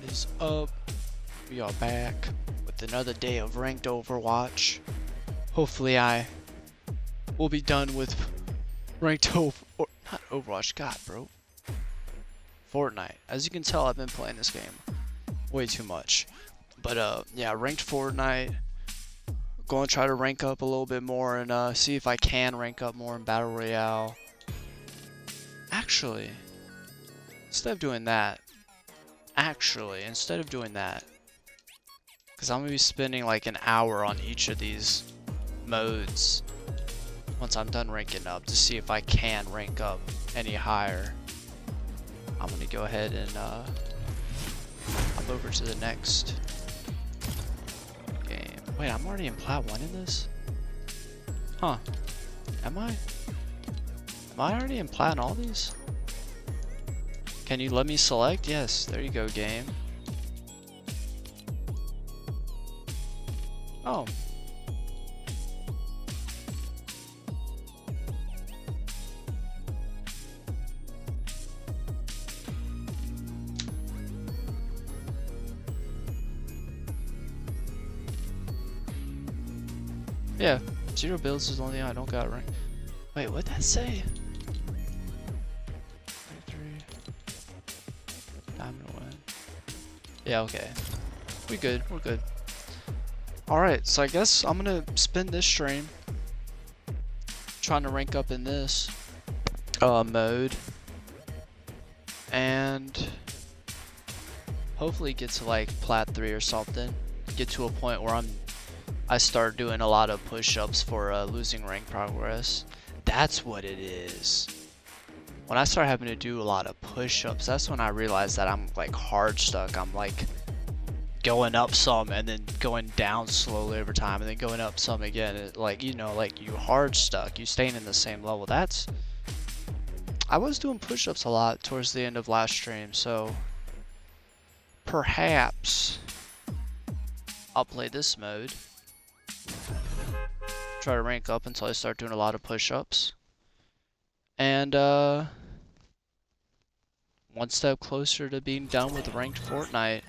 Is up? We are back with another day of ranked Overwatch. Hopefully I will be done with ranked not Overwatch, God bro. Fortnite. As you can tell, I've been playing this game way too much. But yeah, ranked Fortnite. Going to try to rank up a little bit more and see if I can rank up more in Battle Royale. Actually, instead of doing that, because I'm going to be spending like an hour on each of these modes once I'm done ranking up to see if I can rank up any higher. I'm going to go ahead and hop over to the next game. Wait, I'm already in Plat 1 in this? Huh. Am I? Am I already in Plat in all these? Can you let me select? Yes, there you go, game. Oh. Yeah, 0 builds is the only thing I don't got right. Wait, what'd that say? 33. I'm gonna win. Yeah, okay. We're good. Alright, so I guess I'm gonna spend this stream trying to rank up in this mode. And hopefully get to like Plat 3 or something. Get to a point where I start doing a lot of push-ups for losing rank progress. That's what it is. When I start having to do a lot of push-ups, that's when I realize that I'm like hard stuck. I'm like going up some and then going down slowly over time and then going up some again. Like, you know, like you hard stuck. You staying in the same level. I was doing push-ups a lot towards the end of last stream, so perhaps I'll play this mode. Try to rank up until I start doing a lot of push-ups. And one step closer to being done with ranked Fortnite.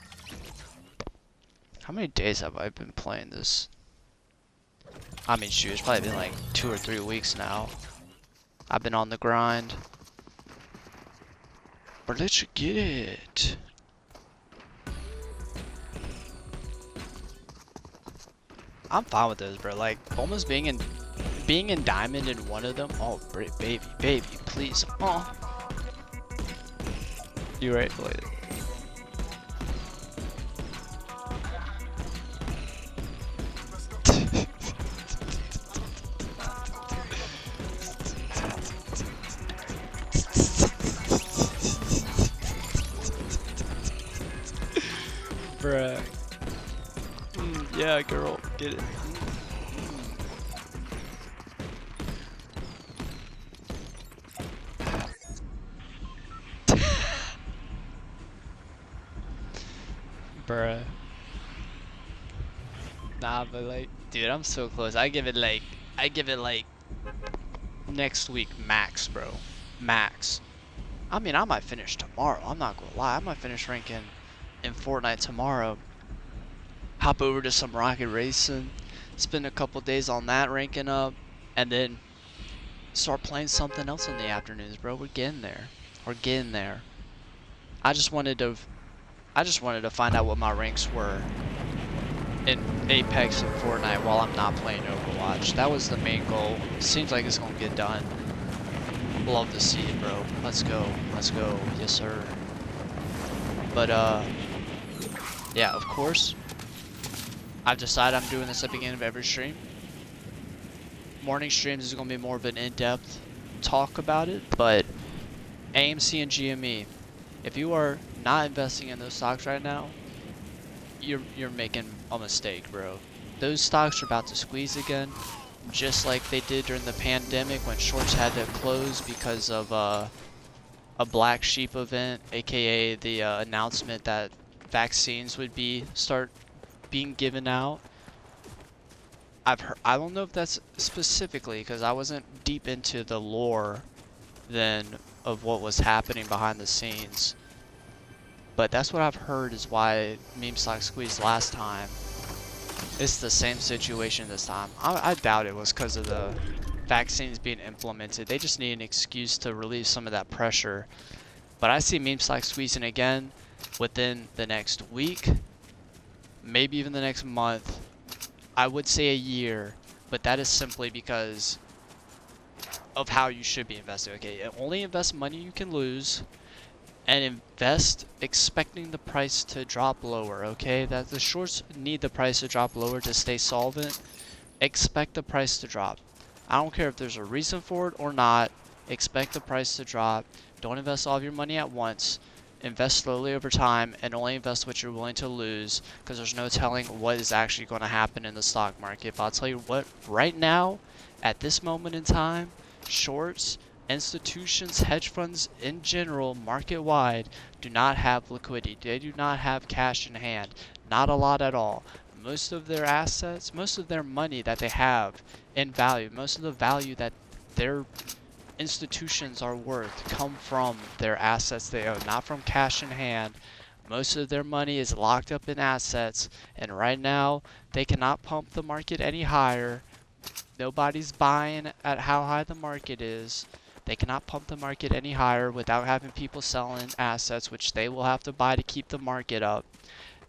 How many days have I been playing this? I mean, shoot, it's probably been like 2 or 3 weeks now. I've been on the grind. But let's get it. I'm fine with those, bro. Like, almost being in diamond in one of them. Oh, baby, please. Oh. You right, play it. Bruh. Yeah, girl, get it. Bruh. Nah, but like, dude, I'm so close. I give it like next week max, bro. Max. I mean, I might finish tomorrow. I'm not gonna lie. I might finish ranking in Fortnite tomorrow. Hop over to some rocket racing, spend a couple days on that ranking up, and then start playing something else in the afternoons, bro. We're getting there. I just wanted to find out what my ranks were in Apex and Fortnite while I'm not playing Overwatch. That was the main goal. Seems like it's gonna get done. Love to see it, bro. Let's go. Yes, sir. But yeah, of course, I've decided I'm doing this at the beginning of every stream. Morning streams is going to be more of an in-depth talk about it, but AMC and GME, if you are not investing in those stocks right now, you're making a mistake, bro. Those stocks are about to squeeze again, just like they did during the pandemic when shorts had to close because of a black sheep event, aka the announcement that vaccines would start being given out. I don't know if that's specifically, because I wasn't deep into the lore then of what was happening behind the scenes. But that's what I've heard is why meme stock squeezed last time. It's the same situation this time. I doubt it was because of the vaccines being implemented. They just need an excuse to relieve some of that pressure. But I see meme stock squeezing again within the next week, maybe even the next month. I would say a year, but that is simply because of how you should be investing. Okay, only invest money you can lose, and invest expecting the price to drop lower. Okay, that the shorts need the price to drop lower to stay solvent. Expect the price to drop. I don't care if there's a reason for it or not. Expect the price to drop. Don't invest all of your money at once. Invest slowly over time and only invest what you're willing to lose, because there's no telling what is actually going to happen in the stock market. But I'll tell you what, right now, at this moment in time, shorts, institutions, hedge funds in general, market-wide, do not have liquidity. They do not have cash in hand. Not a lot at all. Most of their assets, most of their money that they have in value, most of the value that their institutions are worth come from their assets they own, not from cash in hand. Most of their money is locked up in assets, and right now they cannot pump the market any higher. Nobody's buying at how high the market is. They cannot pump the market any higher without having people selling assets, which they will have to buy to keep the market up.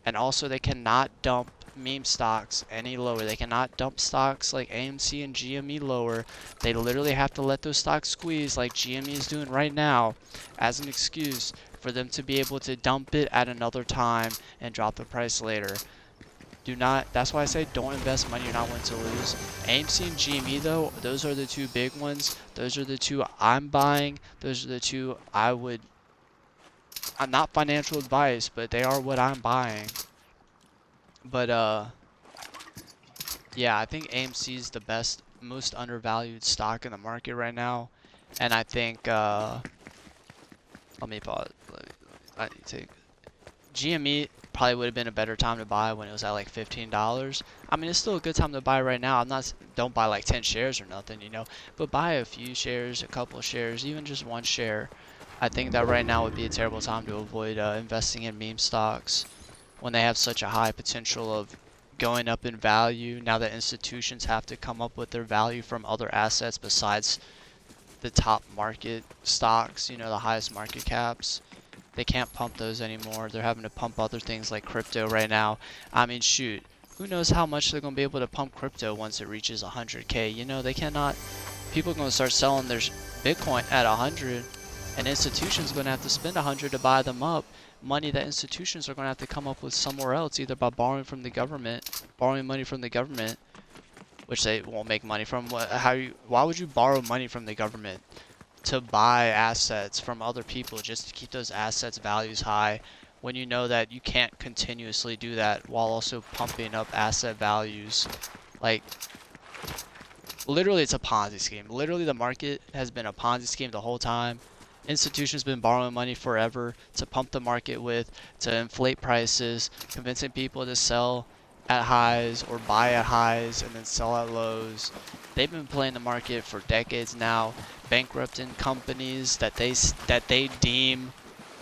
And also they cannot dump meme stocks any lower. They cannot dump stocks like AMC and GME lower. They literally have to let those stocks squeeze like GME is doing right now as an excuse for them to be able to dump it at another time and drop the price later. Do not, that's why I say don't invest money you're not willing to lose. AMC and GME though, those are the two big ones. Those are the two I'm buying. Those are the two I'm not financial advice, but they are what I'm buying. But yeah, I think AMC is the best, most undervalued stock in the market right now. And I think let me pause. I need to take GME probably would have been a better time to buy when it was at like $15. I mean, it's still a good time to buy right now. Don't buy like 10 shares or nothing, you know, but buy a few shares, a couple shares, even just one share. I think that right now would be a terrible time to avoid investing in meme stocks when they have such a high potential of going up in value. Now that institutions have to come up with their value from other assets besides the top market stocks, you know, the highest market caps. They can't pump those anymore. They're having to pump other things like crypto right now. I mean, shoot, who knows how much they're going to be able to pump crypto once it reaches 100K. You know, they cannot, people are going to start selling their Bitcoin at 100, and institutions are going to have to spend 100 to buy them up. Money that institutions are going to have to come up with somewhere else, either by borrowing from the government, borrowing money from the government, which they won't make money from. Why would you borrow money from the government to buy assets from other people just to keep those assets values high, when you know that you can't continuously do that while also pumping up asset values? Like, literally it's a Ponzi scheme. Literally the market has been a Ponzi scheme the whole time. Institutions been borrowing money forever to pump the market with, to inflate prices, convincing people to sell at highs or buy at highs and then sell at lows. They've been playing the market for decades now, bankrupting companies that they deem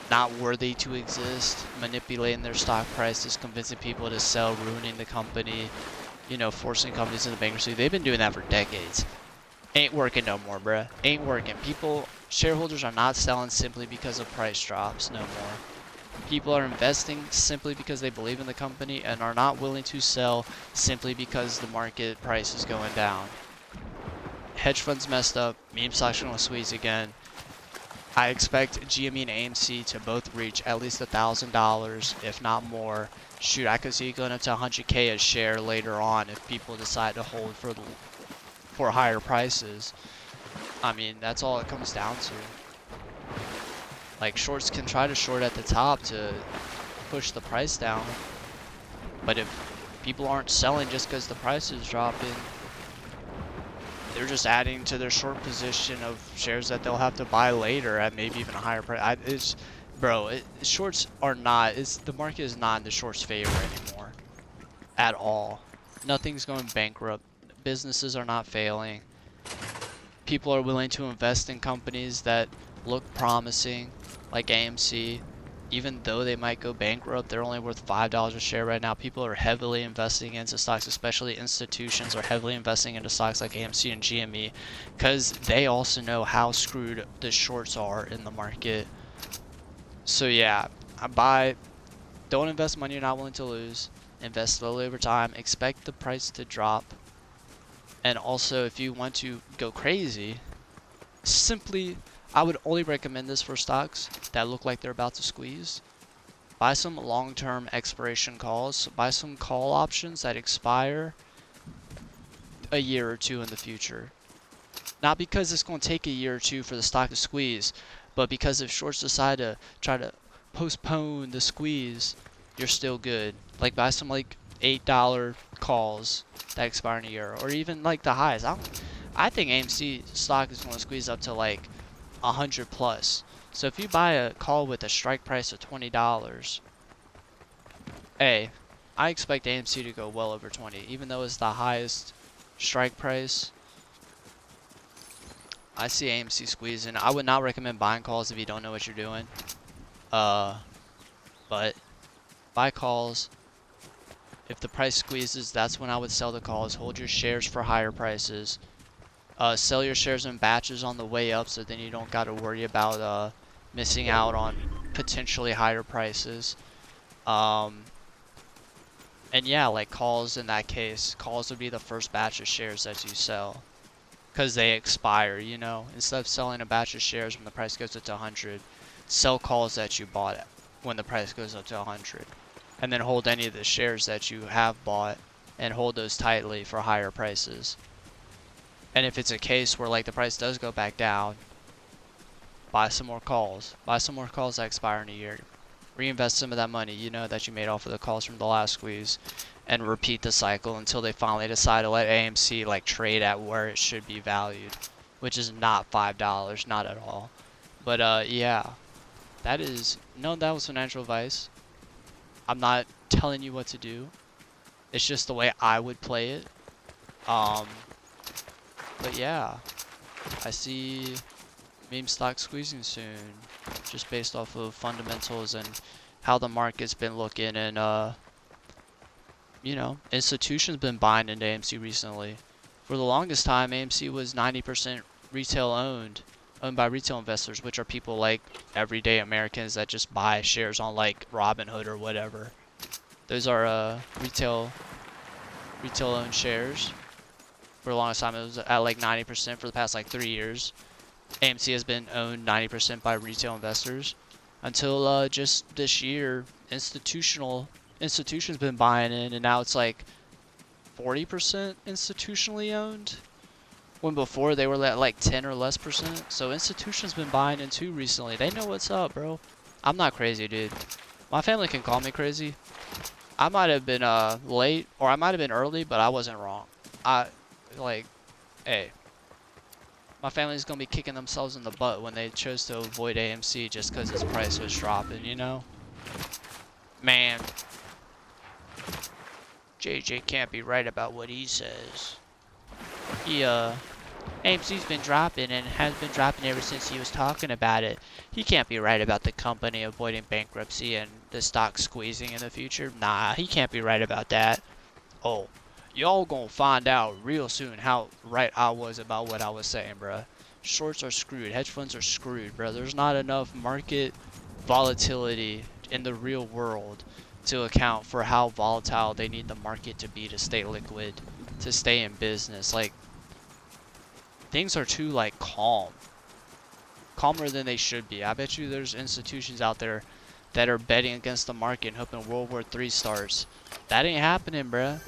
not worthy to exist, manipulating their stock prices, convincing people to sell, ruining the company, you know, forcing companies into bankruptcy. They've been doing that for decades. Ain't working no more, bruh. Ain't working. Shareholders are not selling simply because of price drops no more. People are investing simply because they believe in the company and are not willing to sell simply because the market price is going down. Hedge funds messed up. Meme stocks are going to squeeze again. I expect GME and AMC to both reach at least $1,000, if not more. Shoot, I could see it going up to 100K a share later on if people decide to hold for higher prices. I mean, that's all it comes down to. Like, shorts can try to short at the top to push the price down, but if people aren't selling just because the price is dropping, they're just adding to their short position of shares that they'll have to buy later at maybe even a higher price. Shorts are not, the market is not in the shorts' favor anymore at all. Nothing's going bankrupt. Businesses are not failing. People are willing to invest in companies that look promising, like AMC. even though they might go bankrupt, they're only worth $5 a share right now. People are heavily investing into stocks, especially institutions are heavily investing into stocks like AMC and GME, because they also know how screwed the shorts are in the market. So yeah, don't invest money you're not willing to lose. Invest slowly over time. Expect the price to drop. And also, if you want to go crazy, I would only recommend this for stocks that look like they're about to squeeze. Buy some long-term expiration calls. Buy some call options that expire a year or two in the future. Not because it's going to take a year or two for the stock to squeeze, but because if shorts decide to try to postpone the squeeze, you're still good. Like buy some like $8 calls that expire in a year, or even like the highs. I think AMC stock is going to squeeze up to like 100 plus. So if you buy a call with a strike price of $20, hey, I expect AMC to go well over 20, even though it's the highest strike price. I see AMC squeezing. I would not recommend buying calls if you don't know what you're doing. But buy calls. If the price squeezes, that's when I would sell the calls. Hold your shares for higher prices. Sell your shares in batches on the way up, so then you don't got to worry about missing out on potentially higher prices. And yeah, like calls in that case, calls would be the first batch of shares that you sell. Because they expire, you know. Instead of selling a batch of shares when the price goes up to 100, sell calls that you bought when the price goes up to 100. And then hold any of the shares that you have bought and hold those tightly for higher prices. And if it's a case where like the price does go back down, buy some more calls. Buy some more calls that expire in a year. Reinvest some of that money, you know, that you made off of the calls from the last squeeze, and repeat the cycle until they finally decide to let AMC like trade at where it should be valued, which is not $5, not at all. But yeah, that was financial advice. I'm not telling you what to do. It's just the way I would play it. But yeah, I see meme stock squeezing soon, just based off of fundamentals and how the market's been looking. And you know, institutions been buying into AMC recently. For the longest time, AMC was 90% retail owned by retail investors, which are people like everyday Americans that just buy shares on like Robinhood or whatever. Those are retail owned shares. For the longest time, it was at like 90% for the past like 3 years. AMC has been owned 90% by retail investors until just this year, institutions been buying in, and now it's like 40% institutionally owned, when before they were at like 10 or less percent. So institutions been buying in too recently. They know what's up, bro. I'm not crazy, dude. My family can call me crazy. I might have been late, or I might have been early, but I wasn't wrong. Hey, my family's gonna be kicking themselves in the butt when they chose to avoid AMC just because its price was dropping, you know? Man, JJ can't be right about what he says. AMC's been dropping and has been dropping ever since he was talking about it. He can't be right about the company avoiding bankruptcy and the stock squeezing in the future. Nah, he can't be right about that. Oh, y'all gonna find out real soon how right I was about what I was saying, bruh. Shorts are screwed. Hedge funds are screwed, bruh. There's not enough market volatility in the real world to account for how volatile they need the market to be to stay liquid, to stay in business. Like, things are too, like, calmer than they should be. I bet you there's institutions out there that are betting against the market and hoping World War III starts. That ain't happening, bruh.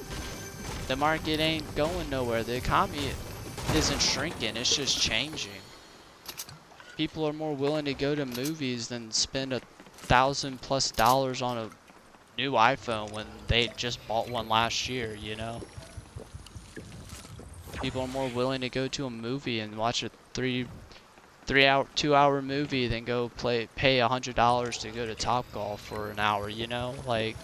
The market ain't going nowhere. The economy isn't shrinking. It's just changing. People are more willing to go to movies than spend $1,000+ on a new iPhone when they just bought one last year, you know? People are more willing to go to a movie and watch a 2-hour movie than pay $100 to go to Topgolf for an hour, you know? Like,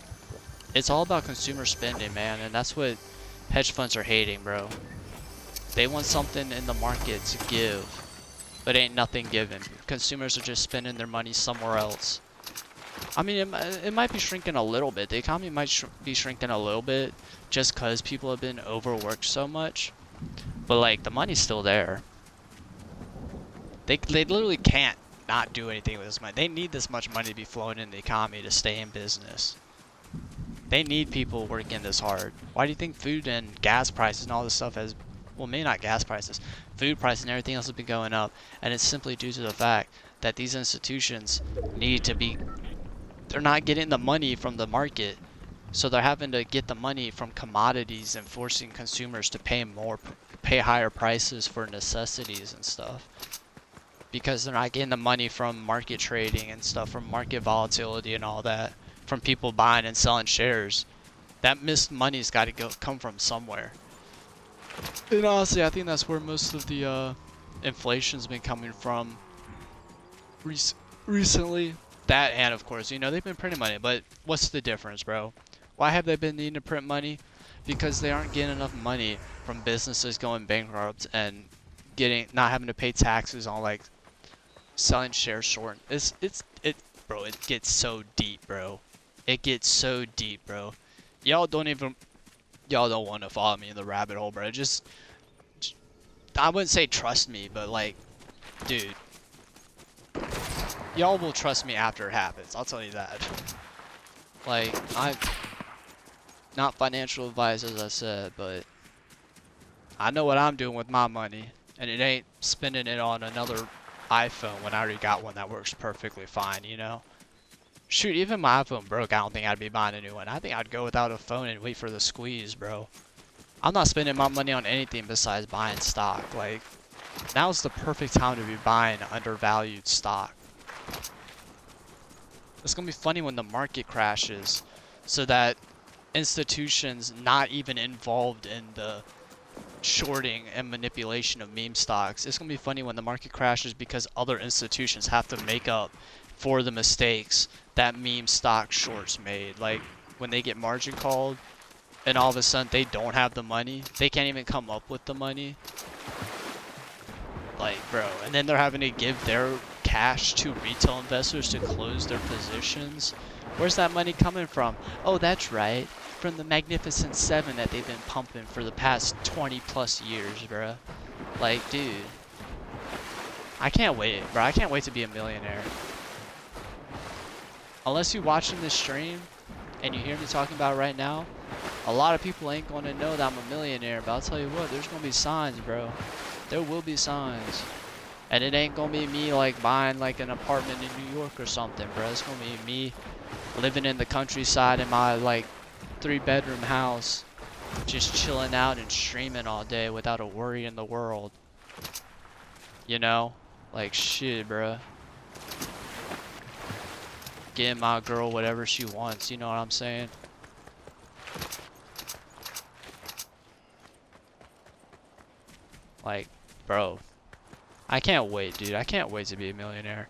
it's all about consumer spending, man, and that's what hedge funds are hating, bro. They want something in the market to give, but ain't nothing given. Consumers are just spending their money somewhere else. I mean, it might be shrinking a little bit. The economy might be shrinking a little bit just because people have been overworked so much. But like, the money's still there. They literally can't not do anything with this money. They need this much money to be flowing in the economy to stay in business. They need people working this hard. Why do you think food and gas prices and all this stuff has, well, maybe not gas prices, food prices and everything else has been going up? And it's simply due to the fact that these institutions need to be, they're not getting the money from the market. So they're having to get the money from commodities and forcing consumers to pay higher prices for necessities and stuff. Because they're not getting the money from market trading and stuff, from market volatility and all that, from people buying and selling shares. That missed money's got to come from somewhere. And honestly, I think that's where most of the inflation's been coming from recently. That, and of course, you know, they've been printing money, but what's the difference, bro? Why have they been needing to print money? Because they aren't getting enough money from businesses going bankrupt and not having to pay taxes on like selling shares short. Bro, it gets so deep, bro. It gets so deep, bro. Y'all don't want to follow me in the rabbit hole, bro. I wouldn't say trust me, but like, dude, y'all will trust me after it happens. I'll tell you that. Like, I'm not financial advice, as I said, but I know what I'm doing with my money, and it ain't spending it on another iPhone when I already got one that works perfectly fine, you know? Shoot, even my iPhone broke, I don't think I'd be buying a new one. I think I'd go without a phone and wait for the squeeze, bro. I'm not spending my money on anything besides buying stock. Like, now's the perfect time to be buying undervalued stock. It's gonna be funny when the market crashes, so that institutions not even involved in the shorting and manipulation of meme stocks. It's gonna be funny when the market crashes because other institutions have to make up for the mistakes that meme stock shorts made. Like when they get margin called and all of a sudden they don't have the money. They can't even come up with the money. Like, bro, and then they're having to give their cash to retail investors to close their positions. Where's that money coming from? Oh, that's right. From the Magnificent Seven that they've been pumping for the past 20 plus years, bro. Like, dude. I can't wait, bro. I can't wait to be a millionaire. Unless you're watching this stream and you hear me talking about it right now, a lot of people ain't gonna know that I'm a millionaire, but I'll tell you what, there's gonna be signs, bro. There will be signs. And it ain't gonna be me like buying like an apartment in New York or something, bro. It's gonna be me living in the countryside in my like 3-bedroom house, just chilling out and streaming all day without a worry in the world. You know? Like shit, bro. Getting my girl whatever she wants, you know what I'm saying? Like, bro. I can't wait, dude. I can't wait to be a millionaire.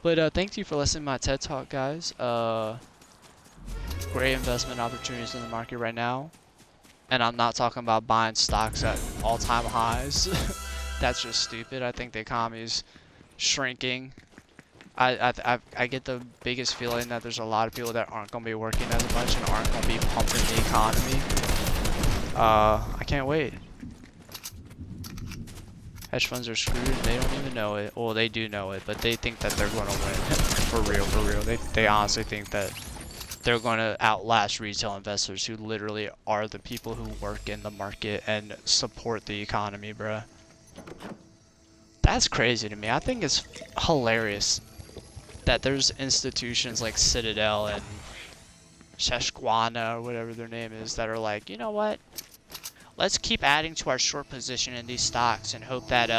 But thank you for listening to my TED Talk, guys. Great investment opportunities in the market right now. And I'm not talking about buying stocks at all-time highs. That's just stupid. I think the economy's shrinking. I get the biggest feeling that there's a lot of people that aren't going to be working as much and aren't going to be pumping the economy. I can't wait. Hedge funds are screwed and they don't even know it. Well, they do know it, but they think that they're going to win. For real, for real. They honestly think that they're going to outlast retail investors who literally are the people who work in the market and support the economy, bruh. That's crazy to me. I think it's hilarious that there's institutions like Citadel and Susquehanna or whatever their name is that are like, you know what? Let's keep adding to our short position in these stocks and hope that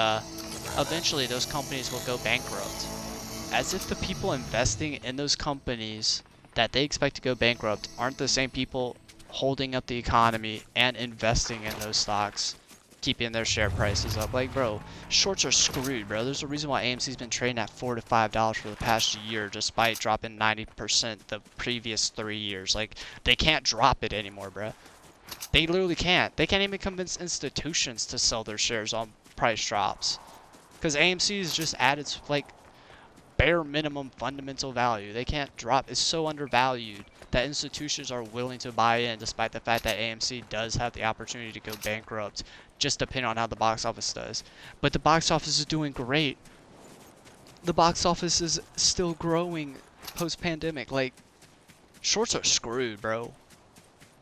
eventually those companies will go bankrupt. As if the people investing in those companies that they expect to go bankrupt aren't the same people holding up the economy and investing in those stocks, keeping their share prices up. Like, bro, shorts are screwed, bro. There's a reason why AMC's been trading at $4 to $5 for the past year, despite dropping 90% the previous 3 years. Like, they can't drop it anymore, bro. They literally can't. They can't even convince institutions to sell their shares on price drops. Because AMC's just added, like, bare minimum fundamental value. They can't drop. It's so undervalued that institutions are willing to buy in despite the fact that AMC does have the opportunity to go bankrupt, just depending on how the box office does. But the box office is doing great. The box office is still growing post-pandemic. Like, shorts are screwed, bro.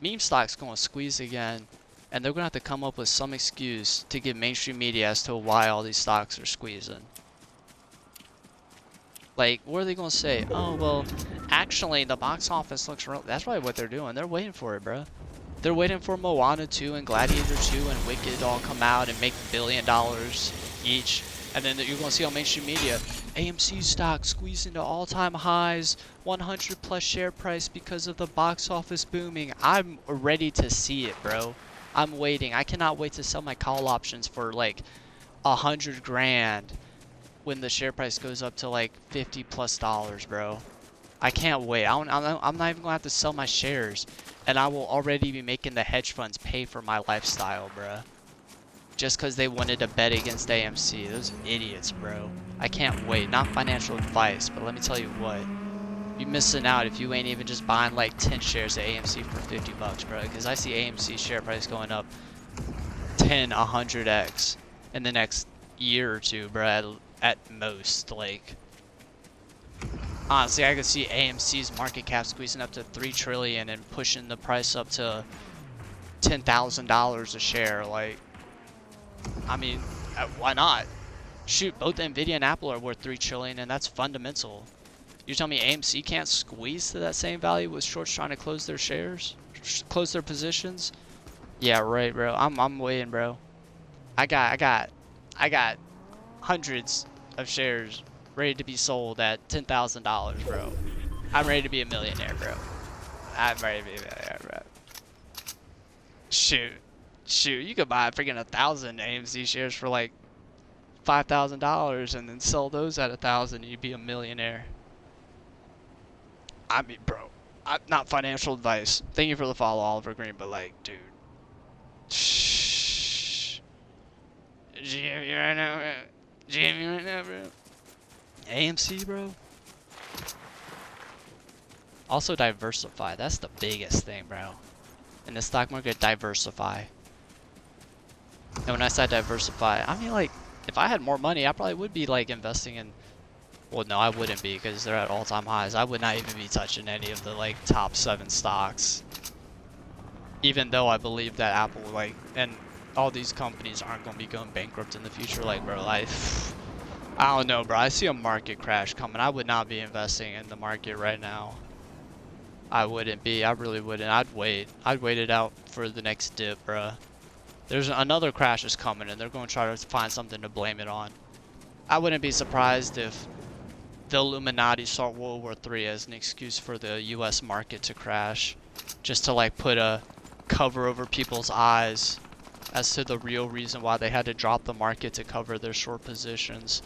Meme stock's gonna squeeze again, and they're gonna have to come up with some excuse to give mainstream media as to why all these stocks are squeezing. Like, what are they gonna say? Oh, well, actually, the box office looks real. That's probably what they're doing. They're waiting for it, bro. They're waiting for Moana 2 and Gladiator 2 and Wicked to all come out and make $1 billion each. And then you're gonna see on mainstream media, AMC stock squeezing to all-time highs, 100 plus share price because of the box office booming. I'm ready to see it, bro. I'm waiting. I cannot wait to sell my call options for like 100 grand when the share price goes up to like $50+, bro. I can't wait. I'm not even gonna have to sell my shares, and I will already be making the hedge funds pay for my lifestyle, bro. Just because they wanted to bet against AMC. Those idiots, bro. I can't wait. Not financial advice, but let me tell you what. You're missing out if you ain't even just buying like 10 shares of AMC for $50, bro. Because I see AMC share price going up 10, 100x in the next year or two, bro. At most, like. Honestly, I could see AMC's market cap squeezing up to $3 trillion and pushing the price up to $10,000 a share. Like, I mean, why not? Shoot, both Nvidia and Apple are worth $3 trillion, and that's fundamental. You tell me AMC can't squeeze to that same value with shorts trying to close their shares, close their positions? Yeah, right, bro. I'm waiting, bro. I got hundreds of shares ready to be sold at $10,000, bro. I'm ready to be a millionaire, bro. I'm ready to be a millionaire, bro. Shoot, you could buy freaking 1,000 AMC shares for like $5,000 and then sell those at 1,000. You'd be a millionaire. I mean, bro, not financial advice. Thank you for the follow, Oliver Green, but like, dude. Shh. GME right now, bro. GME right now, bro. AMC, bro. Also diversify. That's the biggest thing, bro. In the stock market, diversify. And when I say diversify, I mean like, if I had more money, I probably would be like investing in. Well, no, I wouldn't be because they're at all-time highs. I would not even be touching any of the like top 7 stocks. Even though I believe that Apple, like, and all these companies aren't going to be going bankrupt in the future. Like, bro, I don't know, bro. I see a market crash coming. I would not be investing in the market right now. I wouldn't be. I really wouldn't. I'd wait. I'd wait it out for the next dip, bro. There's another crash is coming, and they're going to try to find something to blame it on. I wouldn't be surprised if the Illuminati start World War III as an excuse for the U.S. market to crash, just to like put a cover over people's eyes as to the real reason why they had to drop the market to cover their short positions.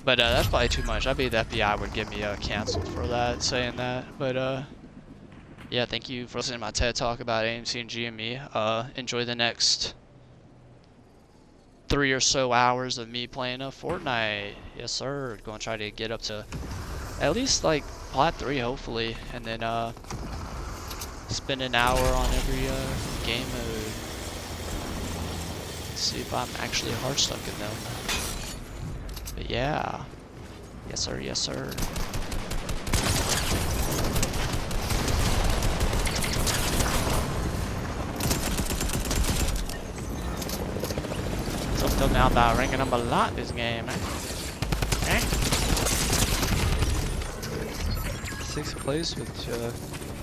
But that's probably too much. I bet the FBI would get me canceled for that, saying that. But yeah, thank you for listening to my TED Talk about AMC and GME. Enjoy the next 3 or so hours of me playing Fortnite. Yes, sir. Going to try to get up to at least like plat 3, hopefully, and then spend an hour on every game mode. See if I'm actually hard stuck in them. But yeah. Yes, sir. Yes, sir. Something now about ranking up a lot this game, man. Eh? 6th place with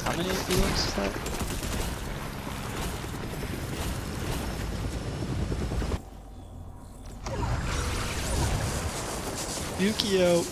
how many games is that? Yukio.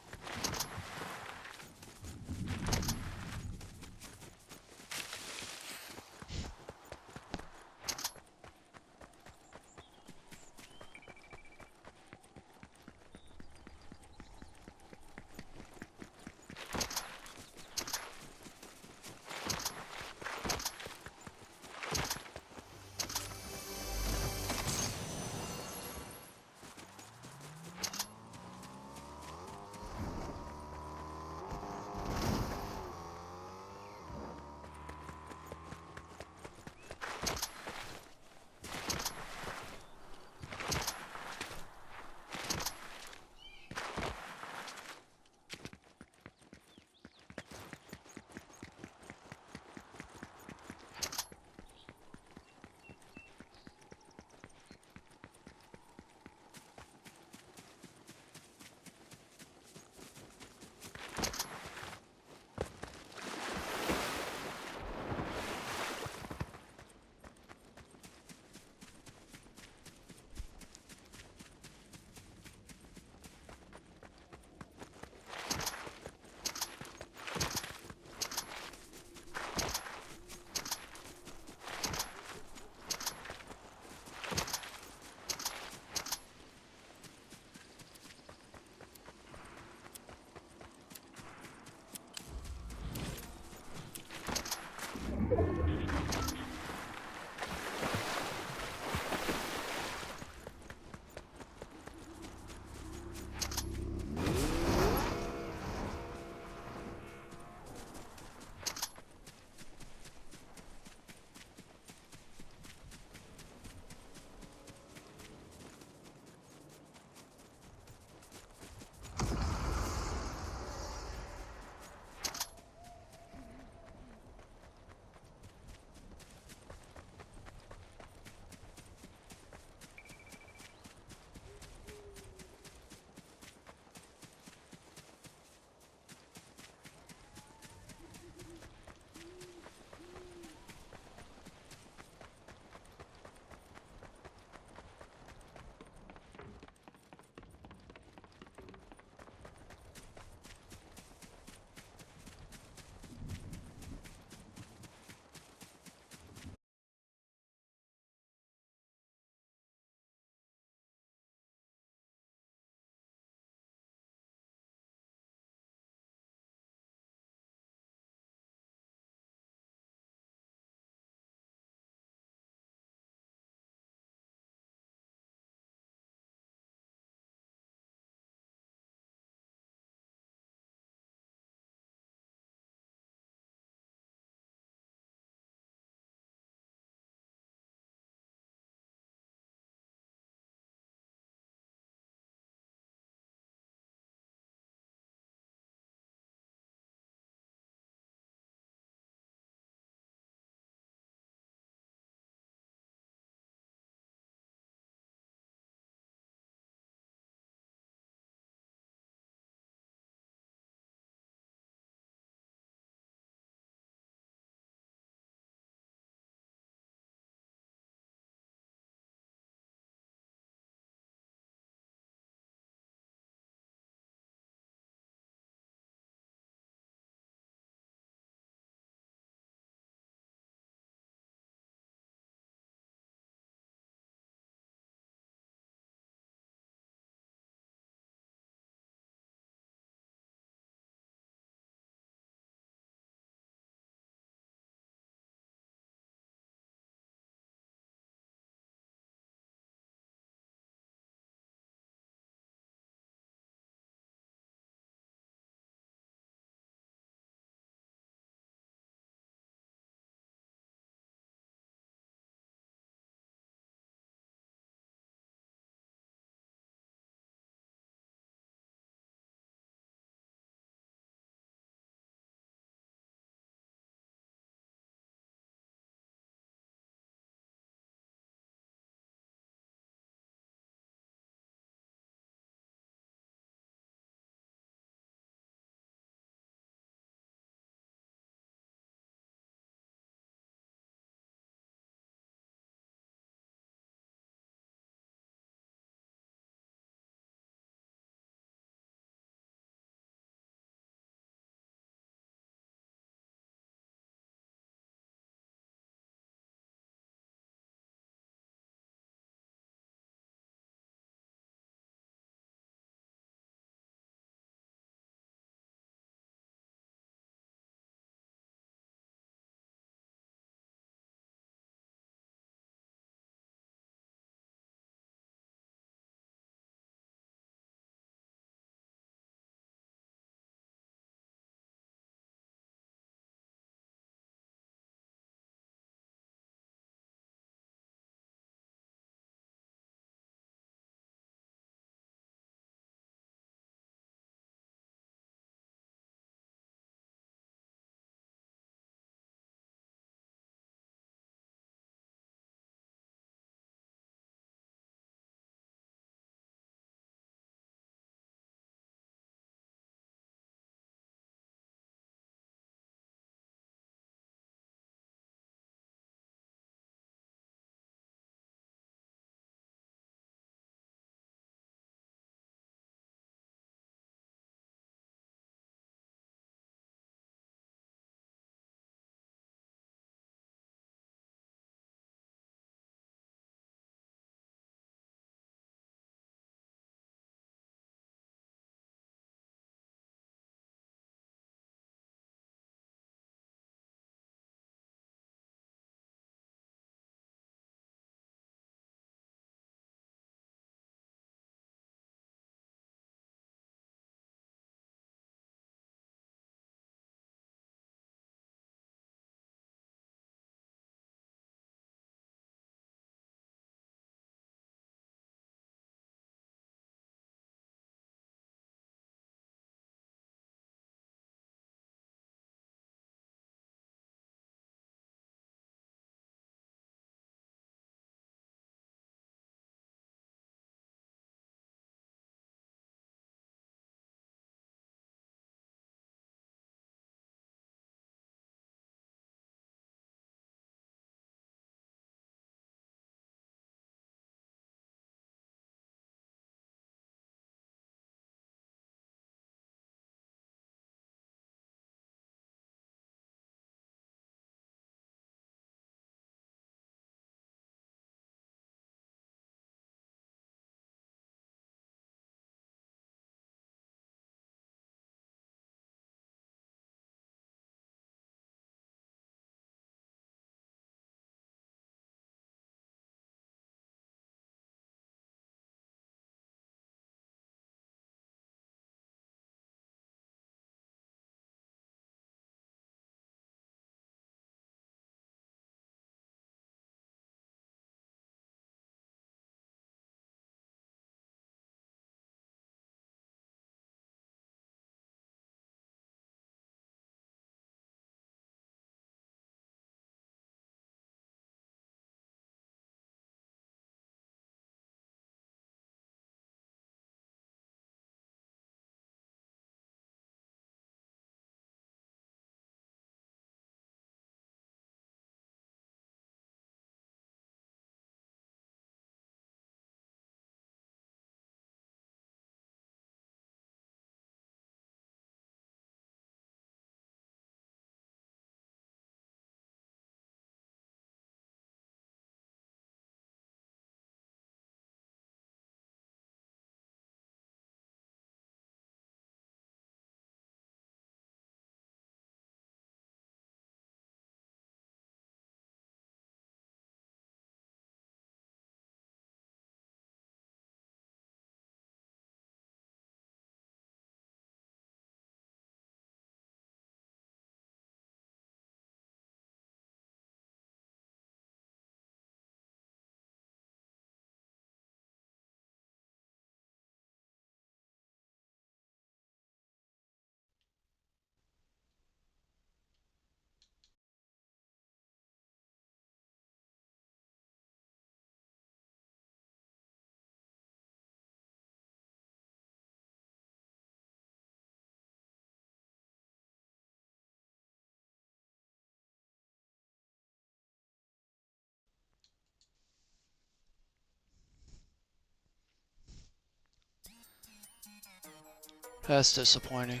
That's disappointing.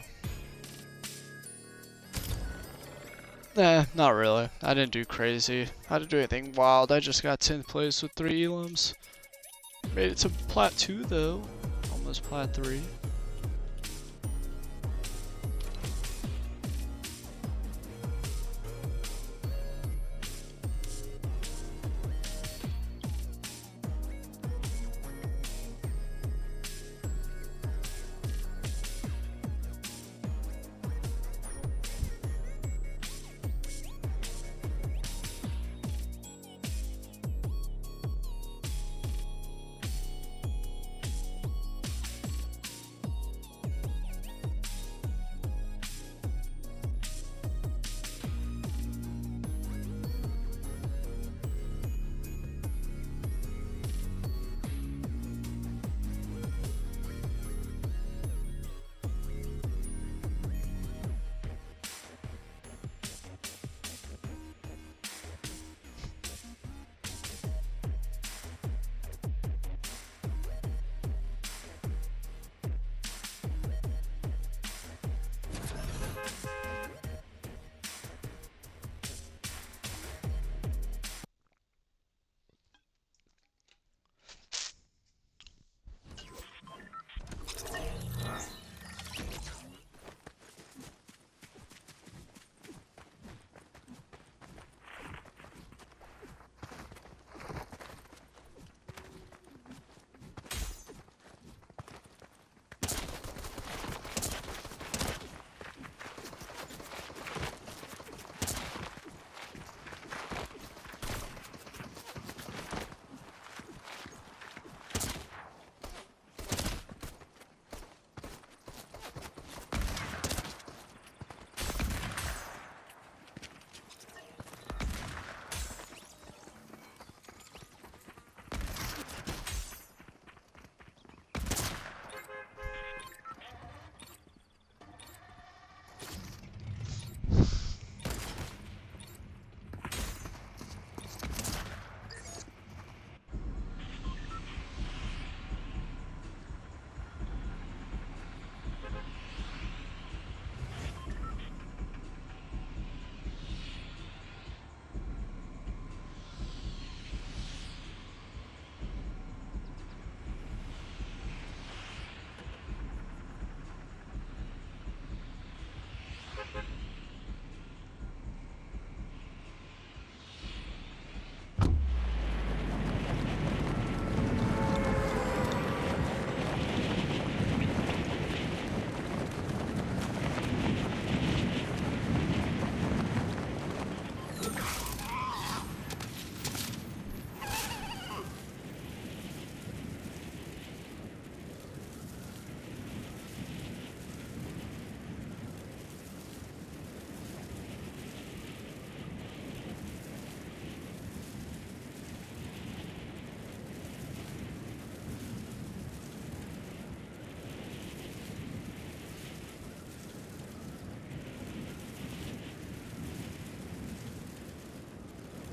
Nah, not really. I didn't do crazy. I didn't do anything wild. I just got 10th place with 3 elims. Made it to Plat 2 though. Almost Plat 3.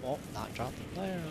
Well, not dropping there.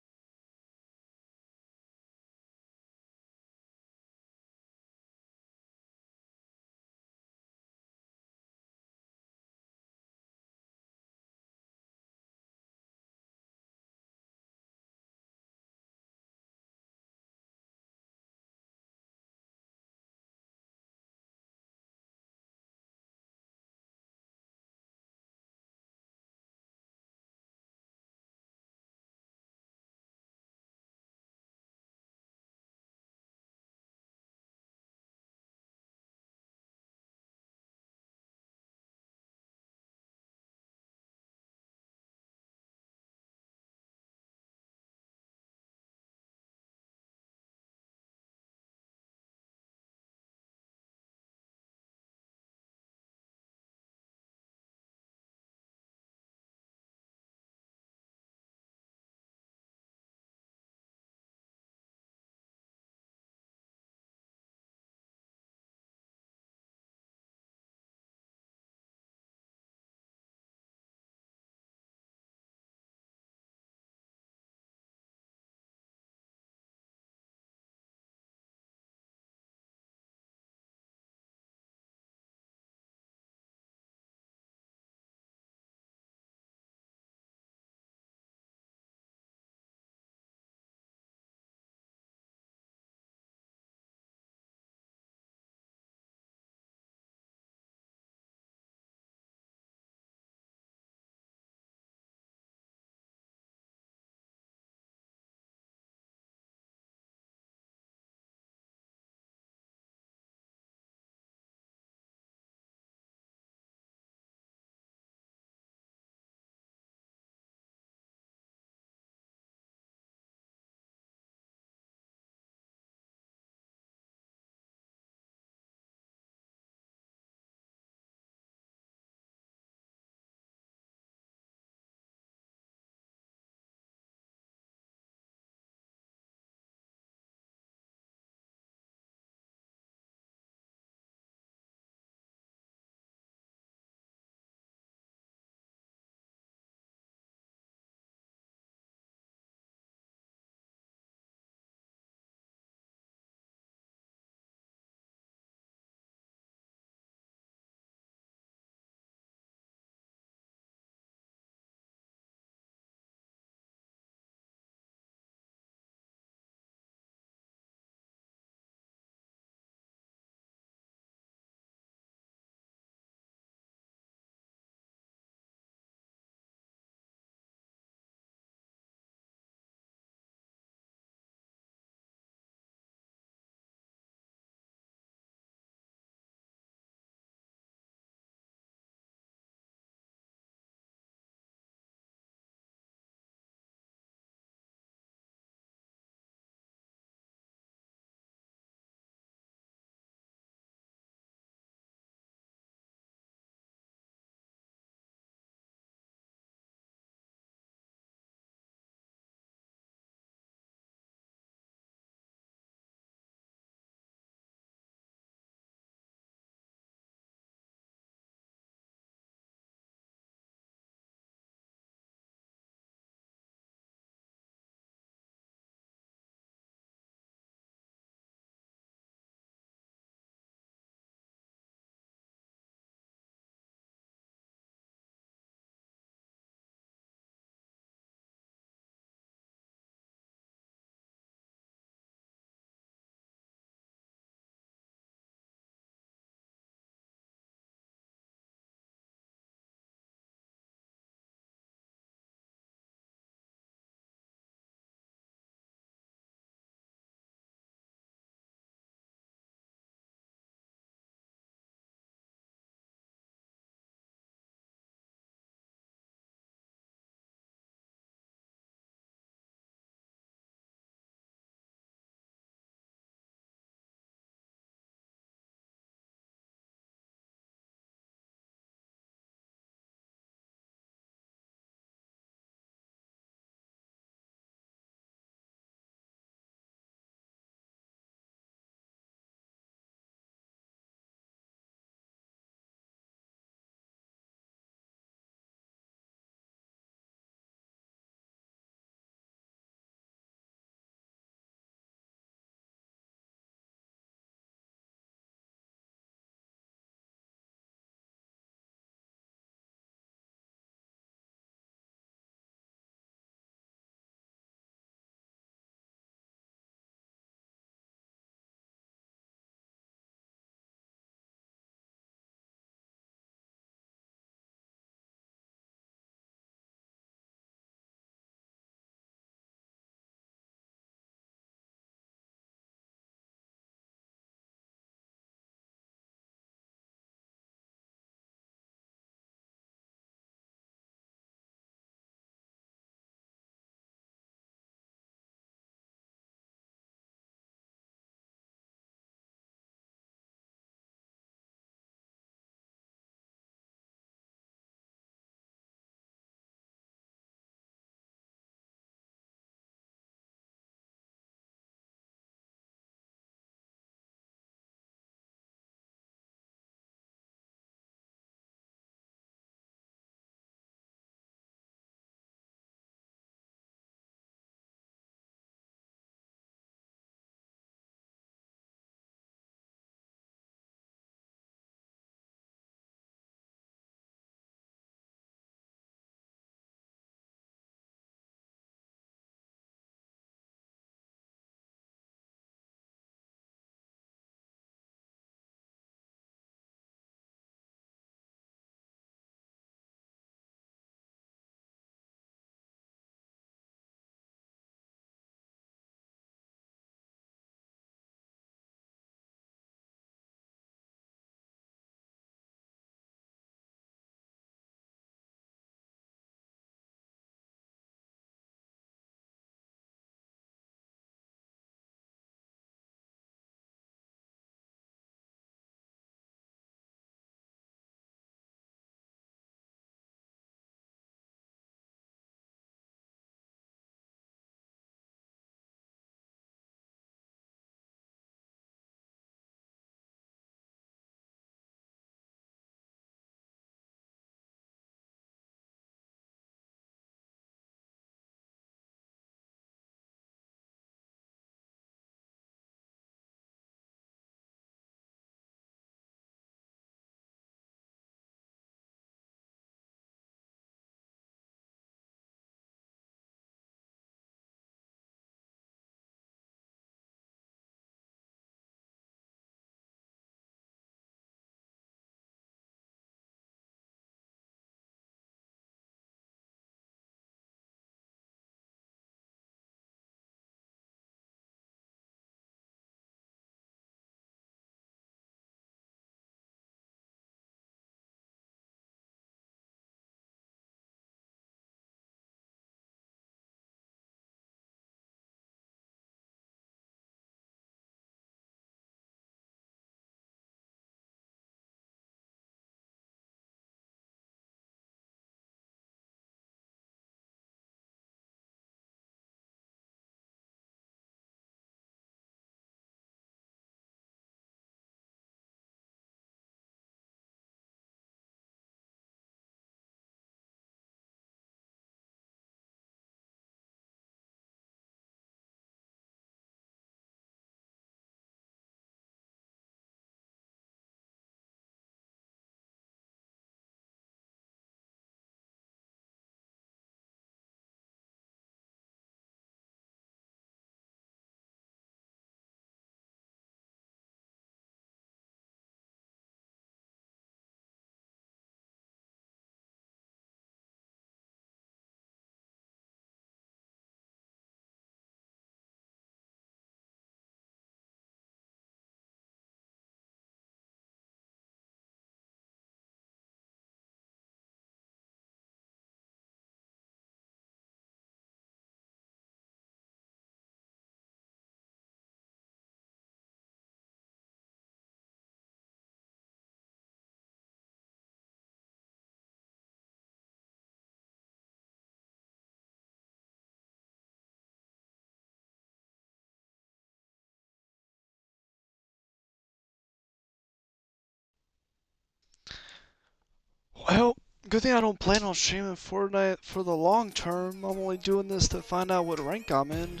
I hope. Good thing I don't plan on streaming Fortnite for the long term. I'm only doing this to find out what rank I'm in.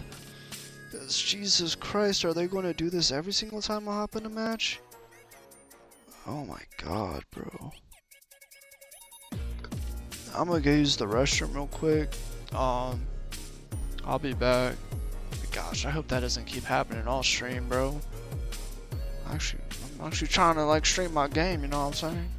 'Cause Jesus Christ, are they going to do this every single time I hop in a match? Oh my god, bro. I'm gonna go use the restroom real quick. I'll be back. Gosh, I hope that doesn't keep happening all stream, bro. I'm actually trying to like stream my game, you know what I'm saying?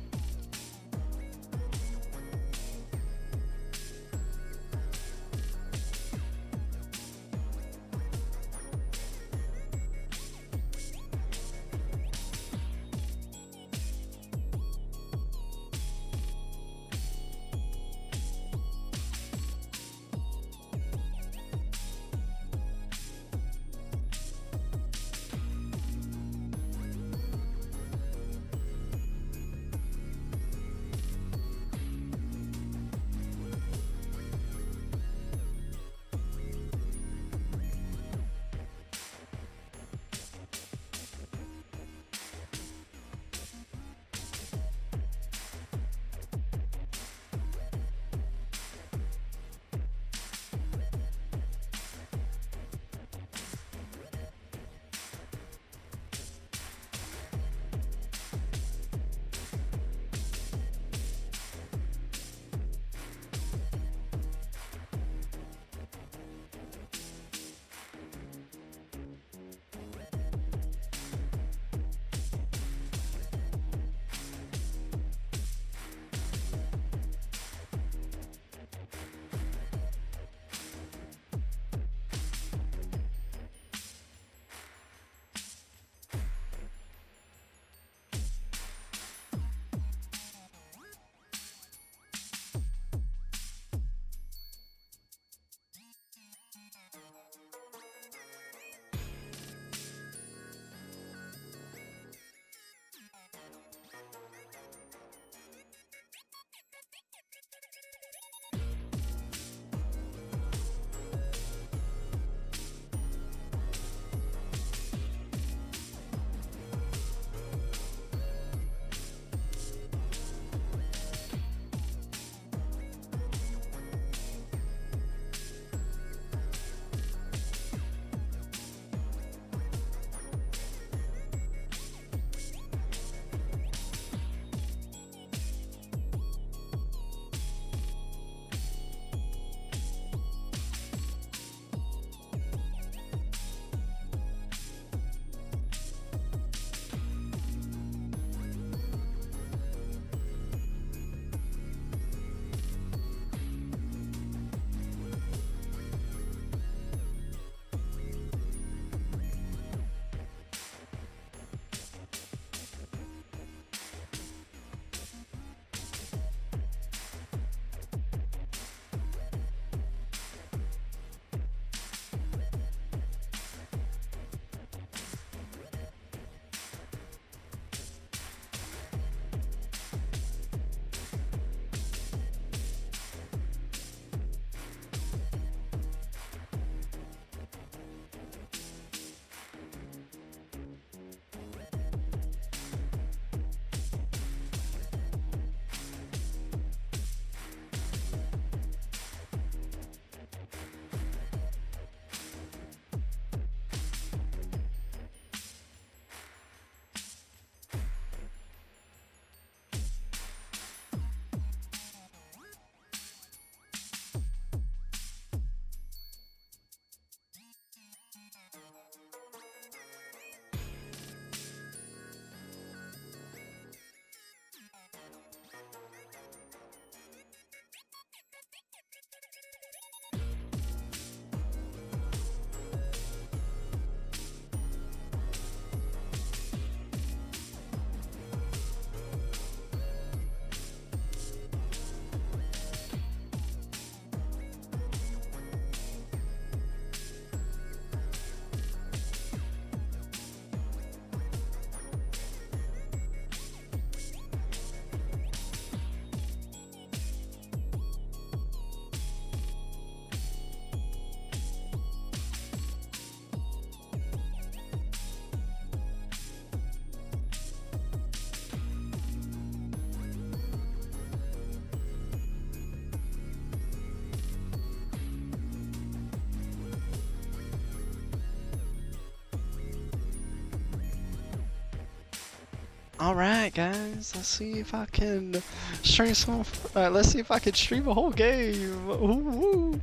Alright guys, let's see if I can stream some. Let's see if I can stream a whole game. Ooh.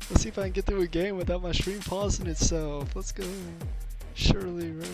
Let's see if I can get through a game without my stream pausing itself. Let's go. Surely, right?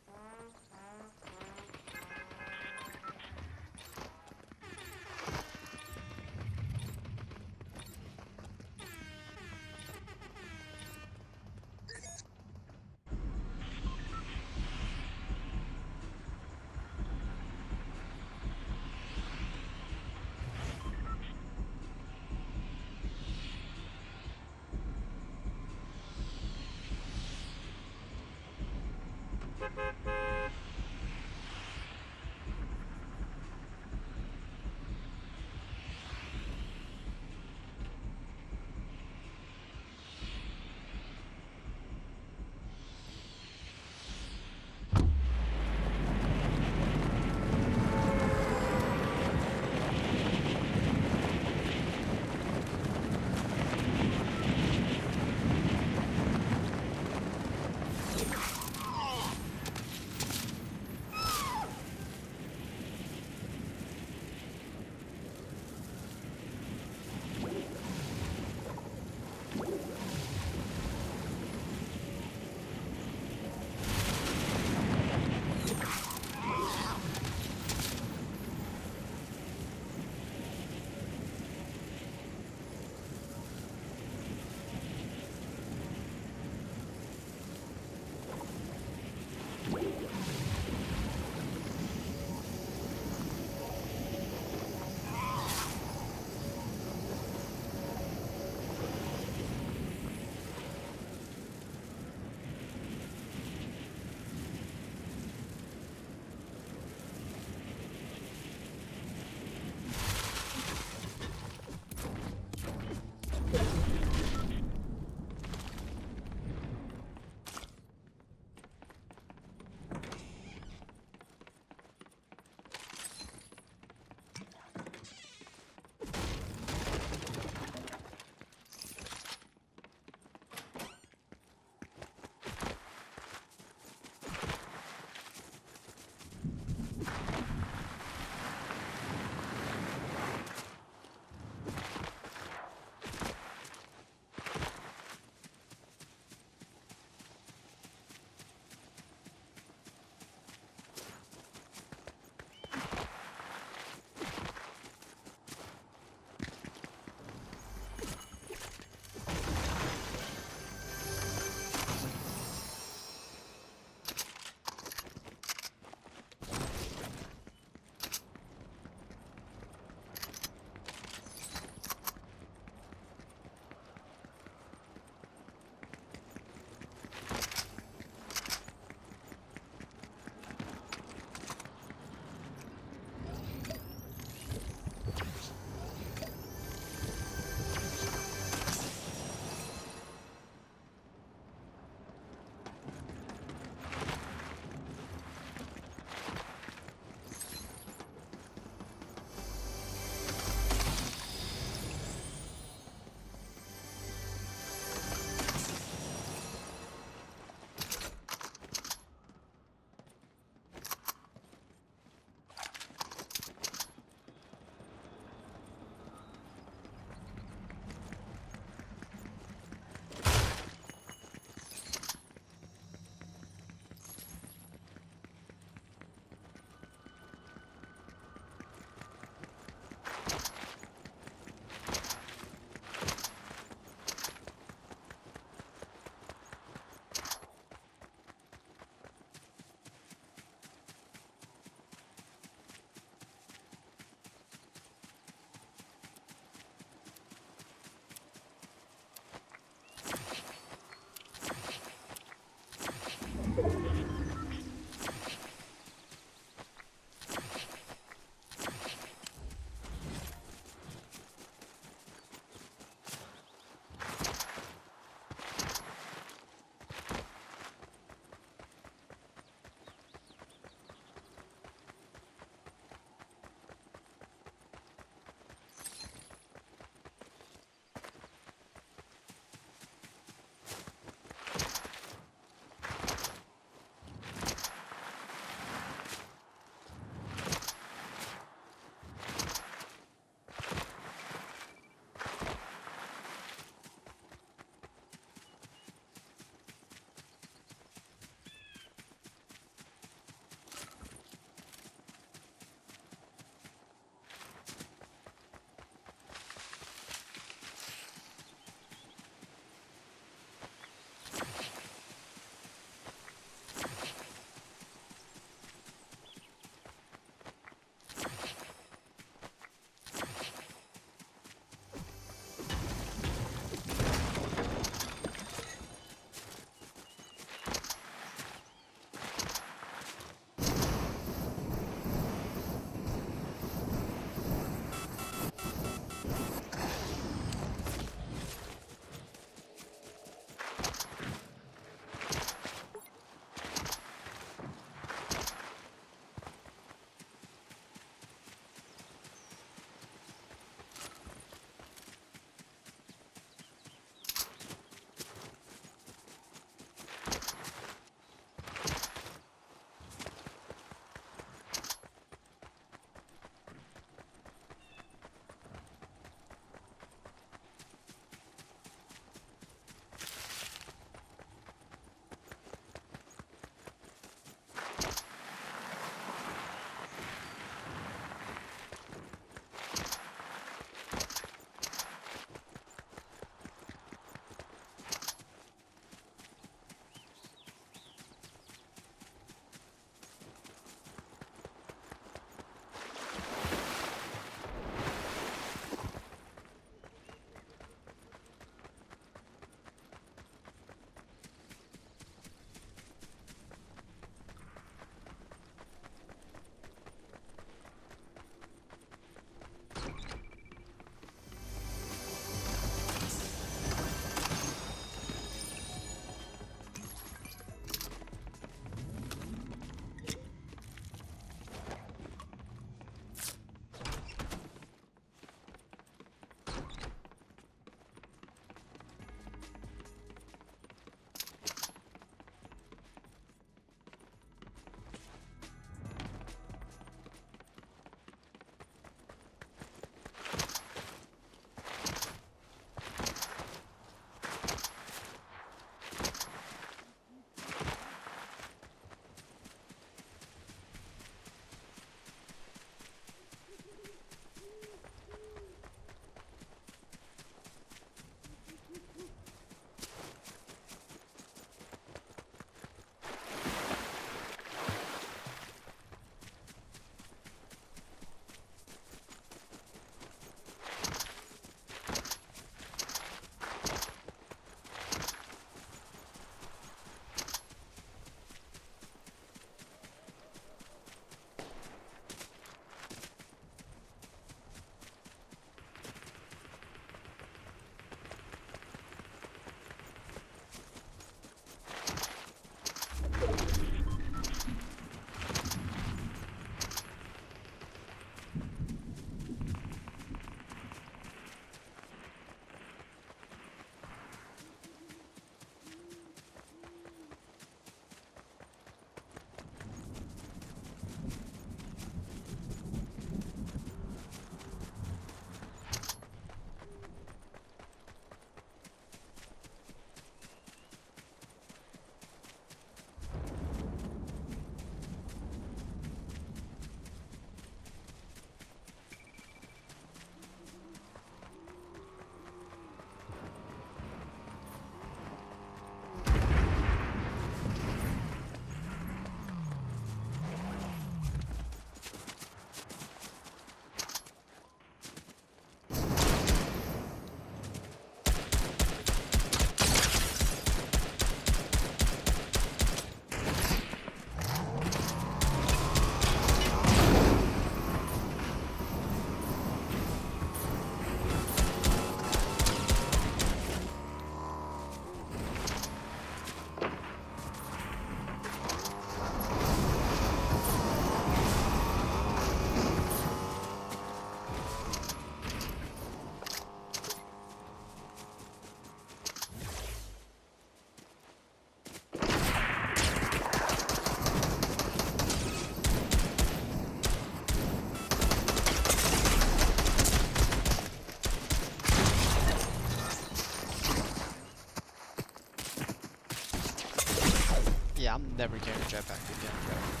Yeah, I'm never getting a jetpack again, bro.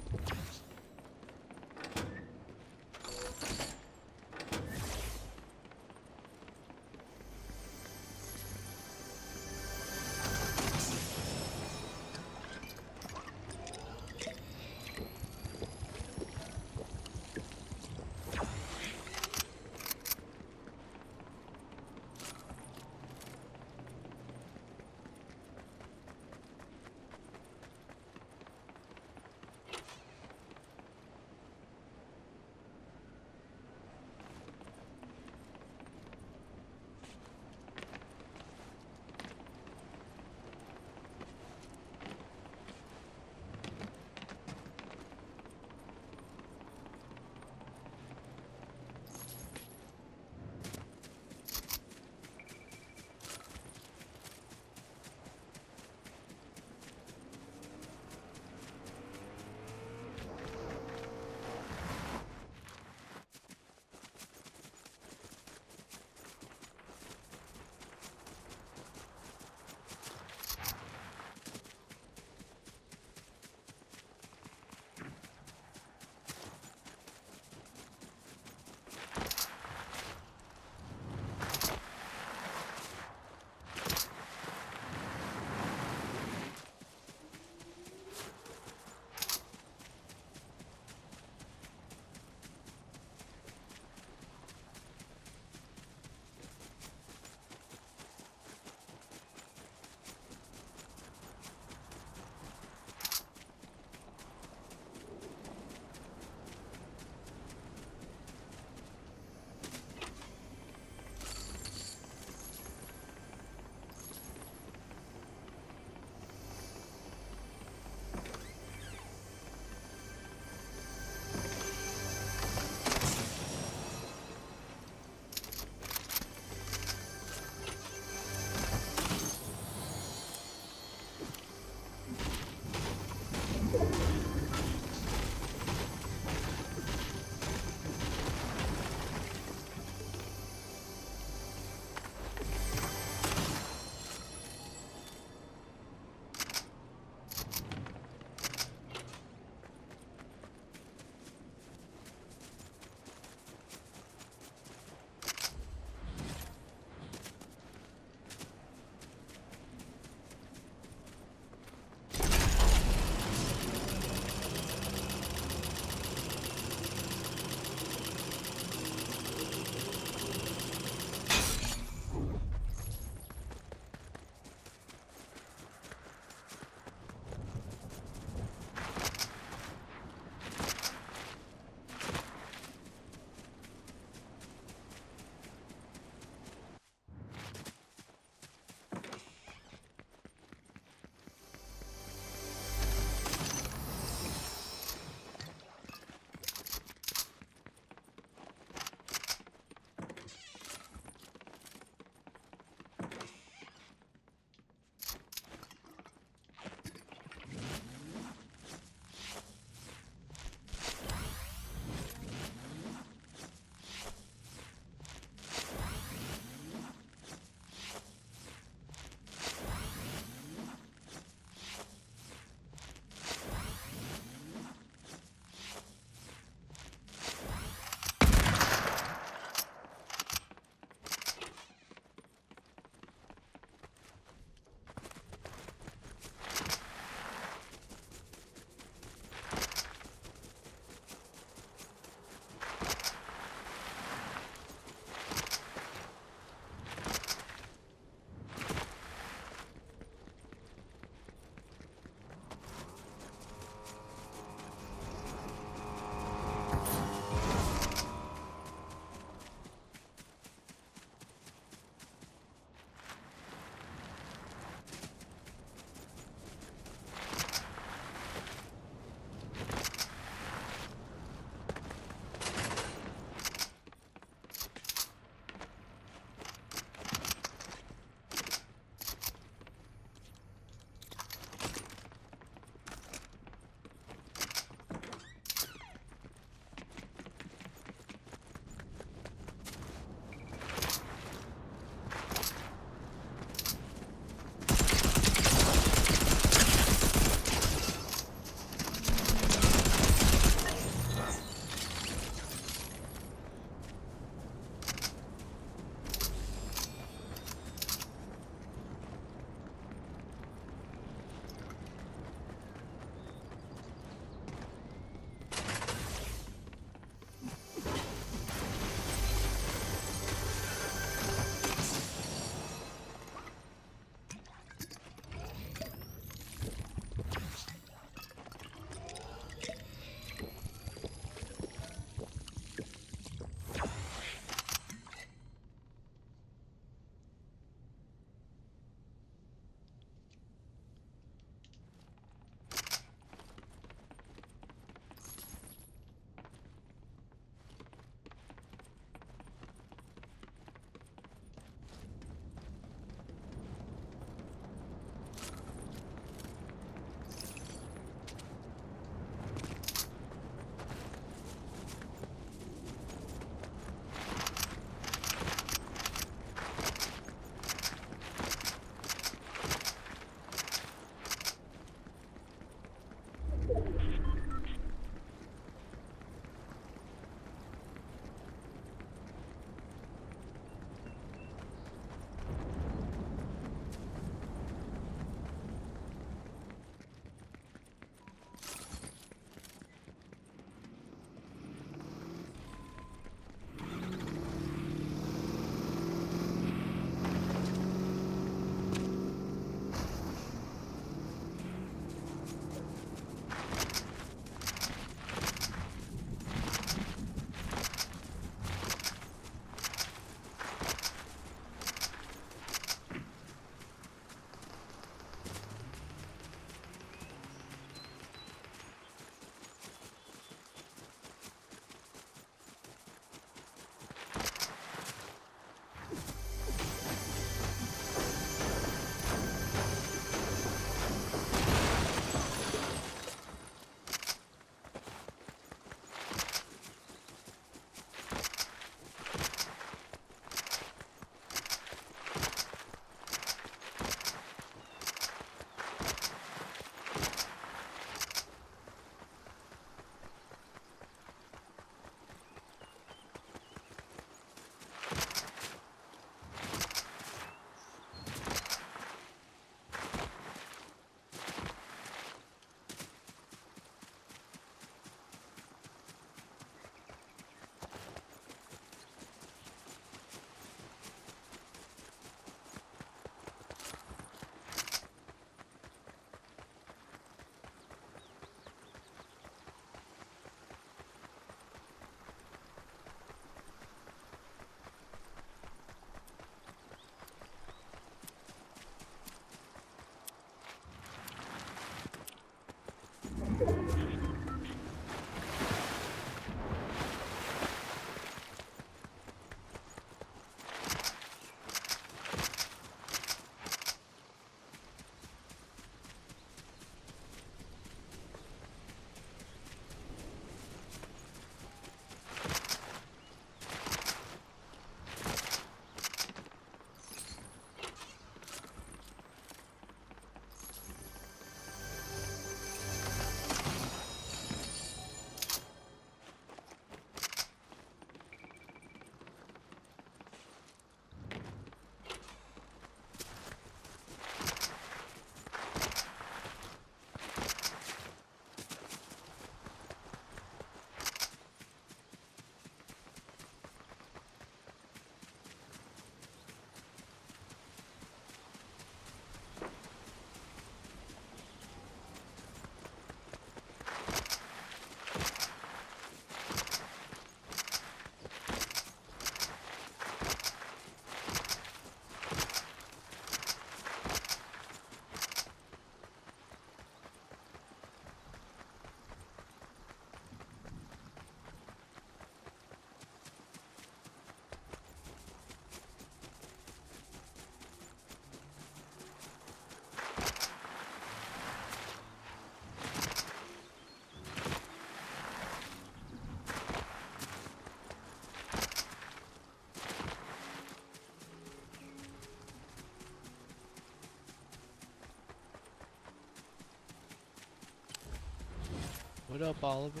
What up, Oliver?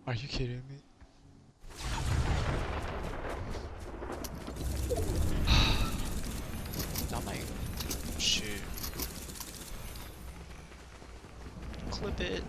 Are you kidding me? I might shoot. Clip it.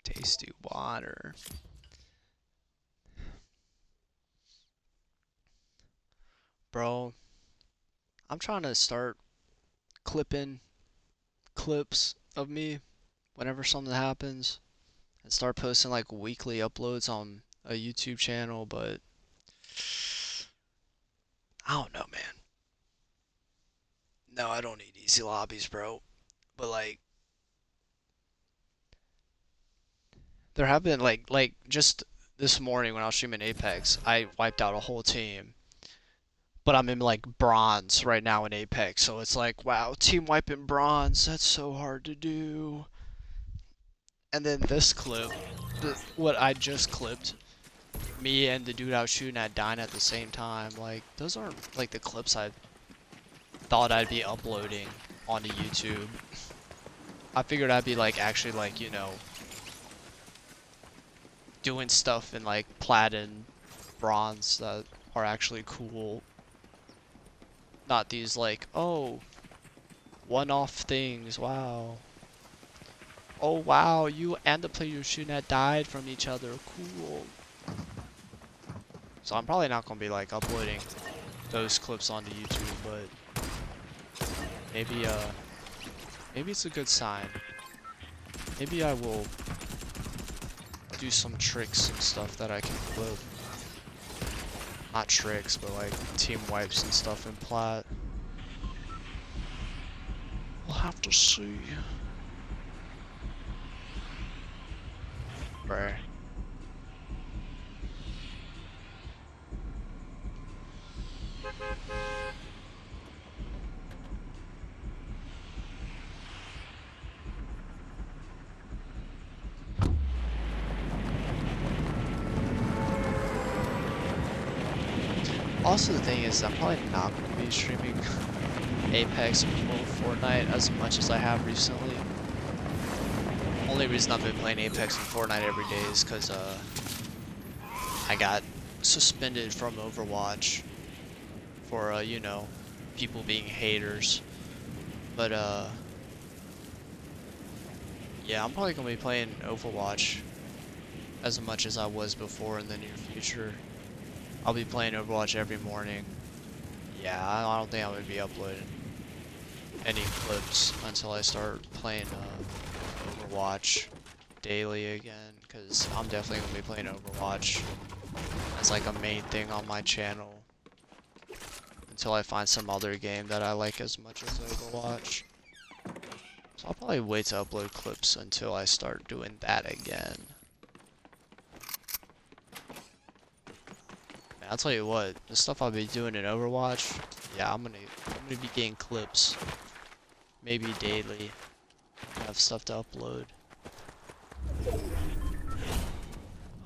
Tasty water. Bro, I'm trying to start clipping clips of me whenever something happens and start posting like weekly uploads on a YouTube channel, but I don't know, man. No, I don't need easy lobbies, bro. But like there have been like just this morning when I was streaming Apex, I wiped out a whole team. But I'm in like bronze right now in Apex, so it's like, wow, team wiping bronze, that's so hard to do. And then this clip, what I just clipped, me and the dude I was shooting at dying at the same time, like, those aren't like the clips I thought I'd be uploading onto YouTube. I figured I'd be like, actually like, you know, doing stuff in like plat and bronze that are actually cool. Not these like, oh, one-off things, wow. Oh wow, you and the player you're shooting at died from each other, cool. So I'm probably not gonna be like uploading those clips onto YouTube, but maybe it's a good sign. Maybe I will do some tricks and stuff that I can clip. Not tricks, but like team wipes and stuff in plat. We'll have to see. Bruh. Also, the thing is, I'm probably not going to be streaming Apex or Fortnite as much as I have recently. Only reason I've been playing Apex and Fortnite every day is because I got suspended from Overwatch for you know, people being haters. But yeah, I'm probably gonna be playing Overwatch as much as I was before in the near future. I'll be playing Overwatch every morning. Yeah, I don't think I'm gonna be uploading any clips until I start playing Overwatch daily again, because I'm definitely gonna be playing Overwatch as like a main thing on my channel until I find some other game that I like as much as Overwatch. So I'll probably wait to upload clips until I start doing that again. Man, I'll tell you what, the stuff I'll be doing in Overwatch, yeah, I'm gonna be getting clips, maybe daily. I have stuff to upload.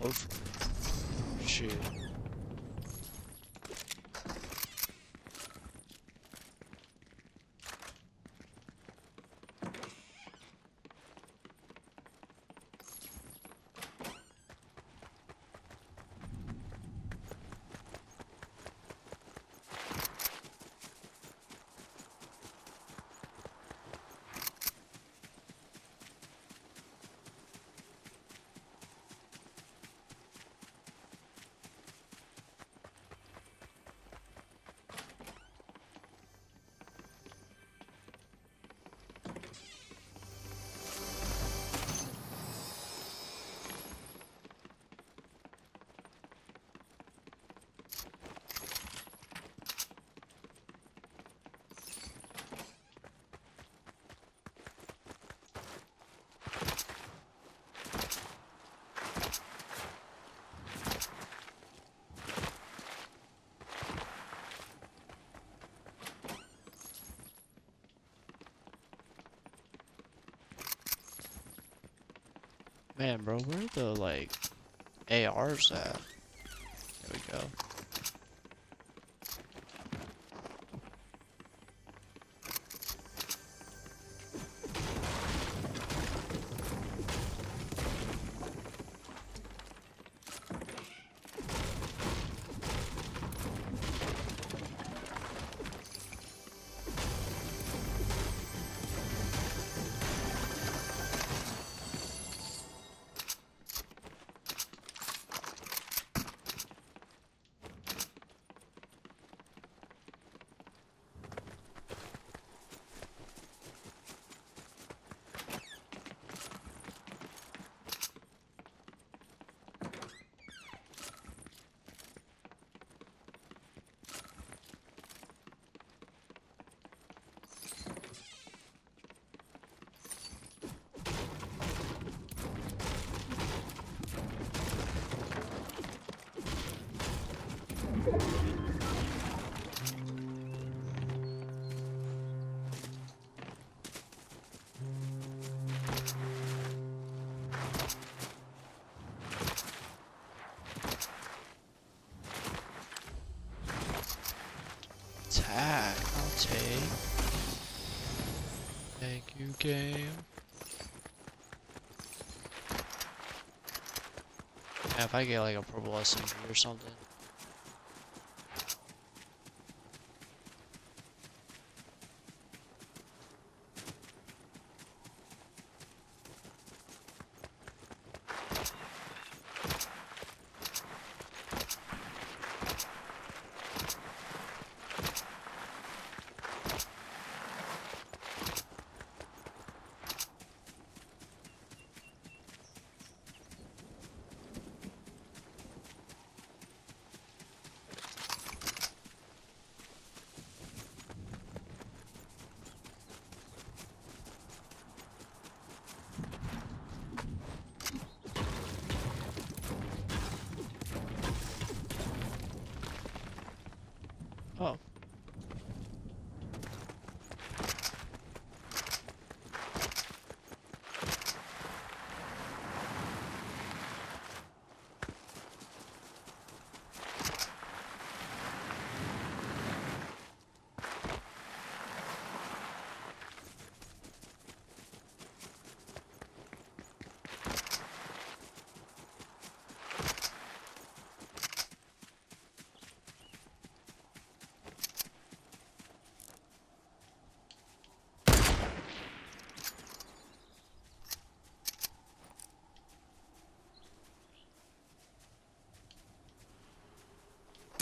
Hopefully. Shoot. Man, bro, where are the, like, ARs at? There we go. Attack, I'll take. Thank you, game. Yeah, if I get like a purple SMG or something. Oh.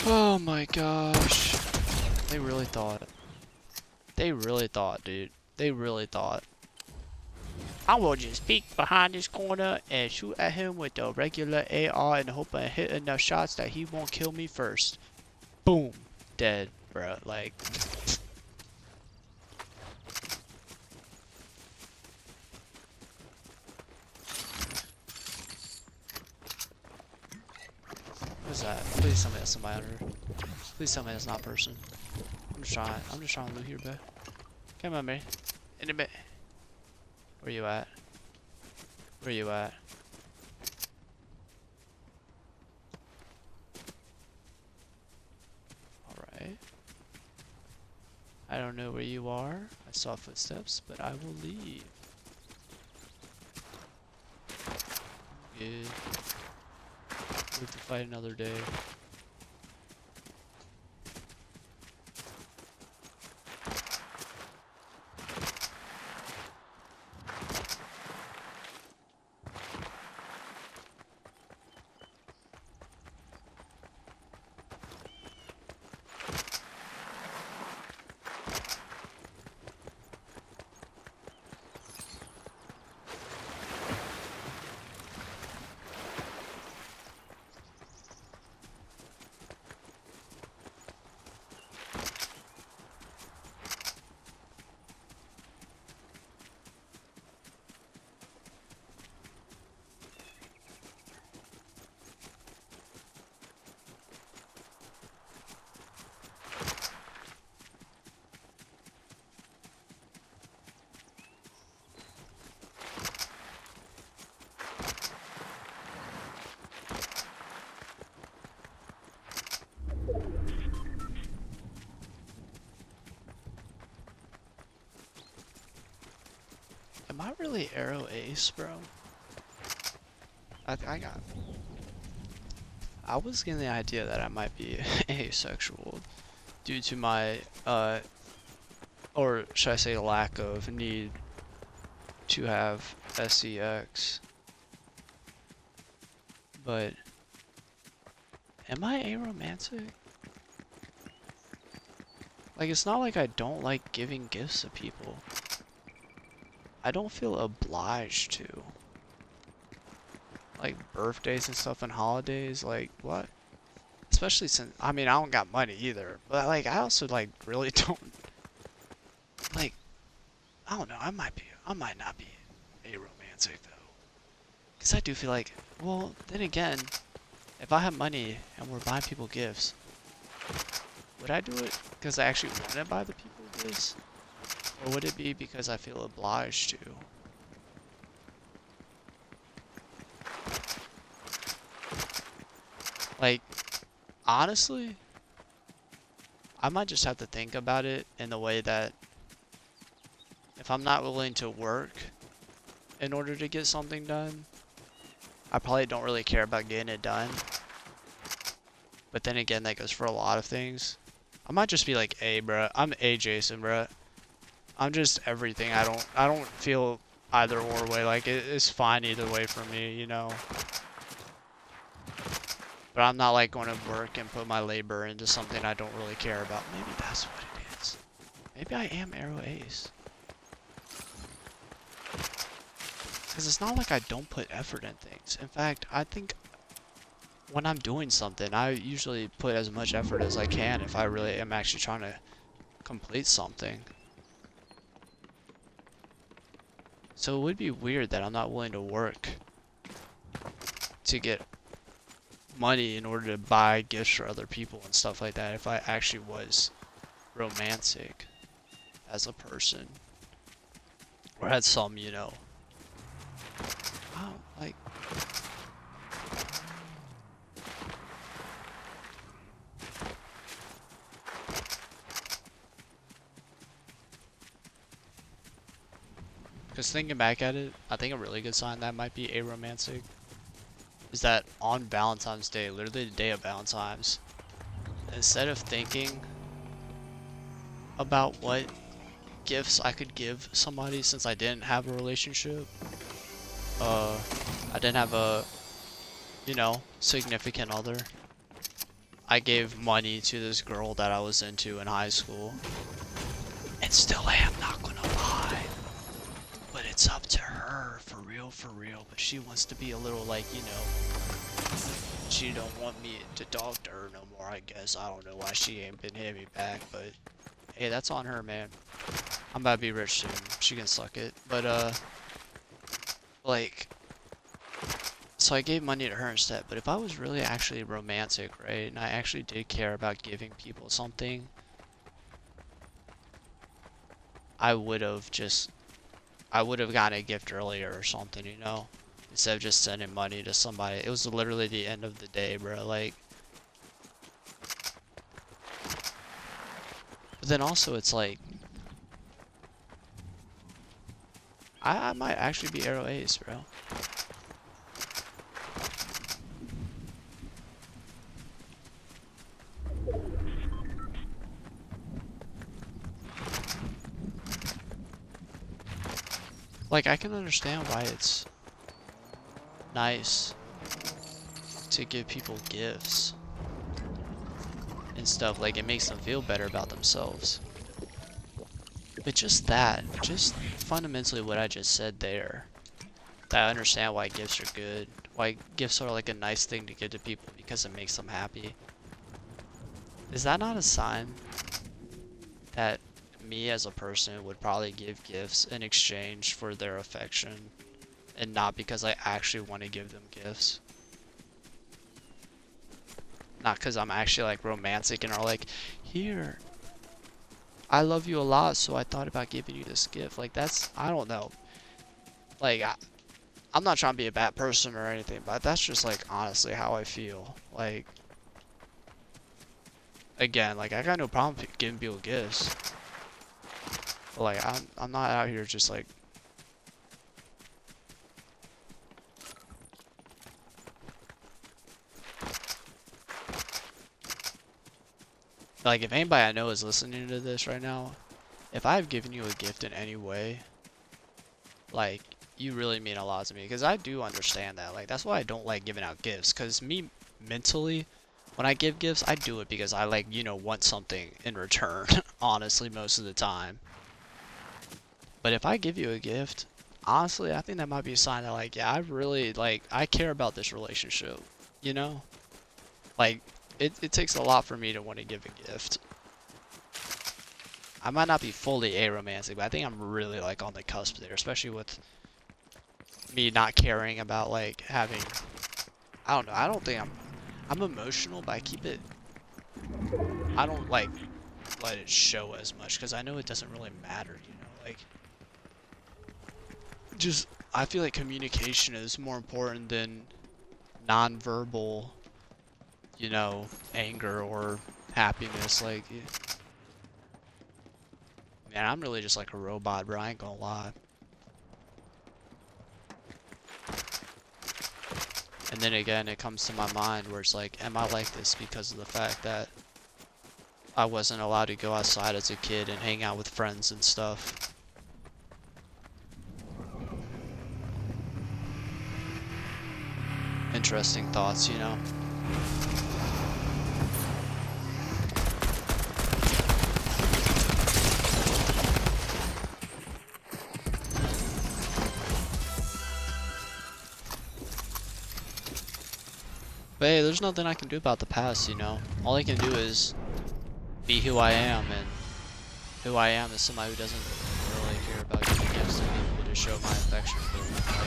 Oh my gosh. They really thought. They really thought, dude. They really thought. I will just peek behind this corner and shoot at him with the regular AR and hope I hit enough shots that he won't kill me first. Boom. Dead, bro. Like. What's that? Please tell me that's somebody under. Please tell me that's not a person. I'm just trying to loot here, bro. Come on, man. In a bit. Where you at? Where you at? Alright. I don't know where you are. I saw footsteps, but I will leave. Good. Live to fight another day. really arrow ace, bro? I was getting the idea that I might be asexual due to my or should I say lack of need to have sex. But am I aromantic? Like, it's not like I don't like giving gifts to people. I don't feel obliged to. Like birthdays and stuff and holidays, like what? Especially since, I mean, I don't got money either. But like, I also like really don't, like, I don't know, I might not be aromantic though. Cause I do feel like, well, then again, if I have money and we're buying people gifts, would I do it because I actually want to buy the people gifts? Or would it be because I feel obliged to? Like, honestly, I might just have to think about it in the way that if I'm not willing to work in order to get something done, I probably don't really care about getting it done. But then again, that goes for a lot of things. I might just be like, hey, bruh, I'm A Jason, bruh. I'm just everything. I don't feel either or way. Like, it's fine either way for me, you know? But I'm not like going to work and put my labor into something I don't really care about. Maybe that's what it is. Maybe I am arrow ace. Because it's not like I don't put effort in things. In fact, I think when I'm doing something, I usually put as much effort as I can if I really am actually trying to complete something. So it would be weird that I'm not willing to work to get money in order to buy gifts for other people and stuff like that if I actually was romantic as a person. Or had some, you know, wow, like, because thinking back at it, I think a really good sign that might be aromantic is that on Valentine's Day, literally the day of Valentine's, instead of thinking about what gifts I could give somebody since I didn't have a relationship, I didn't have a, you know, significant other. I gave money to this girl that I was into in high school. And still am, not gonna lie. But it's up to her, for real, for real. But she wants to be a little like, you know, she don't want me to talk to her no more, I guess. I don't know why she ain't been hitting me back, but hey, that's on her, man. I'm about to be rich soon. She can suck it. But, like, so I gave money to her instead. But if I was really actually romantic, right, and I actually did care about giving people something, I would have gotten a gift earlier or something, you know? Instead of just sending money to somebody. It was literally the end of the day, bro. Like, but then also it's like, I might actually be arrow ace, bro. Like, I can understand why it's nice to give people gifts and stuff. Like, it makes them feel better about themselves. But just that, just fundamentally what I just said there, that I understand why gifts are good, why gifts are like a nice thing to give to people because it makes them happy. Is that not a sign that me as a person would probably give gifts in exchange for their affection and not because I actually want to give them gifts? Not because I'm actually like romantic and are like, here, I love you a lot, so I thought about giving you this gift. Like, that's, I don't know. Like, I'm not trying to be a bad person or anything, but that's just like honestly how I feel. Like, again, like I got no problem giving people gifts. But like, I'm not out here just like like if anybody I know is listening to this right now, if I've given you a gift in any way, like you really mean a lot to me, because I do understand that. Like that's why I don't like giving out gifts, because me mentally, when I give gifts, I do it because I like, you know, want something in return, honestly, most of the time. But if I give you a gift, honestly, I think that might be a sign that like, yeah, I really like, I care about this relationship, you know? Like, it takes a lot for me to want to give a gift. I might not be fully aromantic, but I think I'm really like on the cusp there, especially with me not caring about like having, I don't know, I don't think I'm emotional, but I keep it, I don't like let it show as much because I know it doesn't really matter, you know, like just I feel like communication is more important than nonverbal, you know, anger or happiness. Like, man, I'm really just like a robot, bro. I ain't gonna lie. And then again, it comes to my mind where it's like, am I like this because of the fact that I wasn't allowed to go outside as a kid and hang out with friends and stuff? Interesting thoughts, you know? But hey, there's nothing I can do about the past, you know? All I can do is be who I am, and who I am is somebody who doesn't really care about giving gifts to people to show my affection for them.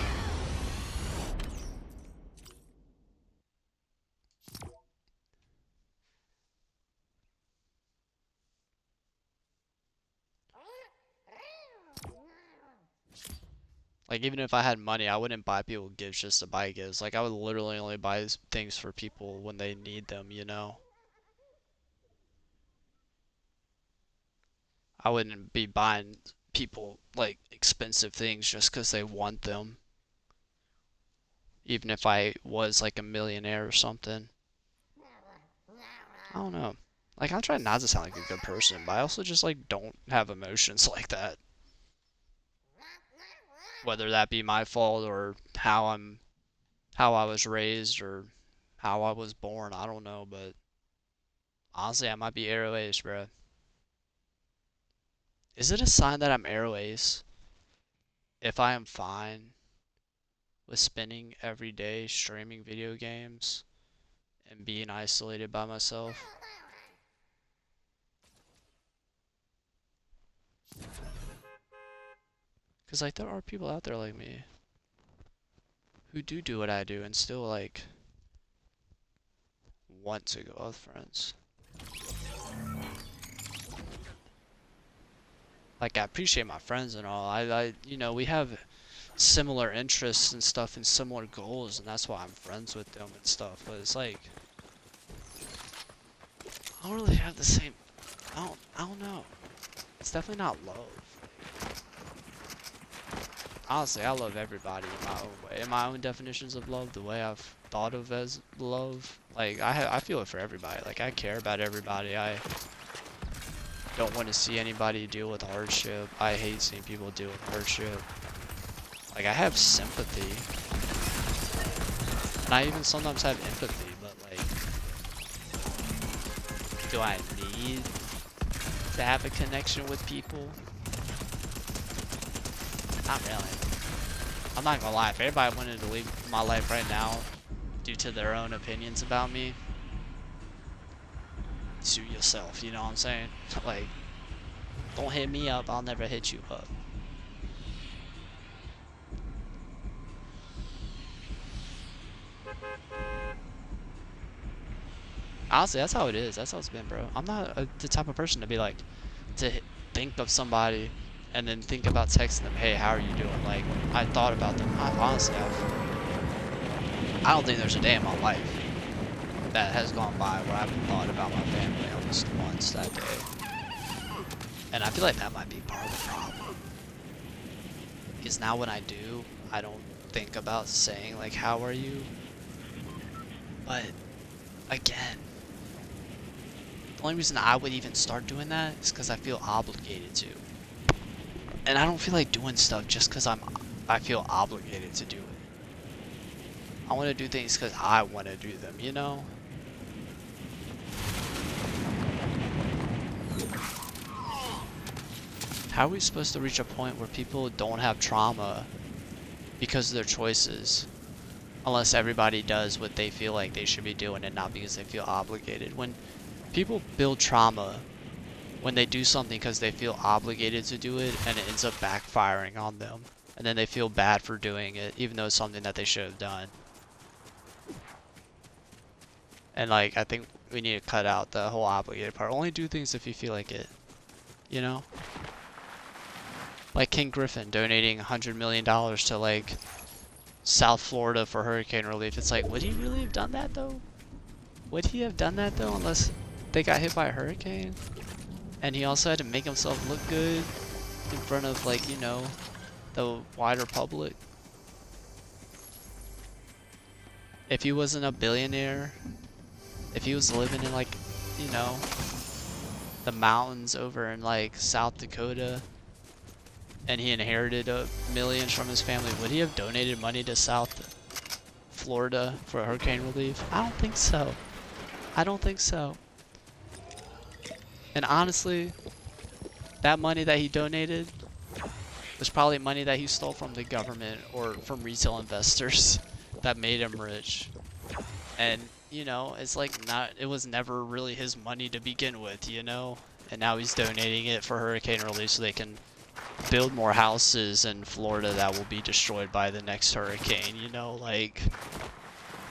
Like, even if I had money, I wouldn't buy people gifts just to buy gifts. Like, I would literally only buy things for people when they need them, you know? I wouldn't be buying people, like, expensive things just because they want them. Even if I was, like, a millionaire or something. I don't know. Like, I try not to sound like a good person, but I also just, like, don't have emotions like that. Whether that be my fault or how I was raised or how I was born, I don't know, but honestly, I might be arrow ace, bro. Is it a sign that I'm arrow ace if I am fine with spending every day streaming video games and being isolated by myself? Because, like, there are people out there like me who do what I do and still, like, want to go out with friends. Like, I appreciate my friends and all. You know, we have similar interests and stuff and similar goals, and that's why I'm friends with them and stuff. But it's like, I don't really have the same. I don't know. It's definitely not love. Honestly, I love everybody in my own way, in my own definitions of love, the way I've thought of as love. Like, I feel it for everybody. Like, I care about everybody. I don't want to see anybody deal with hardship. I hate seeing people deal with hardship. Like, I have sympathy. And I even sometimes have empathy, but like, do I need to have a connection with people? Not really. I'm not gonna lie, if everybody wanted to leave my life right now due to their own opinions about me, suit yourself, you know what I'm saying? Like, don't hit me up, I'll never hit you up. Honestly, that's how it is. That's how it's been, bro. I'm not the type of person to be like, to think of somebody and then think about texting them, hey, how are you doing? Like, I thought about them. I don't think there's a day in my life that has gone by where I haven't thought about my family at least once that day. And I feel like that might be part of the problem. Because now when I do, I don't think about saying, like, how are you? But, again, The only reason I would even start doing that is because I feel obligated to. And I don't feel like doing stuff just because I feel obligated to do it. I want to do things because I want to do them, you know? How are we supposed to reach a point where people don't have trauma because of their choices? Unless everybody does what they feel like they should be doing and not because they feel obligated. When people build trauma, when they do something because they feel obligated to do it and it ends up backfiring on them. And then they feel bad for doing it, even though it's something that they should have done. And like, I think we need to cut out the whole obligated part. Only do things if you feel like it, you know? Like King Griffin donating $100 million to like South Florida for hurricane relief. It's like, would he really have done that though? Would he have done that though unless they got hit by a hurricane? And he also had to make himself look good in front of like, you know, the wider public. If he wasn't a billionaire, if he was living in like, you know, the mountains over in like South Dakota, and he inherited millions from his family, would he have donated money to South Florida for hurricane relief? I don't think so. I don't think so. And honestly, that money that he donated was probably money that he stole from the government or from retail investors that made him rich. And, you know, it's like it was never really his money to begin with, you know? And now he's donating it for hurricane relief so they can build more houses in Florida that will be destroyed by the next hurricane, you know? Like,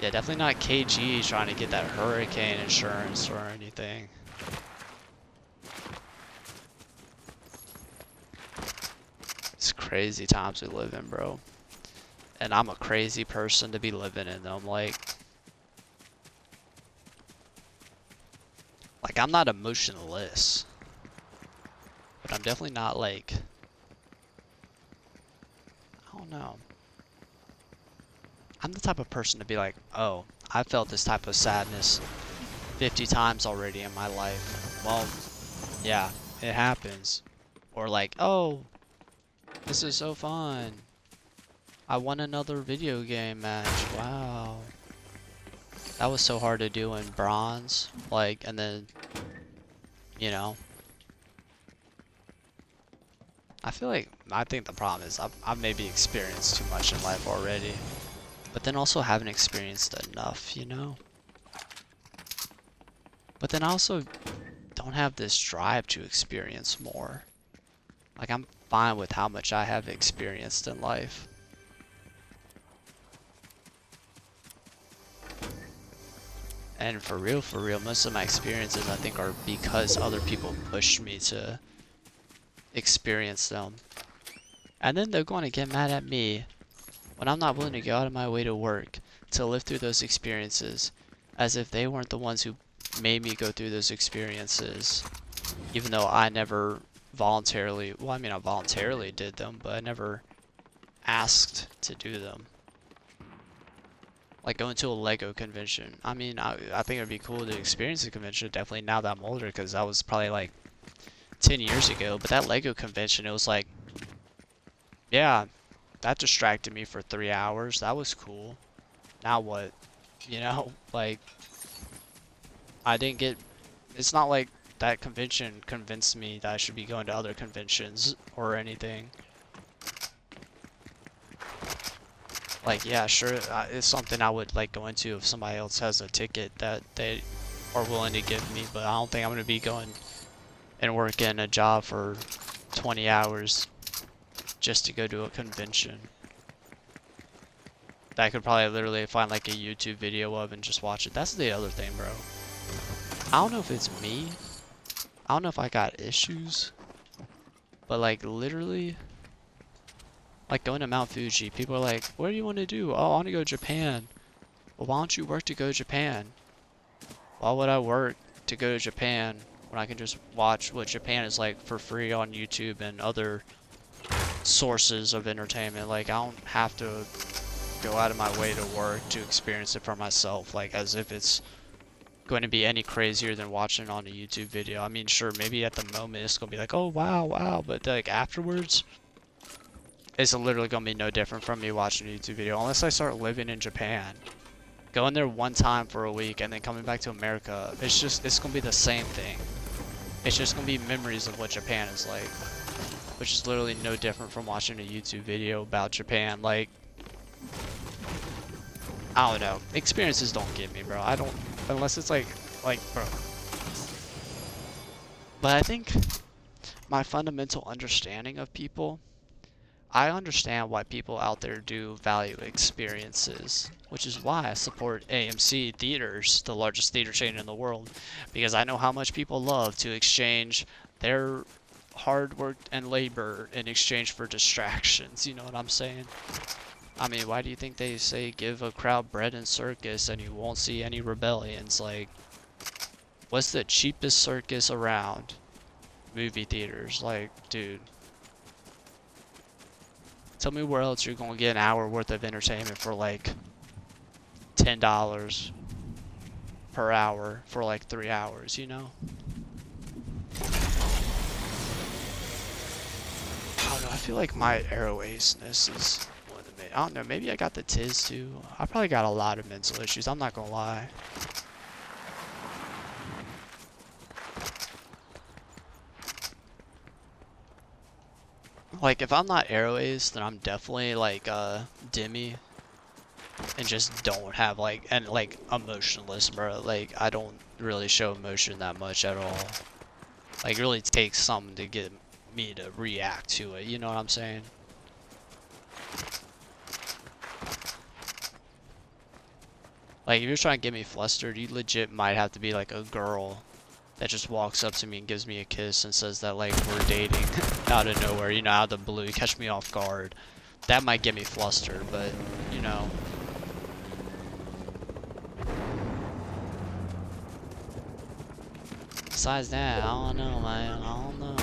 yeah, definitely not KG trying to get that hurricane insurance or anything. It's crazy times we live in, bro. And I'm a crazy person to be living in them. Like I'm not emotionless. But I'm definitely not like, I don't know. I'm the type of person to be like, oh, I felt this type of sadness 50 times already in my life. Well, yeah, it happens. Or like, oh, this is so fun. I won another video game match. Wow. That was so hard to do in bronze. Like, and then, you know. I think the problem is I've maybe experienced too much in life already. But then also haven't experienced enough, you know? But then I also don't have this drive to experience more. Like, I'm fine with how much I have experienced in life. And for real, most of my experiences I think are because other people pushed me to experience them. And then they're going to get mad at me when I'm not willing to go out of my way to work to live through those experiences, as if they weren't the ones who made me go through those experiences, even though I never voluntarily, well, I mean, I voluntarily did them, but I never asked to do them. Like going to a Lego convention. I mean, I think it would be cool to experience a convention, definitely now that I'm older, because that was probably like 10 years ago. But that Lego convention, it was like, yeah, that distracted me for 3 hours. That was cool. Now what? You know, like, I didn't get, it's not like that convention convinced me that I should be going to other conventions or anything. Like, yeah, sure, it's something I would like go into if somebody else has a ticket that they are willing to give me, but I don't think I'm going to be going and working a job for 20 hours just to go to a convention that I could probably literally find like a YouTube video of and just watch it. That's the other thing, bro. I don't know if it's me. I don't know if I got issues, but like literally, like going to Mount Fuji, people are like, what do you want to do? Oh, I want to go to Japan. Well, why don't you work to go to Japan? Why would I work to go to Japan when I can just watch what Japan is like for free on YouTube and other sources of entertainment? Like, I don't have to go out of my way to work to experience it for myself, like as if it's going to be any crazier than watching on a YouTube video. I mean, sure, maybe at the moment it's going to be like, oh, wow, wow, but like afterwards, it's literally going to be no different from me watching a YouTube video unless I start living in Japan. Going there one time for a week and then coming back to America, it's going to be the same thing. It's just going to be memories of what Japan is like, which is literally no different from watching a YouTube video about Japan. Like, I don't know. Experiences don't get me, bro. I don't, unless it's like, bro. But I think my fundamental understanding of people, I understand why people out there do value experiences, which is why I support AMC Theaters, the largest theater chain in the world, because I know how much people love to exchange their hard work and labor in exchange for distractions. You know what I'm saying? I mean, why do you think they say give a crowd bread and circus and you won't see any rebellions? Like, what's the cheapest circus around? Movie theaters. Like, dude. Tell me where else you're gonna get an hour worth of entertainment for like $10 per hour for like 3 hours, you know? I don't know, I feel like my arrow aceness is one of the main. I don't know, maybe I got the tiz too. I probably got a lot of mental issues, I'm not gonna lie. Like, if I'm not arrow ace, then I'm definitely like Demi and just don't have like, and like emotionless, bro. Like, I don't really show emotion that much at all. Like, it really takes something to get me to react to it, you know what I'm saying? Like, if you're trying to get me flustered, you legit might have to be like a girl that just walks up to me and gives me a kiss and says that like we're dating out of nowhere, you know, out of the blue, catch me off guard. That might get me flustered, but you know. Besides that, I don't know, man. I don't know.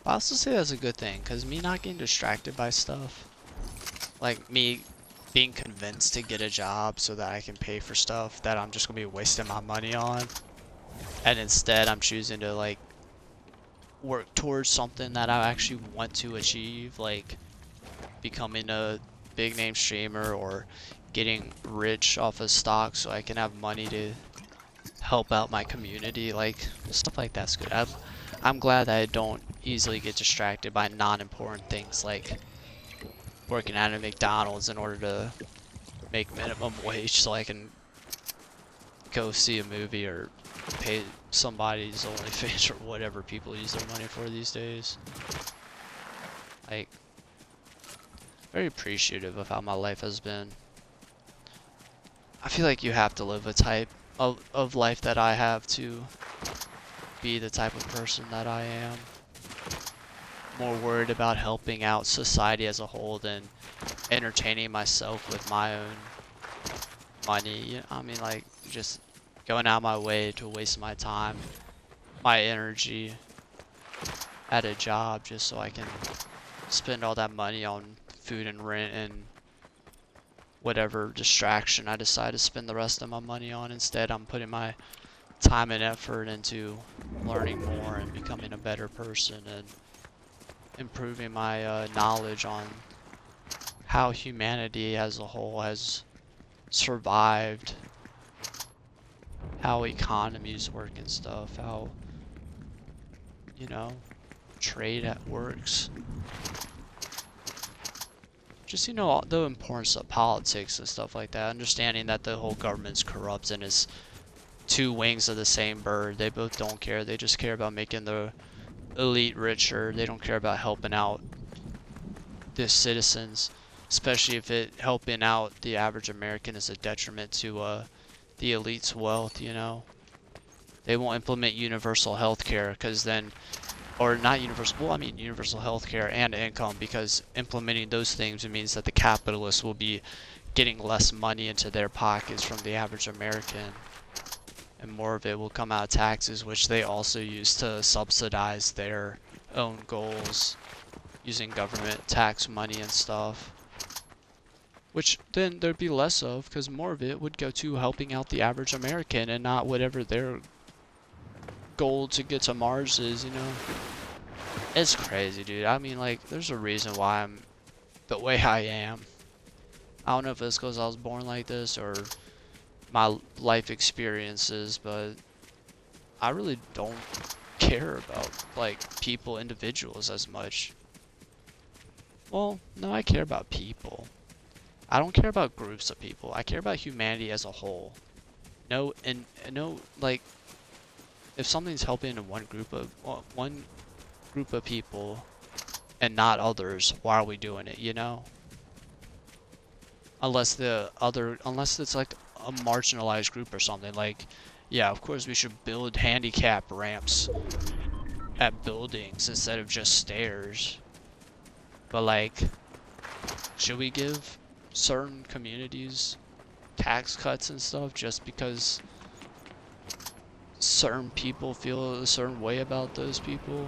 I also say that's a good thing, because me not getting distracted by stuff, like me being convinced to get a job so that I can pay for stuff that I'm just going to be wasting my money on, and instead I'm choosing to like work towards something that I actually want to achieve, like becoming a big name streamer or getting rich off of stock so I can have money to help out my community. Like, stuff like that's good. I'm glad that I don't easily get distracted by non-important things like working at a McDonald's in order to make minimum wage so I can go see a movie or pay somebody's OnlyFans or whatever people use their money for these days. Like, very appreciative of how my life has been. I feel like you have to live a type of life that I have to be the type of person that I am. More worried about helping out society as a whole than entertaining myself with my own money. I mean, like, just going out my way to waste my time, my energy at a job just so I can spend all that money on food and rent and whatever distraction I decide to spend the rest of my money on. Instead, I'm putting my time and effort into learning more and becoming a better person and improving my knowledge on how humanity as a whole has survived, how economies work and stuff, how, you know, trade works. Just, you know, the importance of politics and stuff like that. Understanding that the whole government's corrupt and it's two wings of the same bird. They both don't care. They just care about making the elite richer. They don't care about helping out the citizens, especially if helping out the average American is a detriment to the elite's wealth, you know? They won't implement universal health care because then, or not universal, well, I mean universal health care and income, because implementing those things means that the capitalists will be getting less money into their pockets from the average American. And more of it will come out of taxes, which they also use to subsidize their own goals using government tax money and stuff. Which then there'd be less of, because more of it would go to helping out the average American and not whatever their goal to get to Mars is, you know? It's crazy, dude. I mean, like, there's a reason why I'm the way I am. I don't know if it's because I was born like this or my life experiences, but I really don't care about, like, people, individuals as much. Well, no, I care about people. I don't care about groups of people. I care about humanity as a whole. No, and no, like, if something's helping in one group of people and not others, why are we doing it, you know? Unless it's like a marginalized group or something. Like, yeah, of course we should build handicap ramps at buildings instead of just stairs. But like, should we give certain communities tax cuts and stuff just because certain people feel a certain way about those people?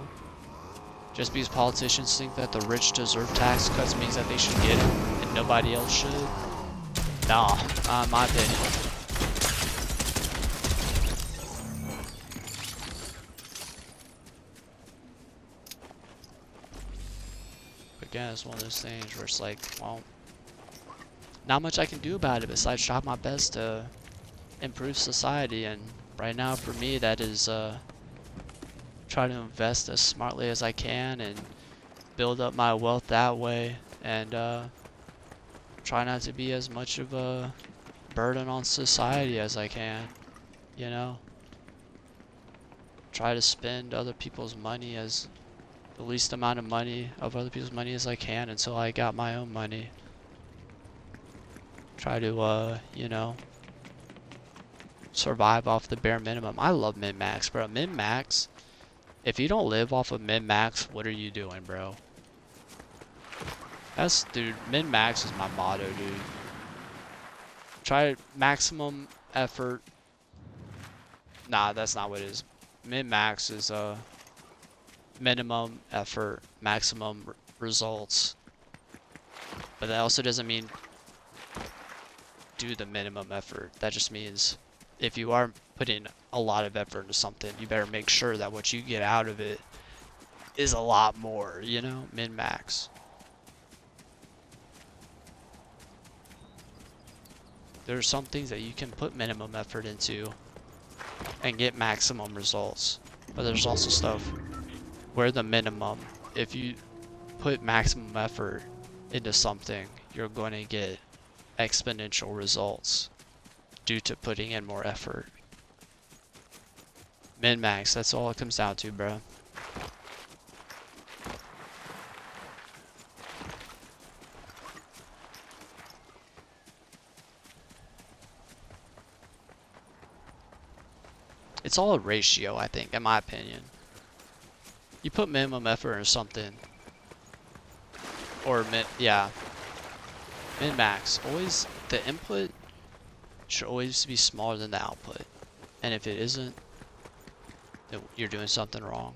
Just because politicians think that the rich deserve tax cuts means that they should get it and nobody else should? Nah, not in my opinion. But again, it's one of those things where it's like, well, not much I can do about it besides try my best to improve society. And right now, for me, that is try to invest as smartly as I can and build up my wealth that way, and try not to be as much of a burden on society as I can, you know? Try to spend other people's money as the least amount of money of other people's money as I can until I got my own money. Try to, you know, survive off the bare minimum. I love min-max, bro. Min-max, if you don't live off of min-max, what are you doing, bro? Dude, min-max is my motto, dude. Try maximum effort. Nah, that's not what it is. Min-max is minimum effort, maximum results. But that also doesn't mean do the minimum effort. That just means if you are putting a lot of effort into something, you better make sure that what you get out of it is a lot more, you know? Min-max. There's some things that you can put minimum effort into and get maximum results. But there's also stuff where the minimum, if you put maximum effort into something, you're going to get exponential results due to putting in more effort. Min-max, that's all it comes down to, bro. It's all a ratio, I think, in my opinion. You put minimum effort into something, or min-max. Always, the input should always be smaller than the output. And if it isn't, then you're doing something wrong.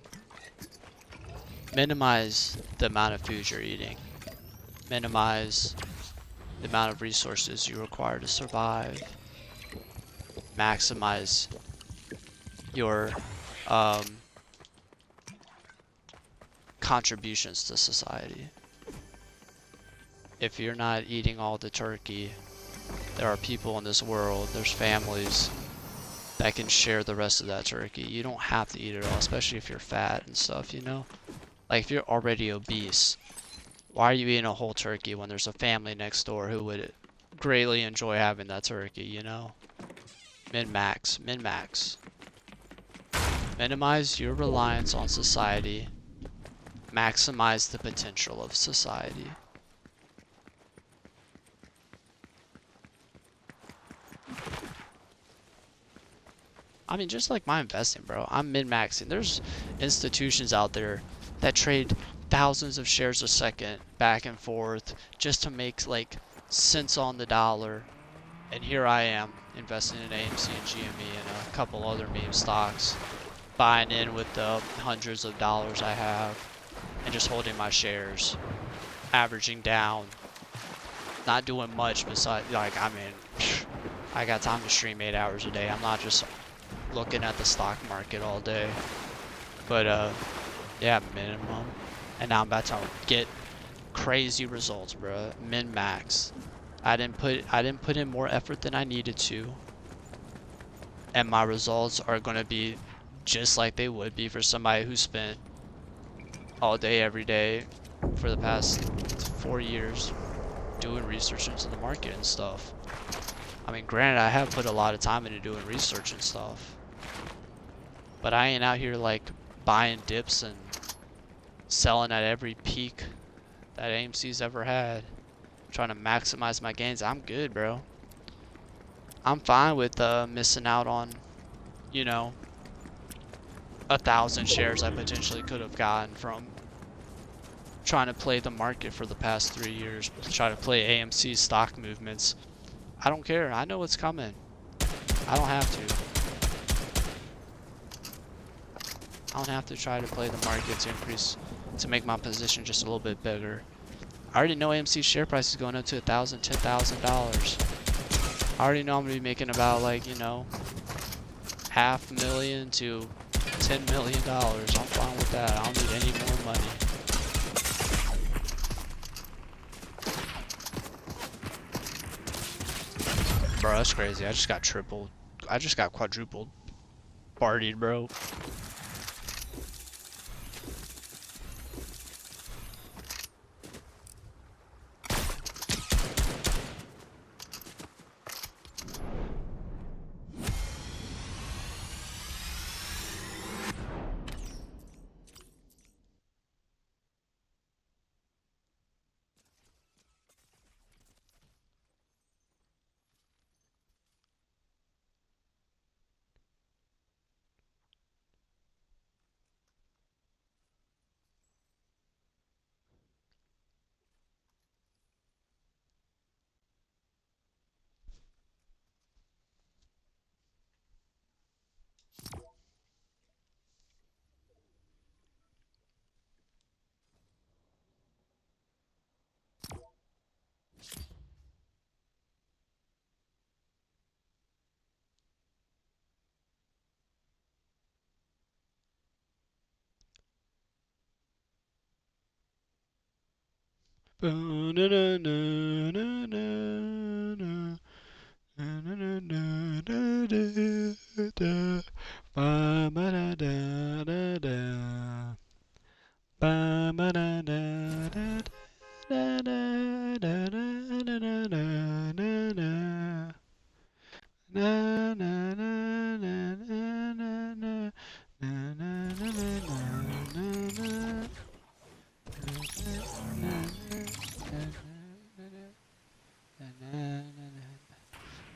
Minimize the amount of food you're eating. Minimize the amount of resources you require to survive. Maximize your contributions to society. If you're not eating all the turkey, there are people in this world, there's families that can share the rest of that turkey. You don't have to eat it all, especially if you're fat and stuff, you know? Like, if you're already obese, why are you eating a whole turkey when there's a family next door who would greatly enjoy having that turkey, you know? Min-max, min-max. Minimize your reliance on society. Maximize the potential of society. I mean, just like my investing, bro. I'm min-maxing. There's institutions out there that trade thousands of shares a second back and forth just to make like cents on the dollar. And here I am investing in AMC and GME and a couple other meme stocks, buying in with the hundreds of dollars I have and just holding my shares, averaging down, not doing much besides, like, I mean, I got time to stream 8 hours a day. I'm not just looking at the stock market all day. But, yeah, minimum. And now I'm about to get crazy results, bro. Min-max. I didn't put in more effort than I needed to. And my results are gonna be just like they would be for somebody who spent all day, every day for the past 4 years doing research into the market and stuff. I mean, granted, I have put a lot of time into doing research and stuff, but I ain't out here like buying dips and selling at every peak that AMC's ever had, trying to maximize my gains. I'm good, bro. I'm fine with missing out on, you know, 1,000 shares I potentially could have gotten from trying to play the market for the past 3 years, try to play AMC stock movements. I don't care. I know what's coming. I don't have to. I don't have to try to play the market to make my position just a little bit bigger. I already know AMC's share price is going up to $1,000, $10,000. I already know I'm gonna be making about, like, you know, $500,000 to $10 million. I'm fine with that. I don't need any more money. Bro, that's crazy. I just got tripled. I just got quadrupled. Partied, bro.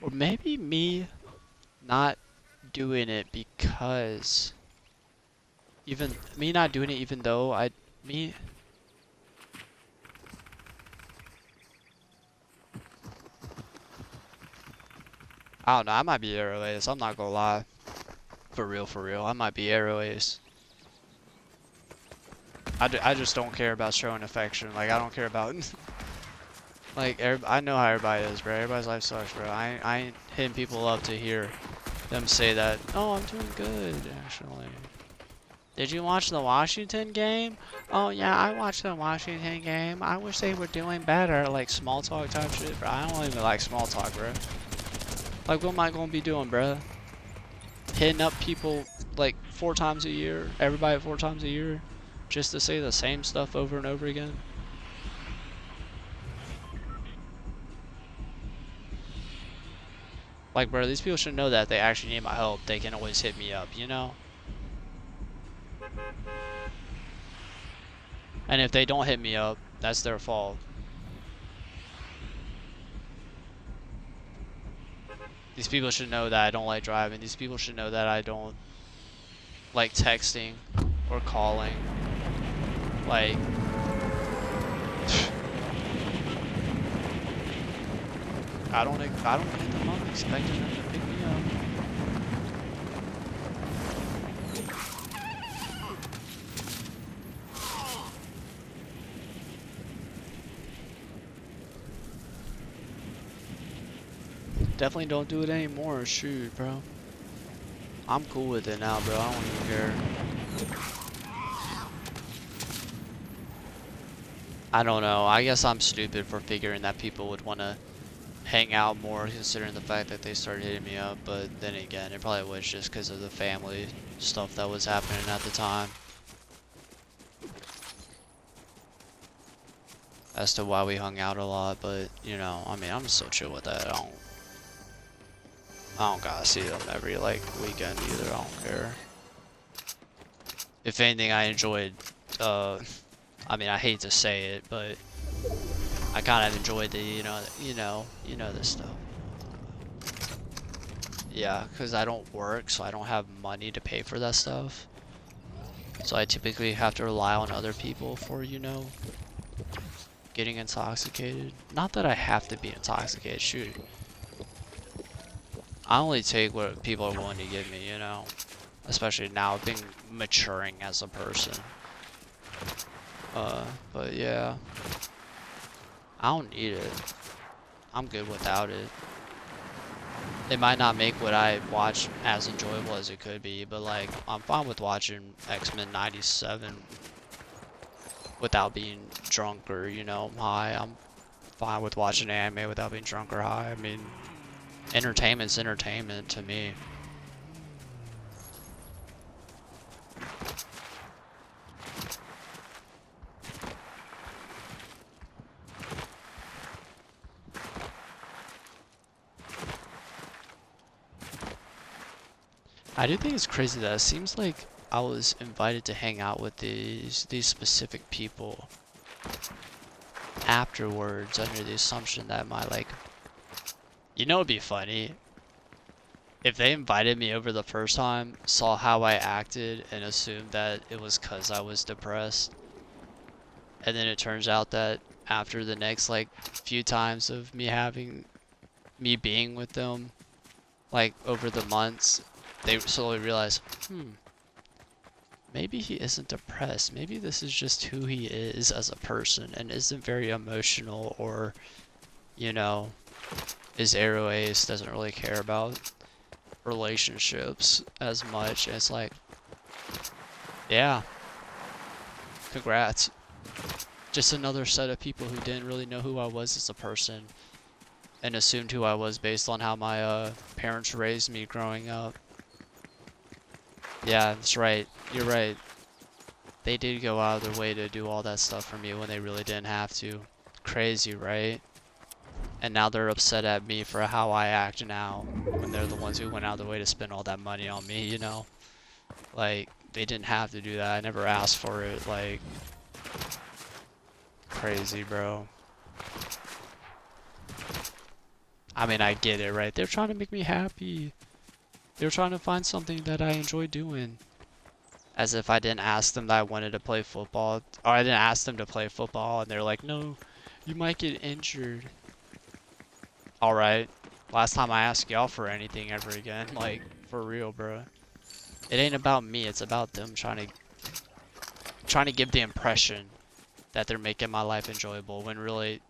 Or maybe me not doing it because even me not doing it even though me I don't know, I might be Arrow Ace, I'm not gonna lie. For real, I might be Arrow Ace. I just don't care about showing affection. Like, I don't care about like, I know how everybody is, bro. Everybody's life sucks, bro. I ain't hitting people up to hear them say that, oh, I'm doing good, actually. Did you watch the Washington game? Oh, yeah, I watched the Washington game. I wish they were doing better. Like, small talk type shit, bro. I don't even like small talk, bro. Like, what am I gonna be doing, bro? Hitting up people, like, 4 times a year? Everybody 4 times a year? Just to say the same stuff over and over again? Like, bro, these people should know that if they actually need my help, they can always hit me up, you know? And if they don't hit me up, that's their fault. These people should know that I don't like driving. These people should know that I don't like texting or calling. Like, I don't hit them up expecting them to pick me up. Definitely don't do it anymore. Shoot, bro. I'm cool with it now, bro. I don't even care. I don't know. I guess I'm stupid for figuring that people would want to hang out more considering the fact that they started hitting me up, but then again, it probably was just because of the family stuff that was happening at the time as to why we hung out a lot. But you know, I mean, I'm so chill with that. I don't gotta see them every like weekend either. I don't care. If anything, I enjoyed I mean, I hate to say it, but I kind of enjoyed the you know this stuff. Yeah, because I don't work, so I don't have money to pay for that stuff. So I typically have to rely on other people for, you know, getting intoxicated. Not that I have to be intoxicated, shoot. I only take what people are willing to give me, you know. Especially now, being maturing as a person. But yeah. I don't need it. I'm good without it. It might not make what I watch as enjoyable as it could be, but like, I'm fine with watching X-Men 97 without being drunk or, you know, high. I'm fine with watching anime without being drunk or high. I mean, entertainment's entertainment to me. I do think it's crazy that it seems like I was invited to hang out with these specific people afterwards under the assumption that my like, you know, it'd be funny if they invited me over the first time, saw how I acted, and assumed that it was 'cause I was depressed. And then it turns out that after the next like few times of me being with them, like over the months, they slowly realize, maybe he isn't depressed. Maybe this is just who he is as a person and isn't very emotional, or, you know, his arrow ace doesn't really care about relationships as much. And it's like, yeah, congrats. Just another set of people who didn't really know who I was as a person and assumed who I was based on how my parents raised me growing up. Yeah, that's right. You're right. They did go out of their way to do all that stuff for me when they really didn't have to. Crazy, right? And now they're upset at me for how I act now when they're the ones who went out of their way to spend all that money on me, you know? Like, they didn't have to do that. I never asked for it. Like, crazy, bro. I mean, I get it, right? They're trying to make me happy. They're trying to find something that I enjoy doing. As if I didn't ask them that I wanted to play football. Or I didn't ask them to play football, and they're like, no, you might get injured. Alright. Last time I asked y'all for anything ever again. Like, for real, bro. It ain't about me, it's about them trying to give the impression that they're making my life enjoyable when really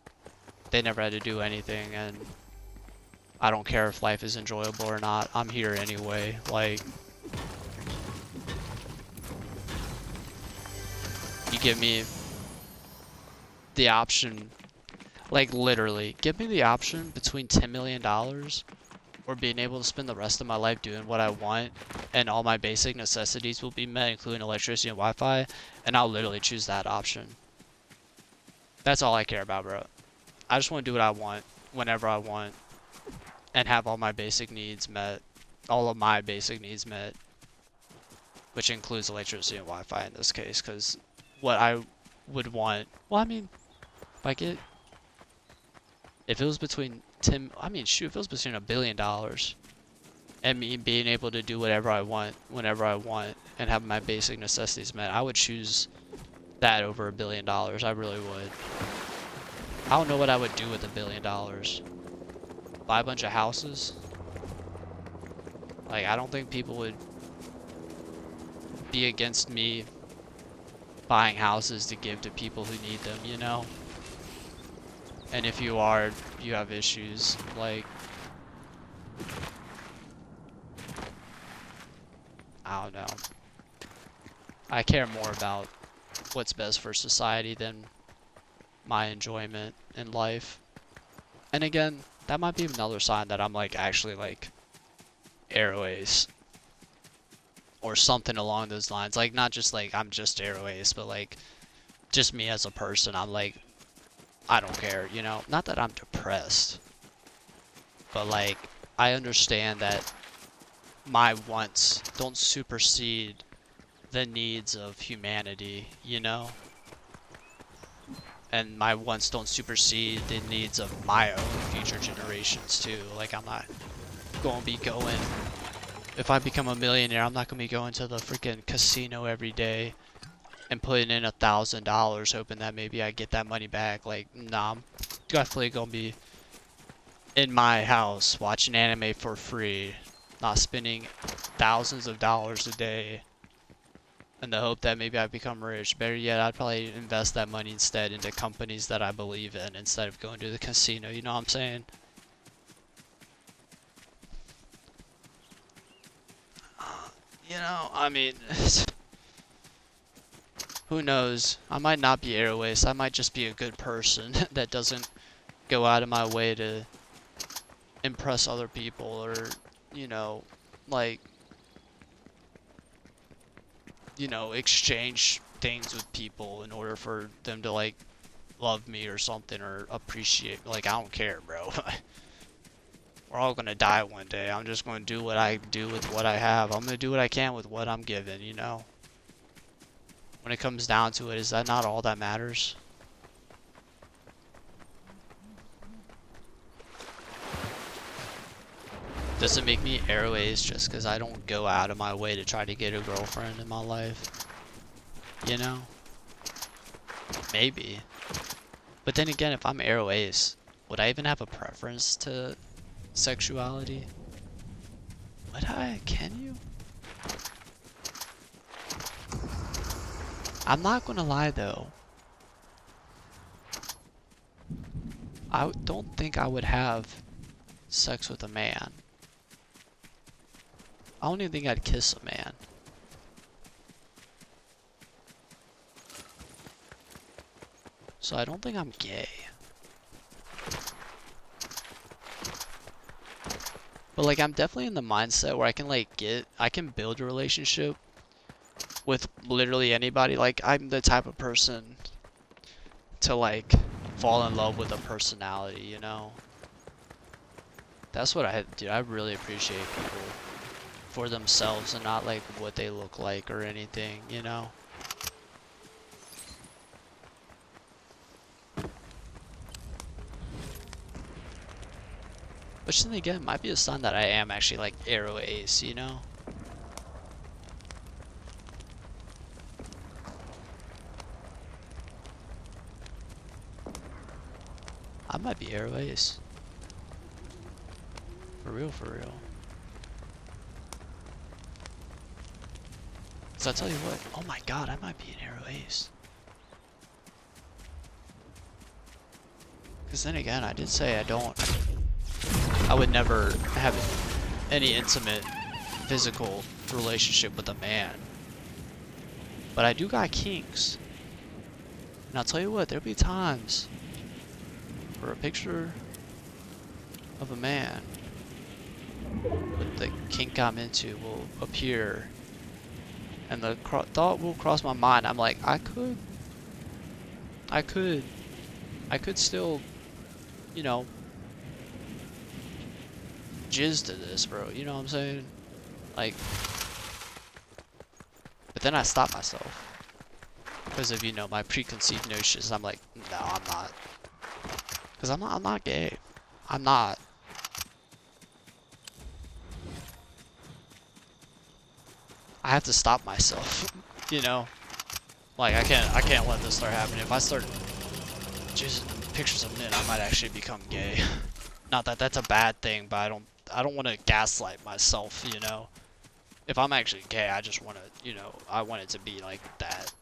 they never had to do anything. And I don't care if life is enjoyable or not. I'm here anyway. Like, you give me the option, like literally, give me the option between $10 million or being able to spend the rest of my life doing what I want and all my basic necessities will be met, including electricity and Wi-Fi, and I'll literally choose that option. That's all I care about, bro. I just want to do what I want, whenever I want, and have all my basic needs met. All of my basic needs met. Which includes electricity and Wi-Fi in this case, because what I would want, well, I mean, like if it was between I mean, shoot, if it was between $1 billion and me being able to do whatever I want, whenever I want, and have my basic necessities met, I would choose that over $1 billion. I really would. I don't know what I would do with $1 billion. Buy a bunch of houses? Like, I don't think people would be against me buying houses to give to people who need them, you know? And if you are, you have issues. Like, I don't know. I care more about what's best for society than my enjoyment in life. And again, that might be another sign that I'm like actually like Arrow Ace or something along those lines. Like not just like I'm just Arrow Ace, but like just me as a person. I'm like, I don't care, you know? Not that I'm depressed, but like I understand that my wants don't supersede the needs of humanity, you know? And my wants don't supersede the needs of my own future generations too. Like I'm not gonna be going, if I become a millionaire, I'm not gonna be going to the freaking casino every day and putting in $1,000 hoping that maybe I get that money back. Like, nah, I'm definitely gonna be in my house watching anime for free, not spending thousands of dollars a day in the hope that maybe I become rich. Better yet, I'd probably invest that money instead into companies that I believe in instead of going to the casino, you know what I'm saying? You know, I mean, who knows? I might not be Airways. I might just be a good person that doesn't go out of my way to impress other people or, you know, like, you know, exchange things with people in order for them to, like, love me or something or appreciate. Like, I don't care, bro. We're all gonna die one day. I'm just gonna do what I do with what I have. I'm gonna do what I can with what I'm given, you know? When it comes down to it, is that not all that matters? Does it make me Airways just because I don't go out of my way to try to get a girlfriend in my life? You know? Maybe. But then again, if I'm Airways, would I even have a preference to sexuality? Would I? Can you? I'm not gonna lie though. I don't think I would have sex with a man. I don't even think I'd kiss a man. So I don't think I'm gay. But like I'm definitely in the mindset where I can like I can build a relationship with literally anybody. Like I'm the type of person to like fall in love with a personality, you know? That's what I do. I really appreciate people for themselves and not like what they look like or anything, you know? Which then again might be a sign that I am actually like Arrow Ace, you know? I might be Arrow Ace. For real, for real. So I tell you what, oh my god, I might be an Arrow Ace. Because then again, I did say I would never have any intimate physical relationship with a man. But I do got kinks. And I'll tell you what, there'll be times where a picture of a man with the kink I'm into will appear. And the thought will cross my mind. I'm like, I could still, you know, jizz to this, bro. You know what I'm saying? Like, but then I stop myself because of, you know, my preconceived notions. I'm like, no, I'm not, because I'm not gay. I'm not. I have to stop myself, you know? Like, I can't let this start happening. If I start using pictures of men, I might actually become gay. Not that that's a bad thing, but I don't want to gaslight myself, you know? If I'm actually gay, I just want to, you know, I want it to be like that.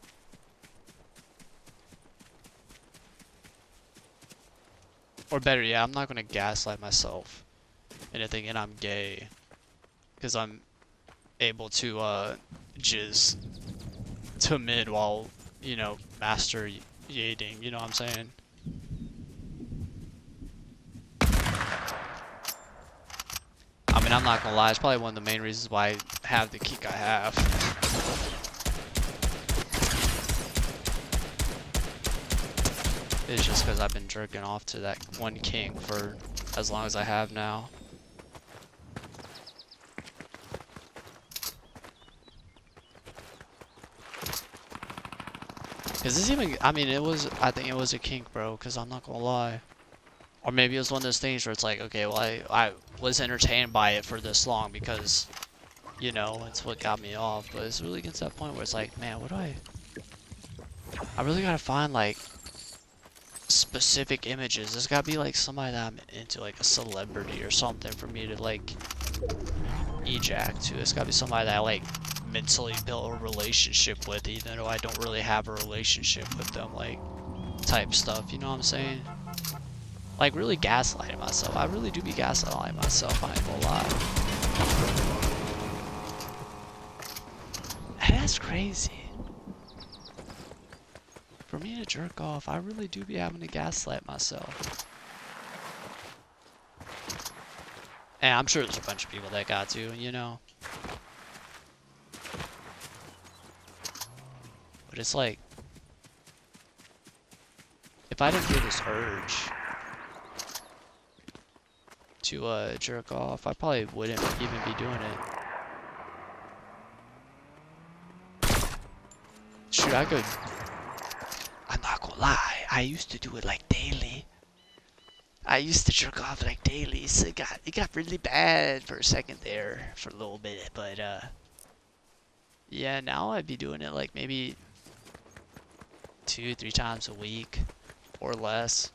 Or better, yeah, I'm not going to gaslight myself into thinking I'm gay. Because I'm able to, jizz to mid while, you know, masturbating, you know what I'm saying? I mean, I'm not gonna lie, it's probably one of the main reasons why I have the kink I have. It's just because I've been jerking off to that one kink for as long as I have now. Is this even, I mean, I think it was a kink, bro, because I'm not gonna lie. Or maybe it was one of those things where it's like, okay, well, I was entertained by it for this long because, you know, it's what got me off. But it's really gets to that point where it's like, man, what do I really gotta find, like, specific images. There's gotta be, like, somebody that I'm into, like a celebrity or something for me to, like, ejac to. It's gotta be somebody that I, like, mentally built a relationship with, even though I don't really have a relationship with them, like, type stuff, you know what I'm saying? Like, really gaslighting myself. I really do be gaslighting myself, I ain't gonna lie. And that's crazy. For me to jerk off, I really do be having to gaslight myself. And I'm sure there's a bunch of people that got to, you know? But it's like, if I didn't feel this urge to jerk off, I probably wouldn't even be doing it. Shoot, I'm not gonna lie, I used to do it like daily. I used to jerk off like daily, so it got really bad for a second there, for a little bit, but yeah, now I'd be doing it like maybe 2, 3 times a week or less.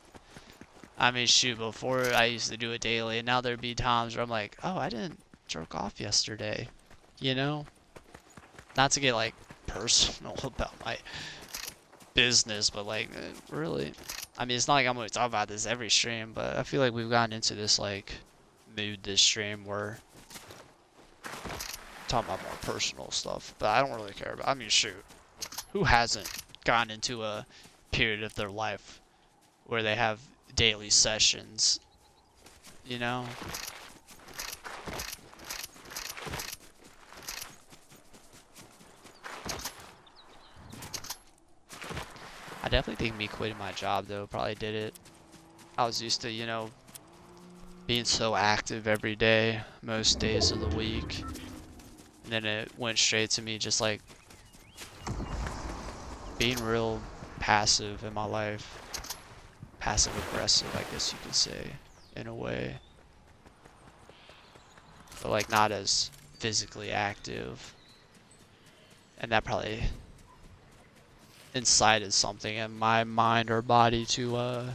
I mean, shoot, before I used to do it daily, and now there'd be times where I'm like, oh, I didn't jerk off yesterday, you know? Not to get like personal about my business, but like, really, I mean, it's not like I'm gonna talk about this every stream, but I feel like we've gotten into this like mood this stream where talking about more personal stuff, but I don't really care about. I mean, shoot, who hasn't gotten into a period of their life where they have daily sessions, you know? I definitely think me quitting my job though probably did it. I was used to, you know, being so active every day, most days of the week. And then it went straight to me just like being real passive in my life. Passive aggressive, I guess you could say, in a way. But like not as physically active. And that probably incited something in my mind or body to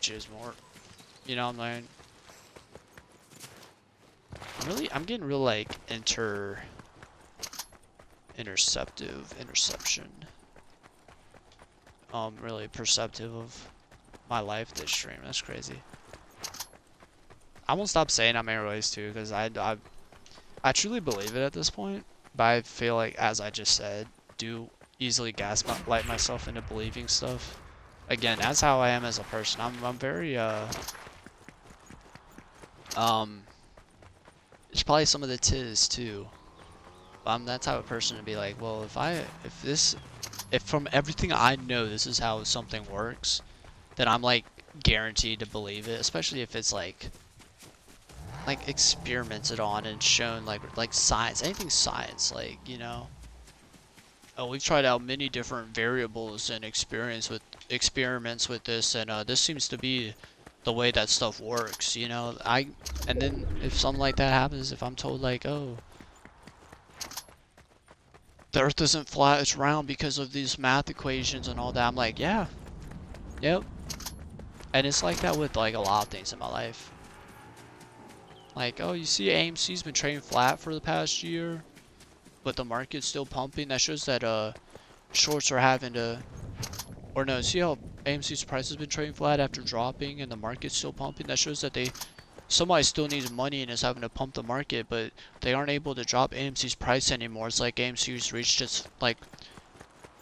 jizz more. You know what I mean? I'm getting real like interception. Really perceptive of my life this stream. That's crazy. I won't stop saying I'm airways too, because I truly believe it at this point. But I feel like, as I just said, do easily gaslight myself into believing stuff. Again, that's how I am as a person. I'm very it's probably some of the tis too. But I'm that type of person to be like, well, if from everything I know this is how something works, then I'm like guaranteed to believe it, especially if it's like experimented on and shown like science, anything science, like, you know. we've tried out many different variables and experiments with this, and this seems to be the way that stuff works. And then if something like that happens, if I'm told like, oh, the Earth isn't flat, it's round because of these math equations and all that, I'm like, yeah, yep. And it's like that with like a lot of things in my life. Like, oh, you see AMC's been trading flat for the past year, but the market's still pumping. That shows that shorts are having to, or no, see how AMC's price has been trading flat after dropping and the market's still pumping? That shows that somebody still needs money and is having to pump the market, but they aren't able to drop AMC's price anymore. It's like AMC's reached its like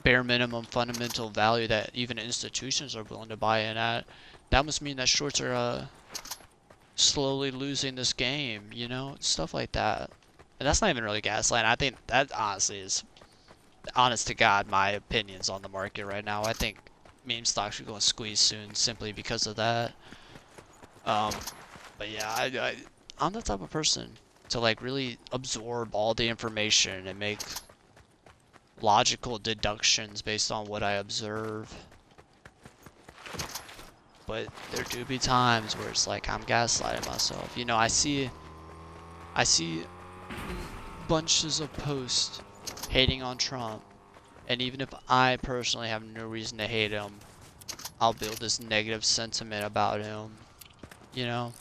bare minimum fundamental value that even institutions are willing to buy in at. That must mean that shorts are slowly losing this game, stuff like that. And that's not even really gaslighting. I think that honestly is, honest to God, my opinions on the market right now. I think meme stocks are going to squeeze soon simply because of that. Um, but yeah, I'm the type of person to like really absorb all the information and make logical deductions based on what I observe. But there do be times where it's like I'm gaslighting myself. I see bunches of posts hating on Trump, and even if I personally have no reason to hate him, I'll build this negative sentiment about him, you know?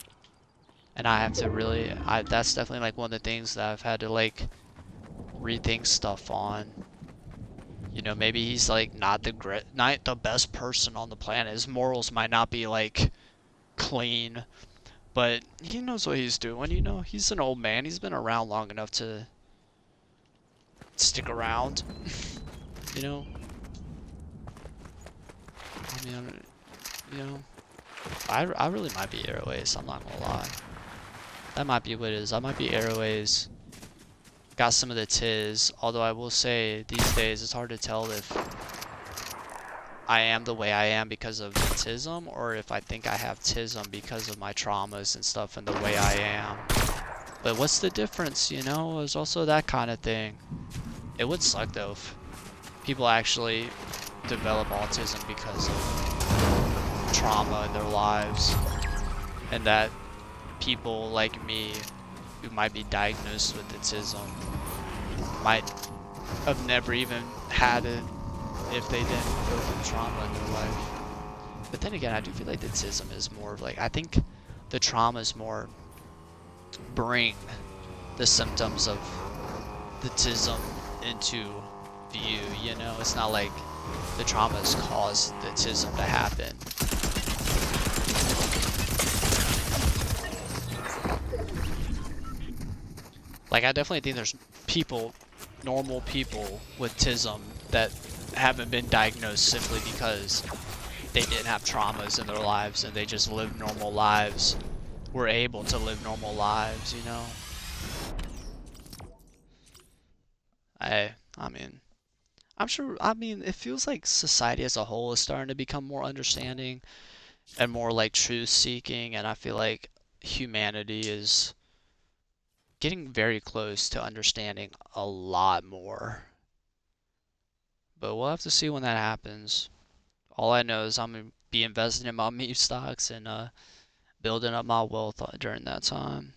And I have to really, that's definitely like one of the things that I've had to like rethink stuff on. Maybe he's like not the best person on the planet. His morals might not be like clean, but he knows what he's doing, He's an old man. He's been around long enough to stick around, you know? I mean, you know, I really might be Airways, I'm not gonna lie. That might be what it is. I might be Airways. Got some of the tiz, although I will say these days it's hard to tell if I am the way I am because of the tism or if I think I have tism because of my traumas and stuff and the way I am. But what's the difference, There's also that kind of thing. It would suck though if people actually develop autism because of trauma in their lives, and that people like me who might be diagnosed with autism might have never even had it if they didn't go through trauma in their life. But then again, I do feel like the autism is more of like, I think the traumas more bring the symptoms of the autism into view, It's not like the traumas caused the autism to happen. Like, I definitely think there's normal people with autism that haven't been diagnosed simply because they didn't have traumas in their lives and they just lived normal lives, were able to live normal lives. I mean, it feels like society as a whole is starting to become more understanding and more like truth seeking, and I feel like humanity is getting very close to understanding a lot more. But we'll have to see when that happens. All I know is I'm gonna be investing in my meme stocks and building up my wealth during that time.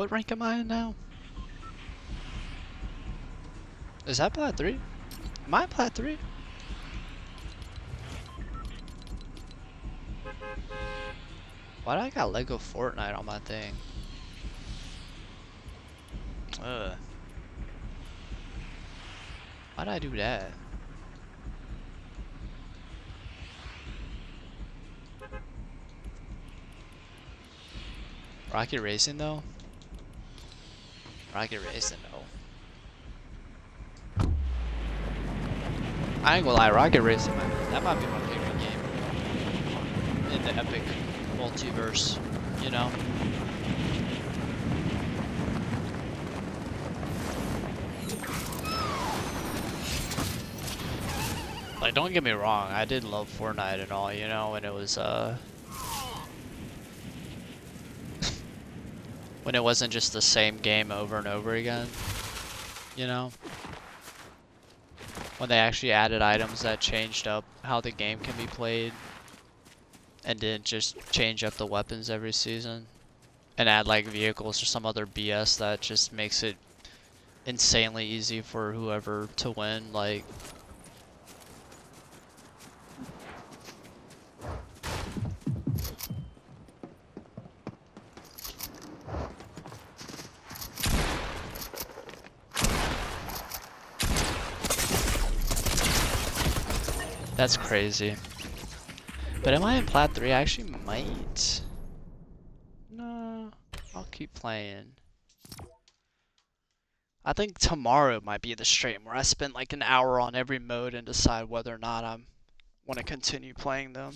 What rank am I in now? Is that plat 3? Am I plat 3? Why do I got Lego Fortnite on my thing? Ugh. Why did I do that? Rocket Racing though? Rocket Racing though. I ain't gonna lie, Rocket Racing, that might be my favorite game in the Epic multiverse, you know? Like, don't get me wrong, I did love Fortnite and all, you know, when it was, when it wasn't just the same game over and over again, you know? When they actually added items that changed up how the game can be played and didn't just change up the weapons every season and add like vehicles or some other BS that just makes it insanely easy for whoever to win, like that's crazy. But am I in plat 3? I actually might. No, I'll keep playing. I think tomorrow might be the stream where I spend like an hour on every mode and decide whether or not I want to continue playing them.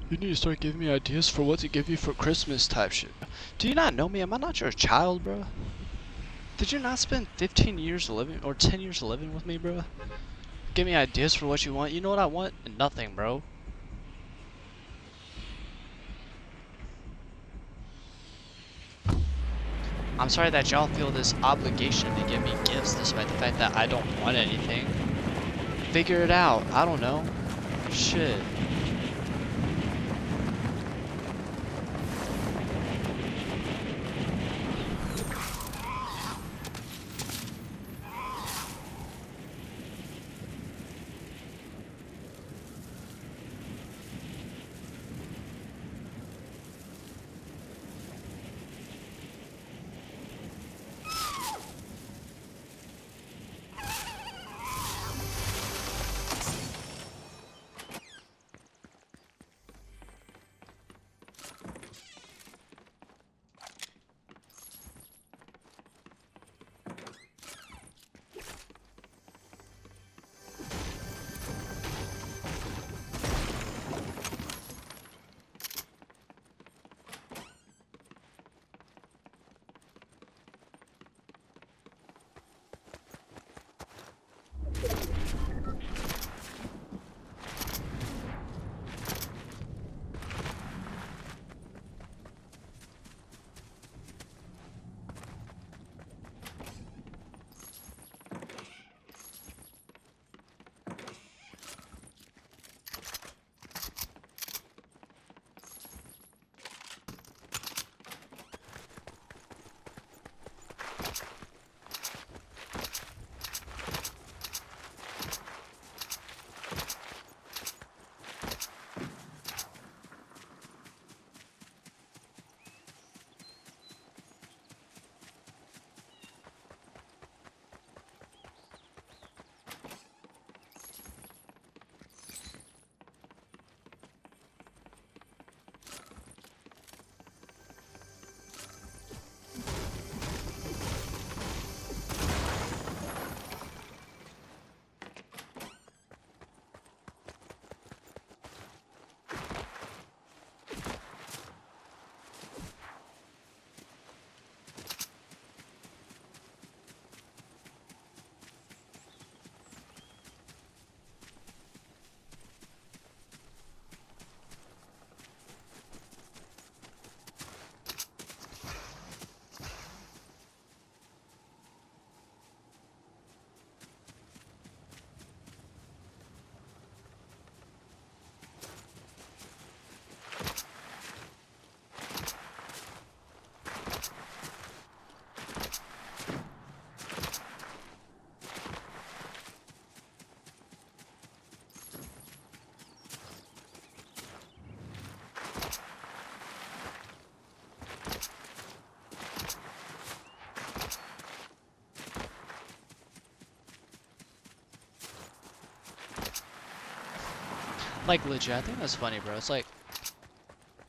You need to start giving me ideas for what to give you for Christmas type shit. Do you not know me? Am I not your child, bro? Did you not spend 15 years living, or 10 years living with me, bro? Give me ideas for what you want. You know what I want? Nothing, bro. I'm sorry that y'all feel this obligation to give me gifts despite the fact that I don't want anything. Figure it out. I don't know. Shit. Like legit, I think that's funny, bro. It's like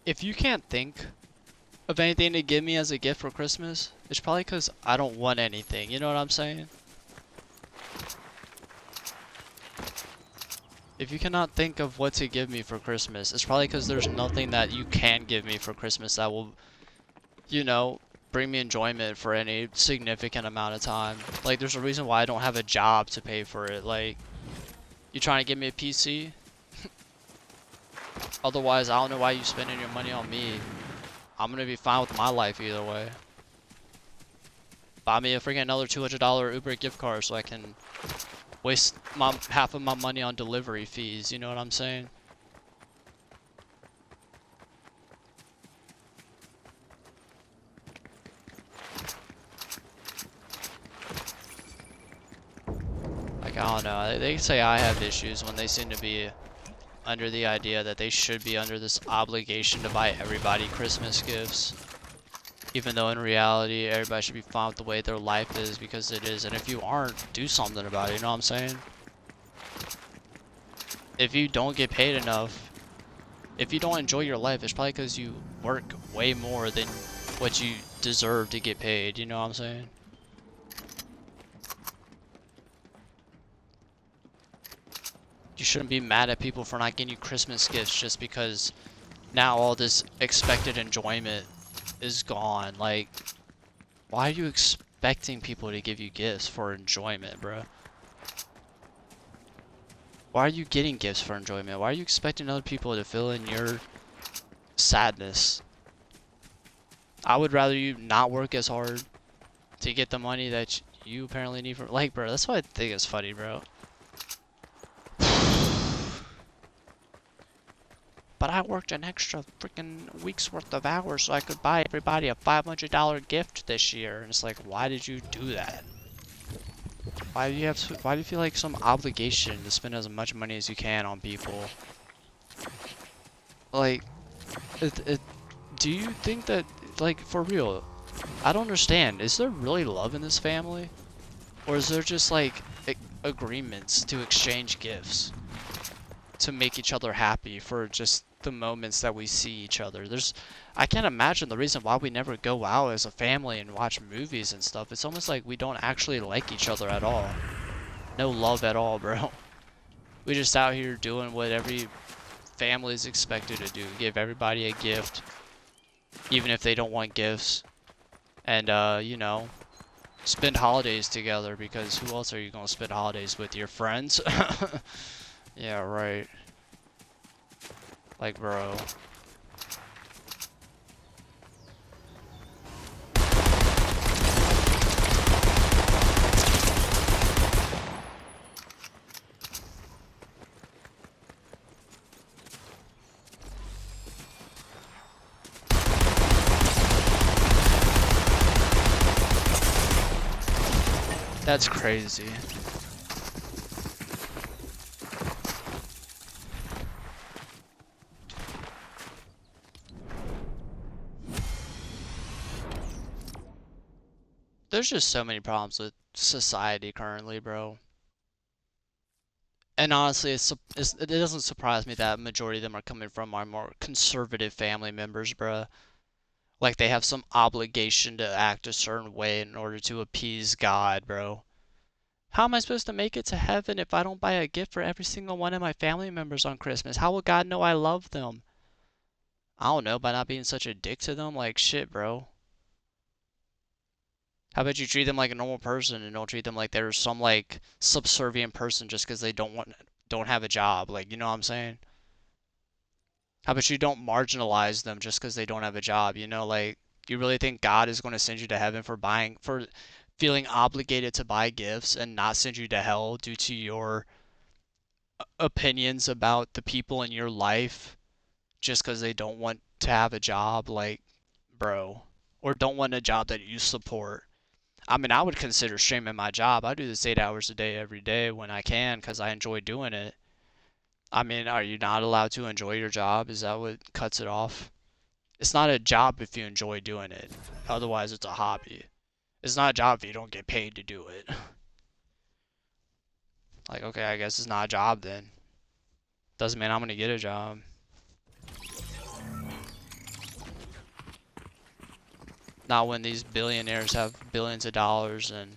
if you can't think of anything to give me as a gift for Christmas, it's probably because I don't want anything. You know what I'm saying? If you cannot think of what to give me for Christmas, it's probably because there's nothing that you can give me for Christmas that will, you know, bring me enjoyment for any significant amount of time. Like, there's a reason why I don't have a job to pay for it. Like, you trying to give me a PC? Otherwise, I don't know why you spending your money on me. I'm gonna be fine with my life either way. Buy me a freaking another $200 Uber gift card so I can waste half of my money on delivery fees. You know what I'm saying? Like, I don't know. They say I have issues when they seem to be under the idea that they should be under this obligation to buy everybody Christmas gifts. Even though in reality, everybody should be fine with the way their life is because it is. And if you aren't, do something about it, you know what I'm saying? If you don't get paid enough, if you don't enjoy your life, it's probably because you work way more than what you deserve to get paid, you know what I'm saying? You shouldn't be mad at people for not getting you Christmas gifts just because now all this expected enjoyment is gone. Like, why are you expecting people to give you gifts for enjoyment, bro? Why are you getting gifts for enjoyment? Why are you expecting other people to fill in your sadness? I would rather you not work as hard to get the money that you apparently need for, like, bro, that's what I think is funny, bro. But I worked an extra freaking week's worth of hours so I could buy everybody a $500 gift this year. And it's like, why did you do that? Why do you have to, why do you feel like some obligation to spend as much money as you can on people? Like, do you think that, like, for real, I don't understand. Is there really love in this family? Or is there just, like, agreements to exchange gifts to make each other happy for just the moments that we see each other? I can't imagine the reason why we never go out as a family and watch movies and stuff. It's almost like we don't actually like each other at all. No love at all, bro. We just out here doing what every family is expected to do. Give everybody a gift, even if they don't want gifts. And, you know, spend holidays together because who else are you gonna spend holidays with? Your friends? Yeah, right. Like, bro. That's crazy. There's just so many problems with society currently, bro. And honestly, it doesn't surprise me that majority of them are coming from our more conservative family members, bro. Like they have some obligation to act a certain way in order to appease God, bro. How am I supposed to make it to heaven if I don't buy a gift for every single one of my family members on Christmas? How will God know I love them? I don't know, by not being such a dick to them? Like, shit, bro. How about you treat them like a normal person and don't treat them like they're some like subservient person just because they don't have a job? Like, you know what I'm saying? How about you don't marginalize them just because they don't have a job? You know, like, you really think God is going to send you to heaven for feeling obligated to buy gifts and not send you to hell due to your opinions about the people in your life just because they don't want to have a job? Like, bro, or don't want a job that you support. I mean, I would consider streaming my job. I do this 8 hours a day every day when I can because I enjoy doing it. I mean, are you not allowed to enjoy your job? Is that what cuts it off? It's not a job if you enjoy doing it. Otherwise, it's a hobby. It's not a job if you don't get paid to do it. Like, okay, I guess it's not a job then. Doesn't mean I'm gonna get a job. Not when these billionaires have billions of dollars and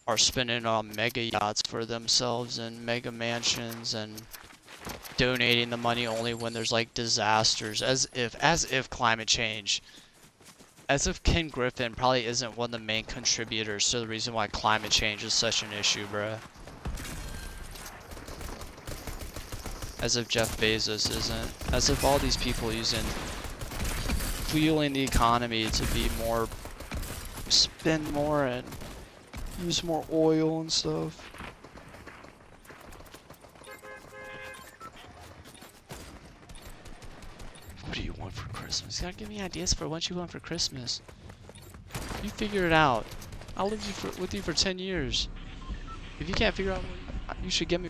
are spending on mega yachts for themselves and mega mansions and donating the money only when there's like disasters, as if climate change, as if Ken Griffin probably isn't one of the main contributors to the reason why climate change is such an issue, bruh. As if Jeff Bezos isn't. As if all these people fueling the economy to be more, spend more and use more oil and stuff. What do you want for Christmas? You gotta give me ideas for what you want for Christmas. You figure it out. I'll live with you for 10 years. If you can't figure out what you should get me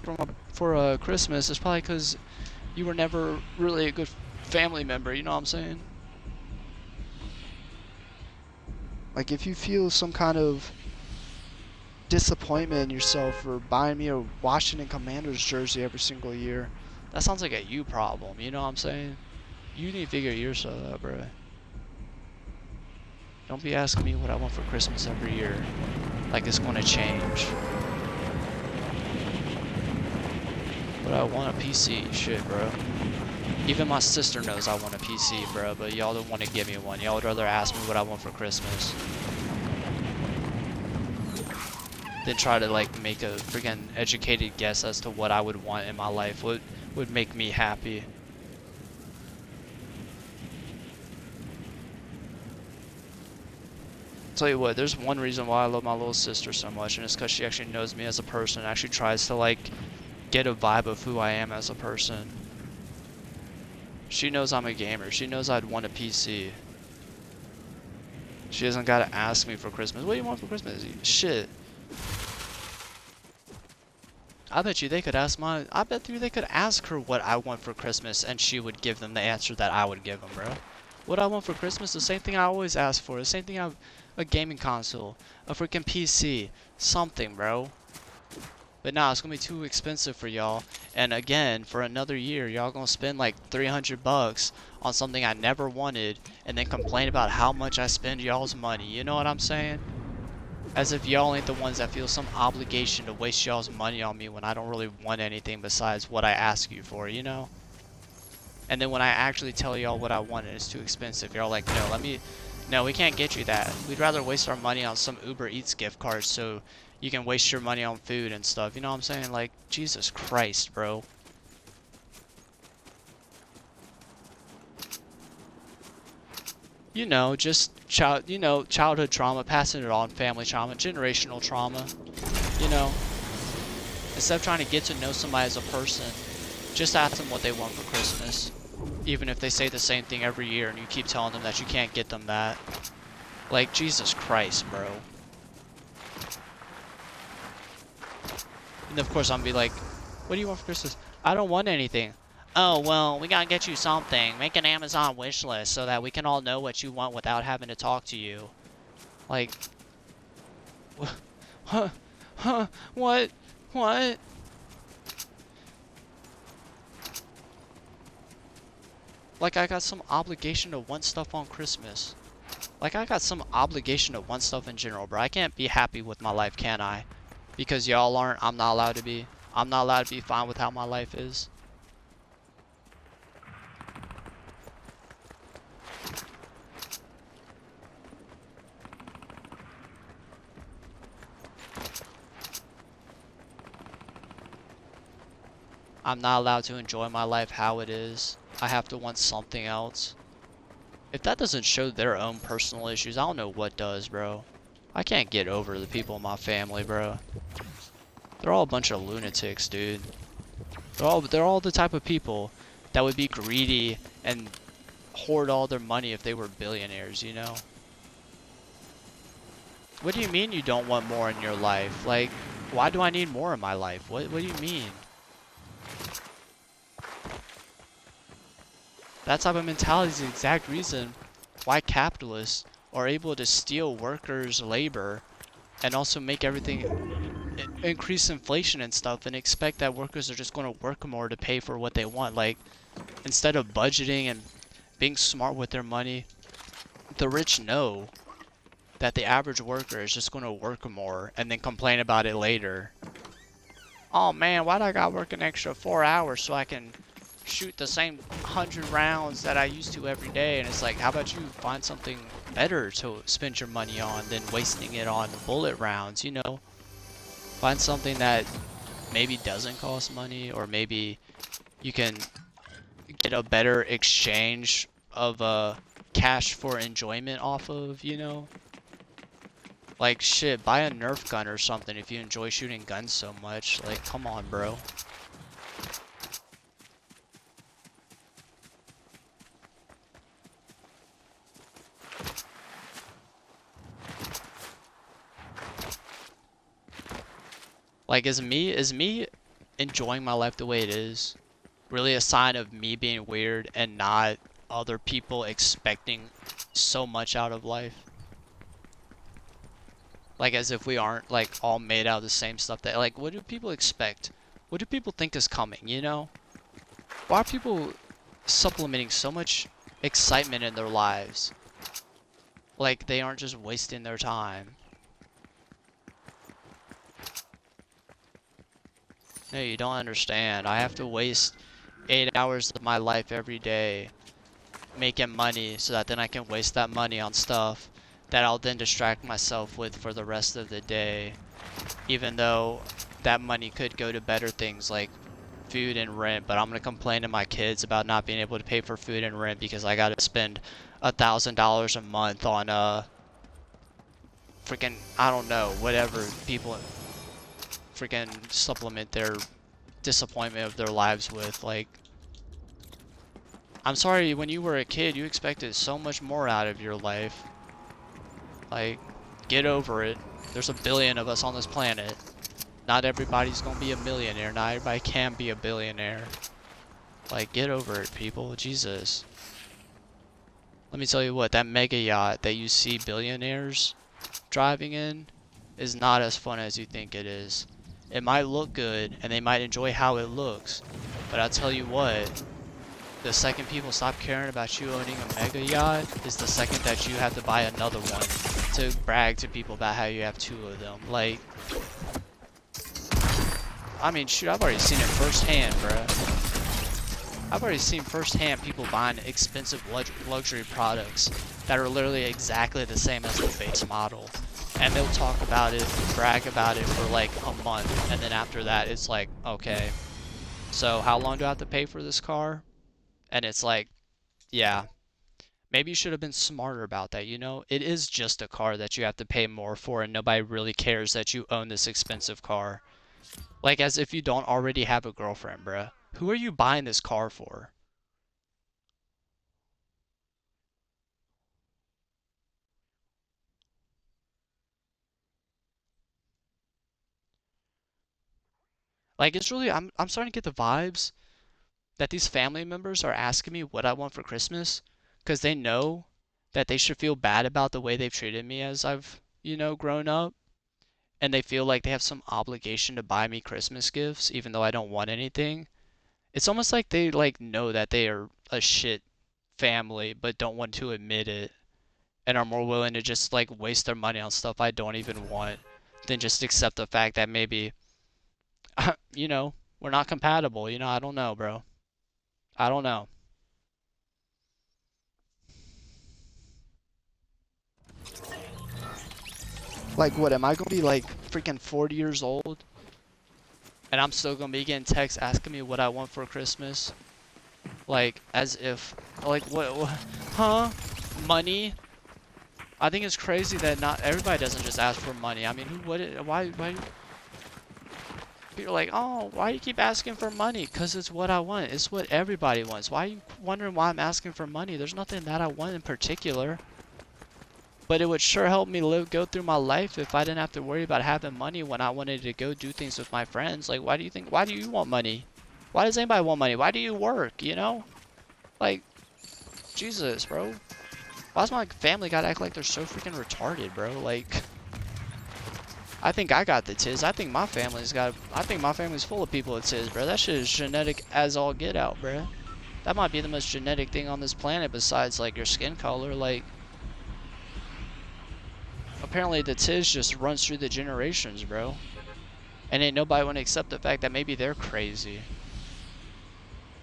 for Christmas, it's probably because you were never really a good family member, you know what I'm saying? Like, if you feel some kind of disappointment in yourself for buying me a Washington Commanders jersey every single year, that sounds like a you problem, you know what I'm saying? You need to figure yourself out, bro. Don't be asking me what I want for Christmas every year. Like it's gonna change. But I want a PC, shit, bro. Even my sister knows I want a PC, bro, but y'all don't want to give me one. Y'all would rather ask me what I want for Christmas than try to, like, make a freaking educated guess as to what I would want in my life. What would make me happy. Tell you what, there's one reason why I love my little sister so much, and it's because she actually knows me as a person and actually tries to, like, get a vibe of who I am as a person. She knows I'm a gamer. She knows I'd want a PC. She doesn't gotta ask me for Christmas. What do you want for Christmas? Shit. I bet you they could ask her what I want for Christmas and she would give them the answer that I would give them, bro. What I want for Christmas, the same thing I always ask for. The same thing a gaming console, a freaking PC, something, bro. But nah, it's gonna be too expensive for y'all. And again, for another year, y'all gonna spend like $300 on something I never wanted and then complain about how much I spend y'all's money. You know what I'm saying? As if y'all ain't the ones that feel some obligation to waste y'all's money on me when I don't really want anything besides what I ask you for, you know? And then when I actually tell y'all what I want and it's too expensive, y'all like, no, we can't get you that. We'd rather waste our money on some Uber Eats gift card so you can waste your money on food and stuff. You know what I'm saying? Like, Jesus Christ, bro. You know, just childhood trauma, passing it on, family trauma, generational trauma. You know, instead of trying to get to know somebody as a person, just ask them what they want for Christmas. Even if they say the same thing every year and you keep telling them that you can't get them that. Like, Jesus Christ, bro. And of course I'm gonna be like, what do you want for Christmas? I don't want anything. Oh, well, we gotta get you something. Make an Amazon wish list so that we can all know what you want without having to talk to you. Like, what? What? Like I got some obligation to want stuff on Christmas. Like I got some obligation to want stuff in general, bro. I can't be happy with my life, can I? Because y'all aren't, I'm not allowed to be. I'm not allowed to be fine with how my life is. I'm not allowed to enjoy my life how it is. I have to want something else. If that doesn't show their own personal issues, I don't know what does, bro. I can't get over the people in my family, bro. They're all a bunch of lunatics, dude. They're all the type of people that would be greedy and hoard all their money if they were billionaires, you know? What do you mean you don't want more in your life? Like, why do I need more in my life? What do you mean? That type of mentality is the exact reason why capitalists are able to steal workers' labor and also make everything increase inflation and stuff and expect that workers are just going to work more to pay for what they want. Like, instead of budgeting and being smart with their money, the rich know that the average worker is just going to work more and then complain about it later. Oh man, why'd I gotta work an extra 4 hours so I can shoot the same 100 rounds that I used to every day? And it's like, how about you find something better to spend your money on than wasting it on bullet rounds, you know? Find something that maybe doesn't cost money, or maybe you can get a better exchange of cash for enjoyment off of, you know? Like, shit, buy a Nerf gun or something if you enjoy shooting guns so much. Like, come on, bro. Like, is me enjoying my life the way it is really a sign of me being weird and not other people expecting so much out of life? Like, as if we aren't, like, all made out of the same stuff that, like, what do people expect? What do people think is coming, you know? Why are people supplementing so much excitement in their lives? Like, they aren't just wasting their time. No, you don't understand. I have to waste 8 hours of my life every day making money so that then I can waste that money on stuff that I'll then distract myself with for the rest of the day. Even though that money could go to better things like food and rent, but I'm gonna complain to my kids about not being able to pay for food and rent because I gotta spend $1,000 a month on freaking, I don't know, whatever people freaking supplement their disappointment of their lives with. Like, I'm sorry, when you were a kid, you expected so much more out of your life. Like, get over it. There's a billion of us on this planet. Not everybody's gonna be a millionaire. Not everybody can be a billionaire. Like, get over it, people. Jesus. Let me tell you what, that mega yacht that you see billionaires driving in is not as fun as you think it is. It might look good, and they might enjoy how it looks, but I'll tell you what, the second people stop caring about you owning a mega yacht is the second that you have to buy another one to brag to people about how you have 2 of them. Like, I mean, shoot, I've already seen it firsthand, bruh. I've already seen firsthand people buying expensive luxury products that are literally exactly the same as the base model. And they'll talk about it, brag about it for like a month, and then after that it's like, okay, so how long do I have to pay for this car? And it's like, yeah, maybe you should have been smarter about that, you know? It is just a car that you have to pay more for, and nobody really cares that you own this expensive car. Like, as if you don't already have a girlfriend, bruh. Who are you buying this car for? Like, it's really, I'm starting to get the vibes that these family members are asking me what I want for Christmas because they know that they should feel bad about the way they've treated me as I've, you know, grown up. And they feel like they have some obligation to buy me Christmas gifts even though I don't want anything. It's almost like they like know that they are a shit family but don't want to admit it and are more willing to just like waste their money on stuff I don't even want than just accept the fact that maybe you know, we're not compatible. You know, I don't know, bro. I don't know. Like, what, am I gonna be like freaking 40 years old and I'm still gonna be getting texts asking me what I want for Christmas? Like, as if, like, what huh? Money? I think it's crazy that not everybody doesn't just ask for money. I mean, why people are like, oh, why do you keep asking for money? Because it's what I want. It's what everybody wants. Why are you wondering why I'm asking for money? There's nothing that I want in particular. But it would sure help me go through my life if I didn't have to worry about having money when I wanted to go do things with my friends. Like, why do you want money? Why does anybody want money? Why do you work, you know? Like, Jesus, bro. Why's my family gotta act like they're so freaking retarded, bro? Like, I think I got the tiz. I think my family's full of people with tiz, bro. That shit is genetic as all get out, bro. That might be the most genetic thing on this planet besides, like, your skin color. Like, apparently the tiz just runs through the generations, bro. And ain't nobody want to accept the fact that maybe they're crazy.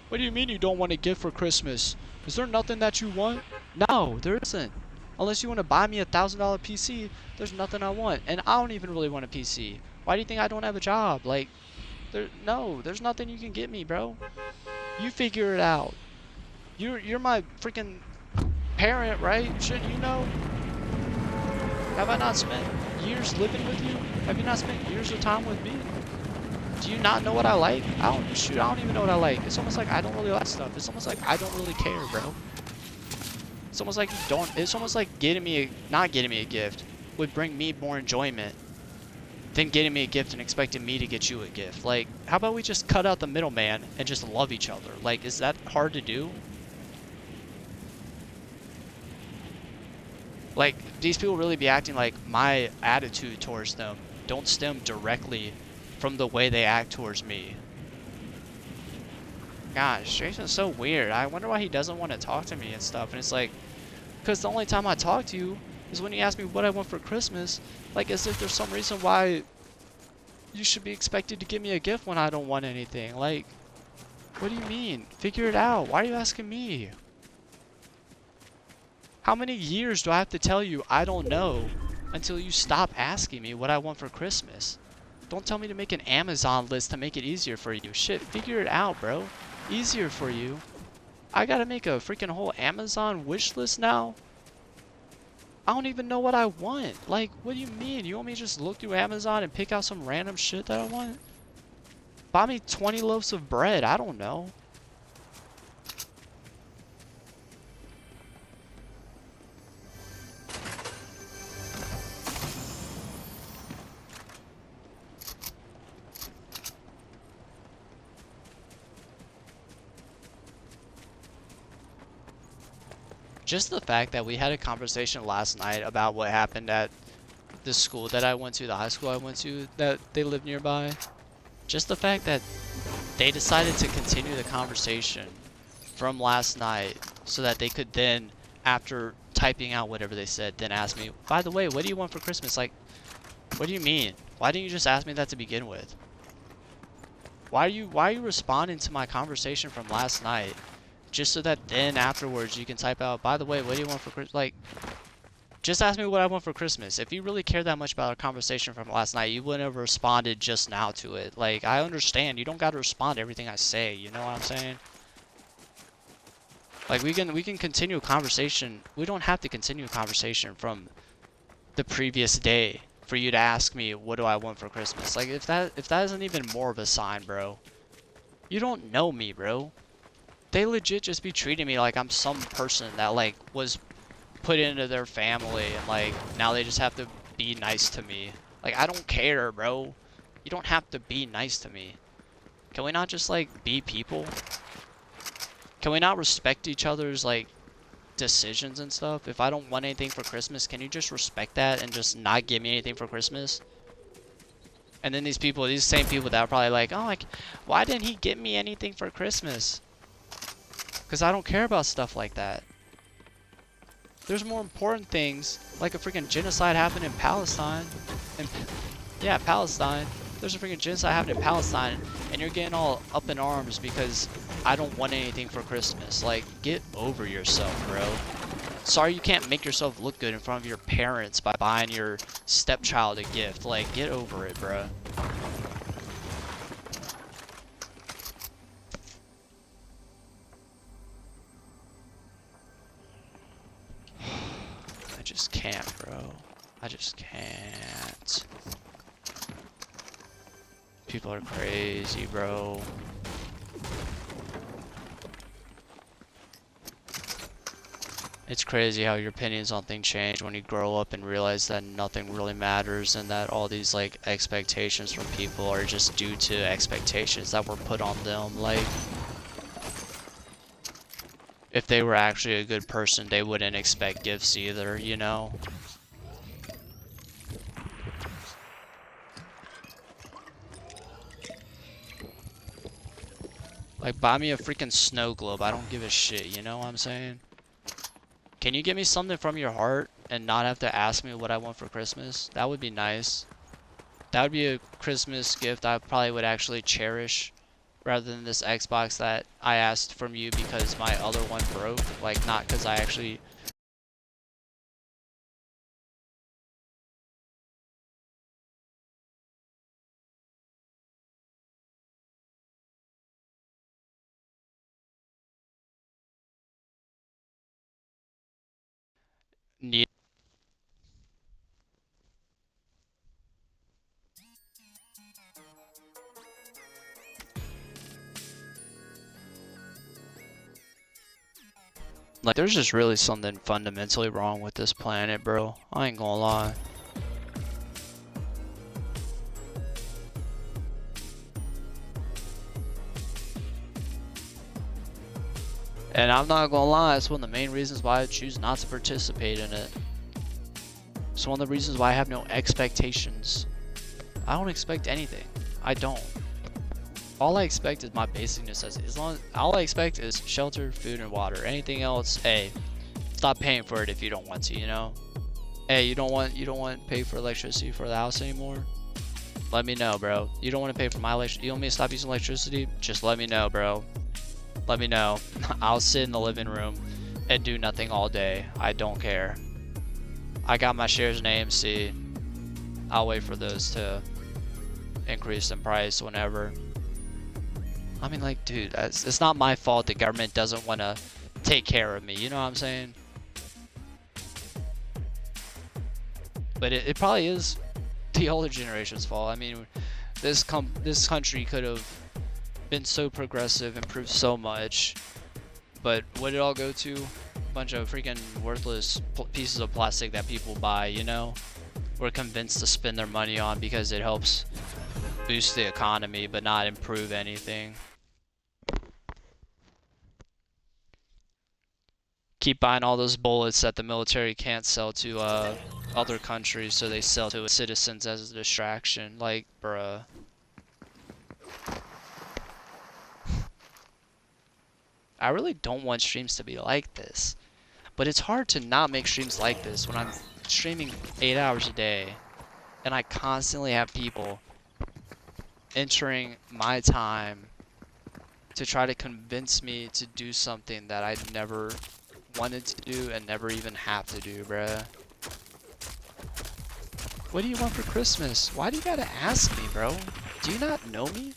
What do you mean you don't want a gift for Christmas? Is there nothing that you want? No, there isn't. Unless you want to buy me $1,000 PC, there's nothing I want. And I don't even really want a PC. Why do you think I don't have a job? Like, no, there's nothing you can get me, bro. You figure it out. You're my freaking parent, right? Shouldn't you know? Have I not spent years living with you? Have you not spent years of time with me? Do you not know what I like? I don't even know what I like. It's almost like I don't really like stuff. It's almost like I don't really care, bro. It's almost like it's almost like not getting me a gift would bring me more enjoyment than getting me a gift and expecting me to get you a gift. Like, how about we just cut out the middleman and just love each other? Like, is that hard to do? Like, these people really be acting like my attitude towards them don't stem directly from the way they act towards me. Gosh, Jason's so weird. I wonder why he doesn't want to talk to me and stuff. And it's like, because the only time I talk to you is when you ask me what I want for Christmas. Like, as if there's some reason why you should be expected to give me a gift when I don't want anything. Like, what do you mean? Figure it out. Why are you asking me? How many years do I have to tell you I don't know until you stop asking me what I want for Christmas? Don't tell me to make an Amazon list to make it easier for you. Shit, figure it out, bro. Easier for you. I gotta make a freaking whole Amazon wish list now? I don't even know what I want. Like, what do you mean? You want me to just look through Amazon and pick out some random shit that I want? Buy me 20 loaves of bread. I don't know. Just the fact that we had a conversation last night about what happened at the school that I went to, the high school I went to, that they live nearby. Just the fact that they decided to continue the conversation from last night so that they could then, after typing out whatever they said, then ask me, by the way, what do you want for Christmas? Like, what do you mean? Why didn't you just ask me that to begin with? Why are you responding to my conversation from last night? Just so that then afterwards you can type out, by the way, what do you want for Christmas? Like, just ask me what I want for Christmas. If you really care that much about our conversation from last night, you wouldn't have responded just now to it. Like, I understand. You don't got to respond to everything I say. You know what I'm saying? Like, we can continue a conversation. We don't have to continue a conversation from the previous day for you to ask me, what do I want for Christmas? Like, if that isn't even more of a sign, bro. You don't know me, bro. They legit just be treating me like I'm some person that, like, was put into their family and, like, now they just have to be nice to me. Like, I don't care, bro. You don't have to be nice to me. Can we not just, like, be people? Can we not respect each other's, like, decisions and stuff? If I don't want anything for Christmas, can you just respect that and just not give me anything for Christmas? And then these same people that are probably like, oh, like, why didn't he get me anything for Christmas? Because I don't care about stuff like that. There's more important things, like a freaking genocide happened in Palestine. Yeah, Palestine. There's a freaking genocide happened in Palestine, and you're getting all up in arms because I don't want anything for Christmas. Like, get over yourself, bro. Sorry you can't make yourself look good in front of your parents by buying your stepchild a gift. Like, get over it, bro. I just can't, bro. I just can't. People are crazy, bro. It's crazy how your opinions on things change when you grow up and realize that nothing really matters and that all these, like, expectations from people are just due to expectations that were put on them. Like, if they were actually a good person, they wouldn't expect gifts either, you know? Like, buy me a freaking snow globe. I don't give a shit, you know what I'm saying? Can you get me something from your heart and not have to ask me what I want for Christmas? That would be nice. That would be a Christmas gift I probably would actually cherish rather than this Xbox that I asked from you because my other one broke. Like, not because I actually need. Like, there's just really something fundamentally wrong with this planet, bro. I ain't gonna lie. And I'm not gonna lie, it's one of the main reasons why I choose not to participate in it. It's one of the reasons why I have no expectations. I don't expect anything. I don't. All I expect is my basic necessities. All I expect is shelter, food, and water. Anything else, hey, stop paying for it if you don't want to, you know? Hey, you don't want to pay for electricity for the house anymore? Let me know, bro. You don't want to pay for my electricity? You want me to stop using electricity? Just let me know, bro. Let me know. I'll sit in the living room and do nothing all day. I don't care. I got my shares in AMC. I'll wait for those to increase in price whenever. I mean, like, dude, it's not my fault the government doesn't want to take care of me. You know what I'm saying? But it probably is the older generation's fault. I mean, this country could have been so progressive, improved so much, but what did it all go to? A bunch of freaking worthless pieces of plastic that people buy, you know? We're convinced to spend their money on because it helps boost the economy, but not improve anything. Keep buying all those bullets that the military can't sell to other countries, so they sell to citizens as a distraction. Like, bruh. I really don't want streams to be like this, but it's hard to not make streams like this when I'm streaming 8 hours a day and I constantly have people entering my time to try to convince me to do something that I never wanted to do and never even have to do, bruh. What do you want for Christmas? Why do you gotta ask me, bro? Do you not know me?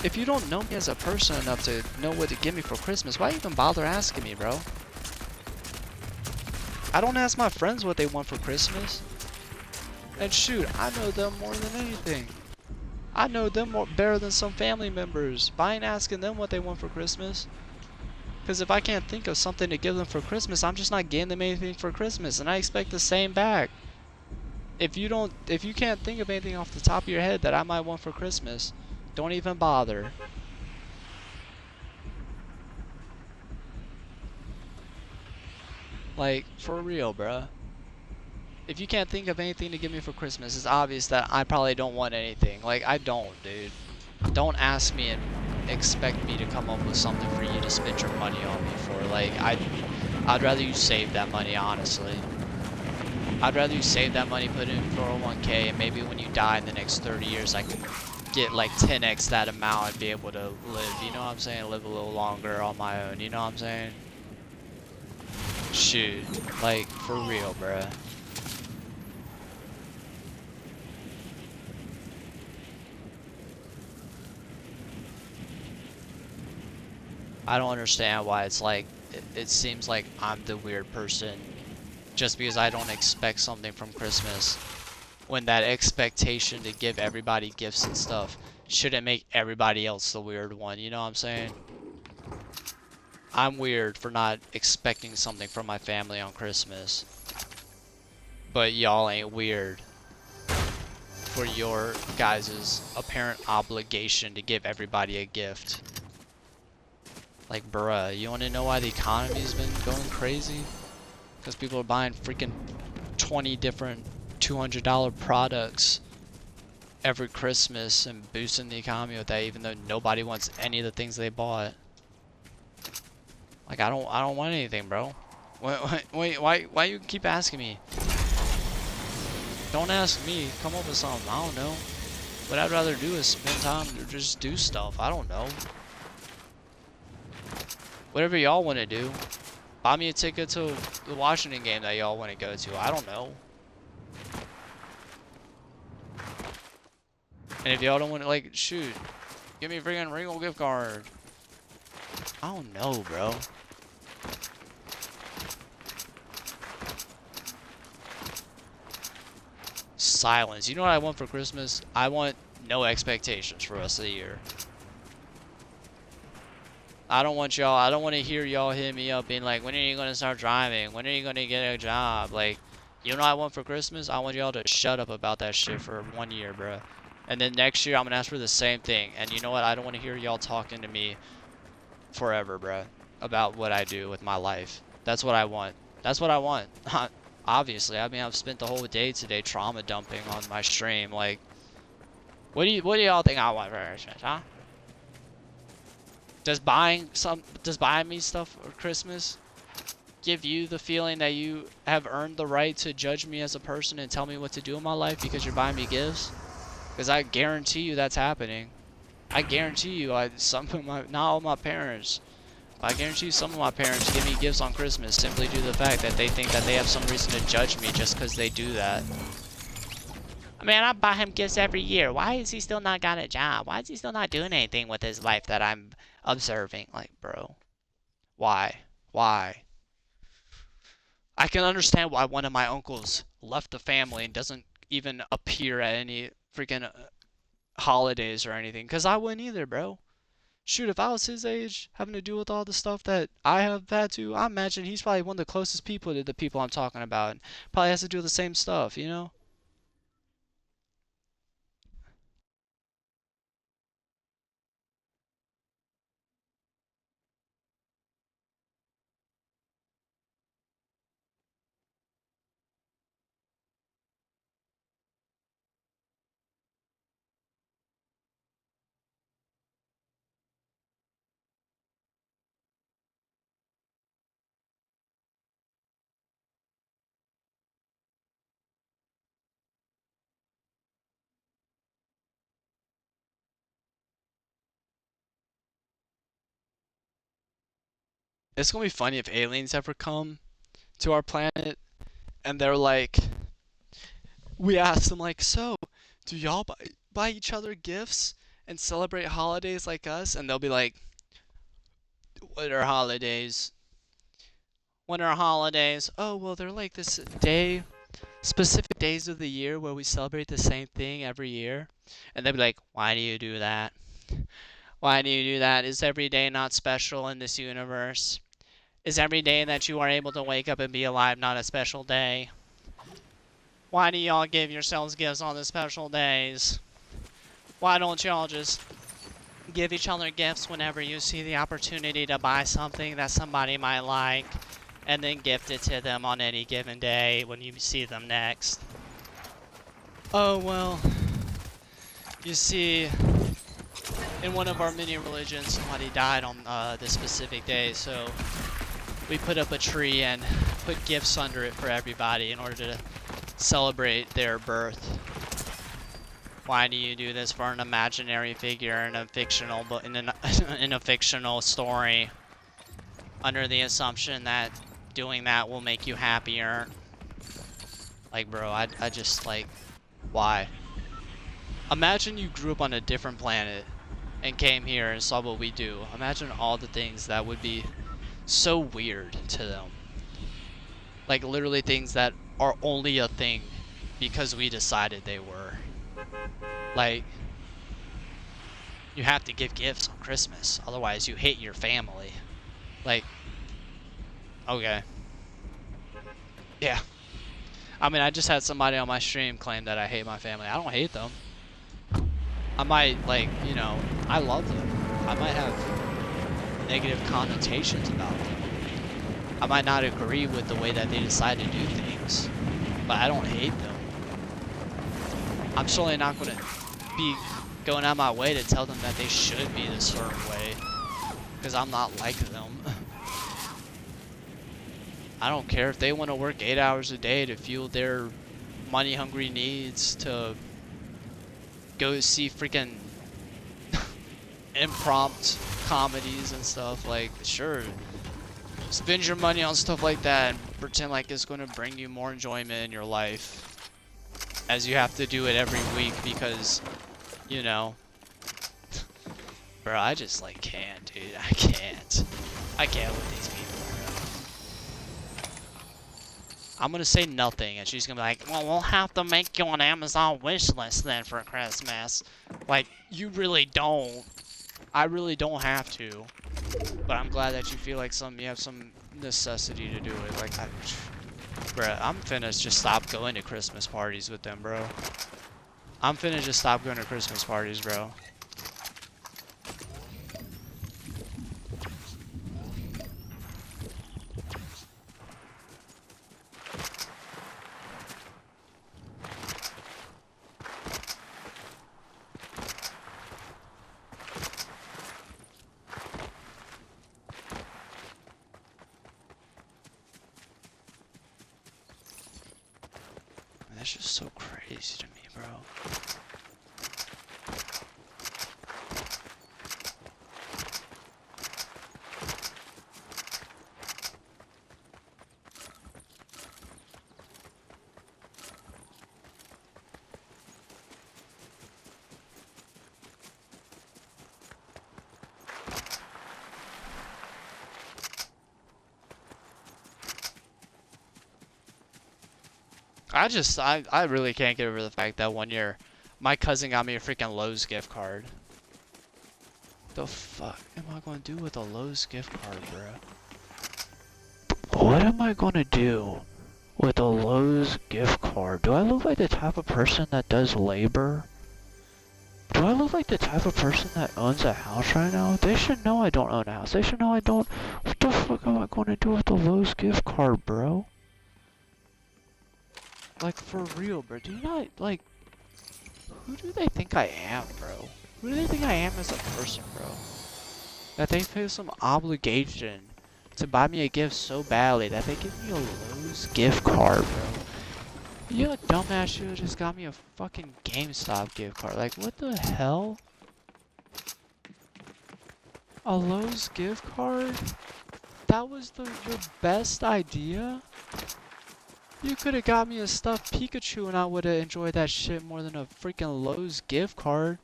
If you don't know me as a person enough to know what to give me for Christmas, why even bother asking me, bro? I don't ask my friends what they want for Christmas. And shoot, I know them more than anything. I know them better than some family members. But I ain't asking them what they want for Christmas. Because if I can't think of something to give them for Christmas, I'm just not getting them anything for Christmas. And I expect the same back. If you can't think of anything off the top of your head that I might want for Christmas, don't even bother. Like, for real, bruh. If you can't think of anything to give me for Christmas, it's obvious that I probably don't want anything. Like, I don't, dude. Don't ask me and expect me to come up with something for you to spend your money on me for. Like, I'd rather you save that money, honestly. I'd rather you save that money, put it in 401k, and maybe when you die in the next 30 years, I could get like 10x that amount and be able to live, you know what I'm saying? Live a little longer on my own, you know what I'm saying? Shoot, like, for real, bruh. I don't understand why it's like, it seems like I'm the weird person just because I don't expect something from Christmas, when that expectation to give everybody gifts and stuff shouldn't make everybody else the weird one, you know what I'm saying? I'm weird for not expecting something from my family on Christmas, but y'all ain't weird for your guys' apparent obligation to give everybody a gift. Like, bruh, you wanna know why the economy's been going crazy? Because people are buying freaking 20 different $200 products every Christmas and boosting the economy with that, even though nobody wants any of the things they bought. Like I don't want anything, bro. Wait, why you keep asking me? Don't ask me. Come up with something. I don't know. What I'd rather do is spend time to just do stuff. I don't know. Whatever y'all want to do. Buy me a ticket to the Washington game that y'all want to go to. I don't know. And if y'all don't want to, like, shoot, give me a freaking Ringo gift card. I don't know, bro. Silence. You know what I want for Christmas? I want no expectations for the rest of the year. I don't want to hear y'all hit me up being like, when are you going to start driving? When are you going to get a job? Like, you know what I want for Christmas? I want y'all to shut up about that shit for 1 year, bro. And then next year, I'm going to ask for the same thing. And you know what? I don't want to hear y'all talking to me forever, bro, about what I do with my life. That's what I want. That's what I want. Obviously, I mean, I've spent the whole day today trauma dumping on my stream. Like, what do y'all think I want for Christmas, huh? Does buying me stuff for Christmas give you the feeling that you have earned the right to judge me as a person and tell me what to do in my life because you're buying me gifts? Because I guarantee you that's happening. I guarantee you, not all my parents, but I guarantee you some of my parents give me gifts on Christmas simply due to the fact that they think that they have some reason to judge me just because they do that. I mean, I buy him gifts every year. Why is he still not got a job? Why is he still not doing anything with his life that I'm observing? Like, bro, why? Why? I can understand why one of my uncles left the family and doesn't even appear at any freaking holidays or anything, because I wouldn't either, bro. Shoot, if I was his age, having to deal with all the stuff that I have had to, I imagine he's probably one of the closest people to the people I'm talking about. And probably has to do the same stuff, you know? It's gonna be funny if aliens ever come to our planet and they're like, we ask them like, so, do y'all buy each other gifts and celebrate holidays like us? And they'll be like, what are holidays? What are holidays? Oh, well, they're like this day, specific days of the year where we celebrate the same thing every year. And they'll be like, why do you do that? Why do you do that? Is every day not special in this universe? Is every day that you are able to wake up and be alive not a special day? Why do y'all give yourselves gifts on the special days? Why don't y'all just give each other gifts whenever you see the opportunity to buy something that somebody might like, and then gift it to them on any given day when you see them next? Oh, well, you see, in one of our many religions, somebody died on this specific day, so we put up a tree and put gifts under it for everybody in order to celebrate their birth. Why do you do this for an imaginary figure in a fictional in a fictional story, under the assumption that doing that will make you happier? Like, bro, I just, like, why? Imagine you grew up on a different planet and came here and saw what we do. Imagine all the things that would be so weird to them. Like, literally things that are only a thing because we decided they were. Like, you have to give gifts on Christmas, otherwise you hate your family. Like, okay. Yeah. I mean, I just had somebody on my stream claim that I hate my family. I don't hate them. I might, like, you know, I love them. I might have negative connotations about them. I might not agree with the way that they decide to do things, but I don't hate them. I'm certainly not gonna be going out my way to tell them that they should be this certain way, because I'm not like them. I don't care if they want to work 8 hours a day to fuel their money-hungry needs, to go see freaking impromptu comedies and stuff. Like, sure, spend your money on stuff like that and pretend like it's going to bring you more enjoyment in your life, as you have to do it every week because, you know, bro, I just like can't, dude. I can't with these people, bro. I'm gonna say nothing and she's gonna be like, well, we'll have to make you an Amazon wish list then for Christmas. Like, you really don't. I really don't have to. But I'm glad that you feel like you have some necessity to do it. Like, bruh, I'm finna just stop going to Christmas parties with them, bro. I'm finna just stop going to Christmas parties, bro. That's just so crazy to me, bro. I really can't get over the fact that one year, my cousin got me a freaking Lowe's gift card. The fuck am I gonna do with a Lowe's gift card, bro? What am I gonna do with a Lowe's gift card? Do I look like the type of person that does labor? Do I look like the type of person that owns a house right now? They should know I don't own a house. They should know I don't. What the fuck am I gonna do with a Lowe's gift card, bro? Like, for real, bro. Do you not, like, who do they think I am, bro? Who do they think I am as a person, bro? That they feel some obligation to buy me a gift so badly that they give me a Lowe's gift card, bro. You a dumbass should have just got me a fucking GameStop gift card. Like, what the hell? A Lowe's gift card? That was your best idea? You could have got me a stuffed Pikachu and I would have enjoyed that shit more than a freaking Lowe's gift card.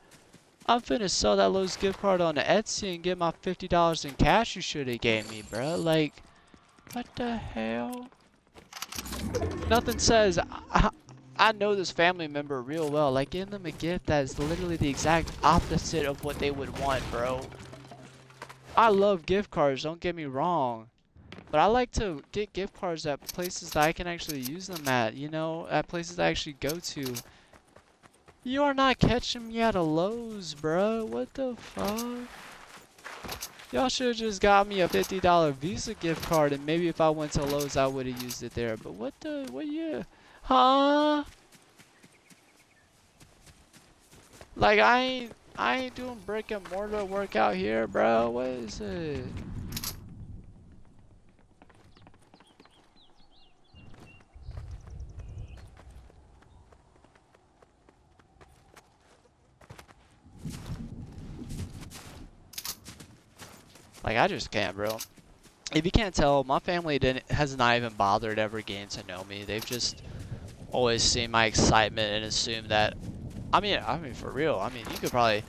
I'm finna sell that Lowe's gift card on Etsy and get my $50 in cash you should have gave me, bro. Like, what the hell? Nothing says, I know this family member real well. Like, giving them a gift that is literally the exact opposite of what they would want, bro. I love gift cards, don't get me wrong. But I like to get gift cards at places that I can actually use them at, you know, at places I actually go to. You are not catching me at a Lowe's, bro. What the fuck? Y'all should have just got me a $50 Visa gift card, and maybe if I went to Lowe's, I would have used it there. But what you, huh? Like, I ain't doing brick and mortar work out here, bro. What is it? Like, I just can't, bro. If you can't tell, my family has not even bothered ever getting to know me. They've just always seen my excitement and assumed that. I mean, for real. I mean, you could probably.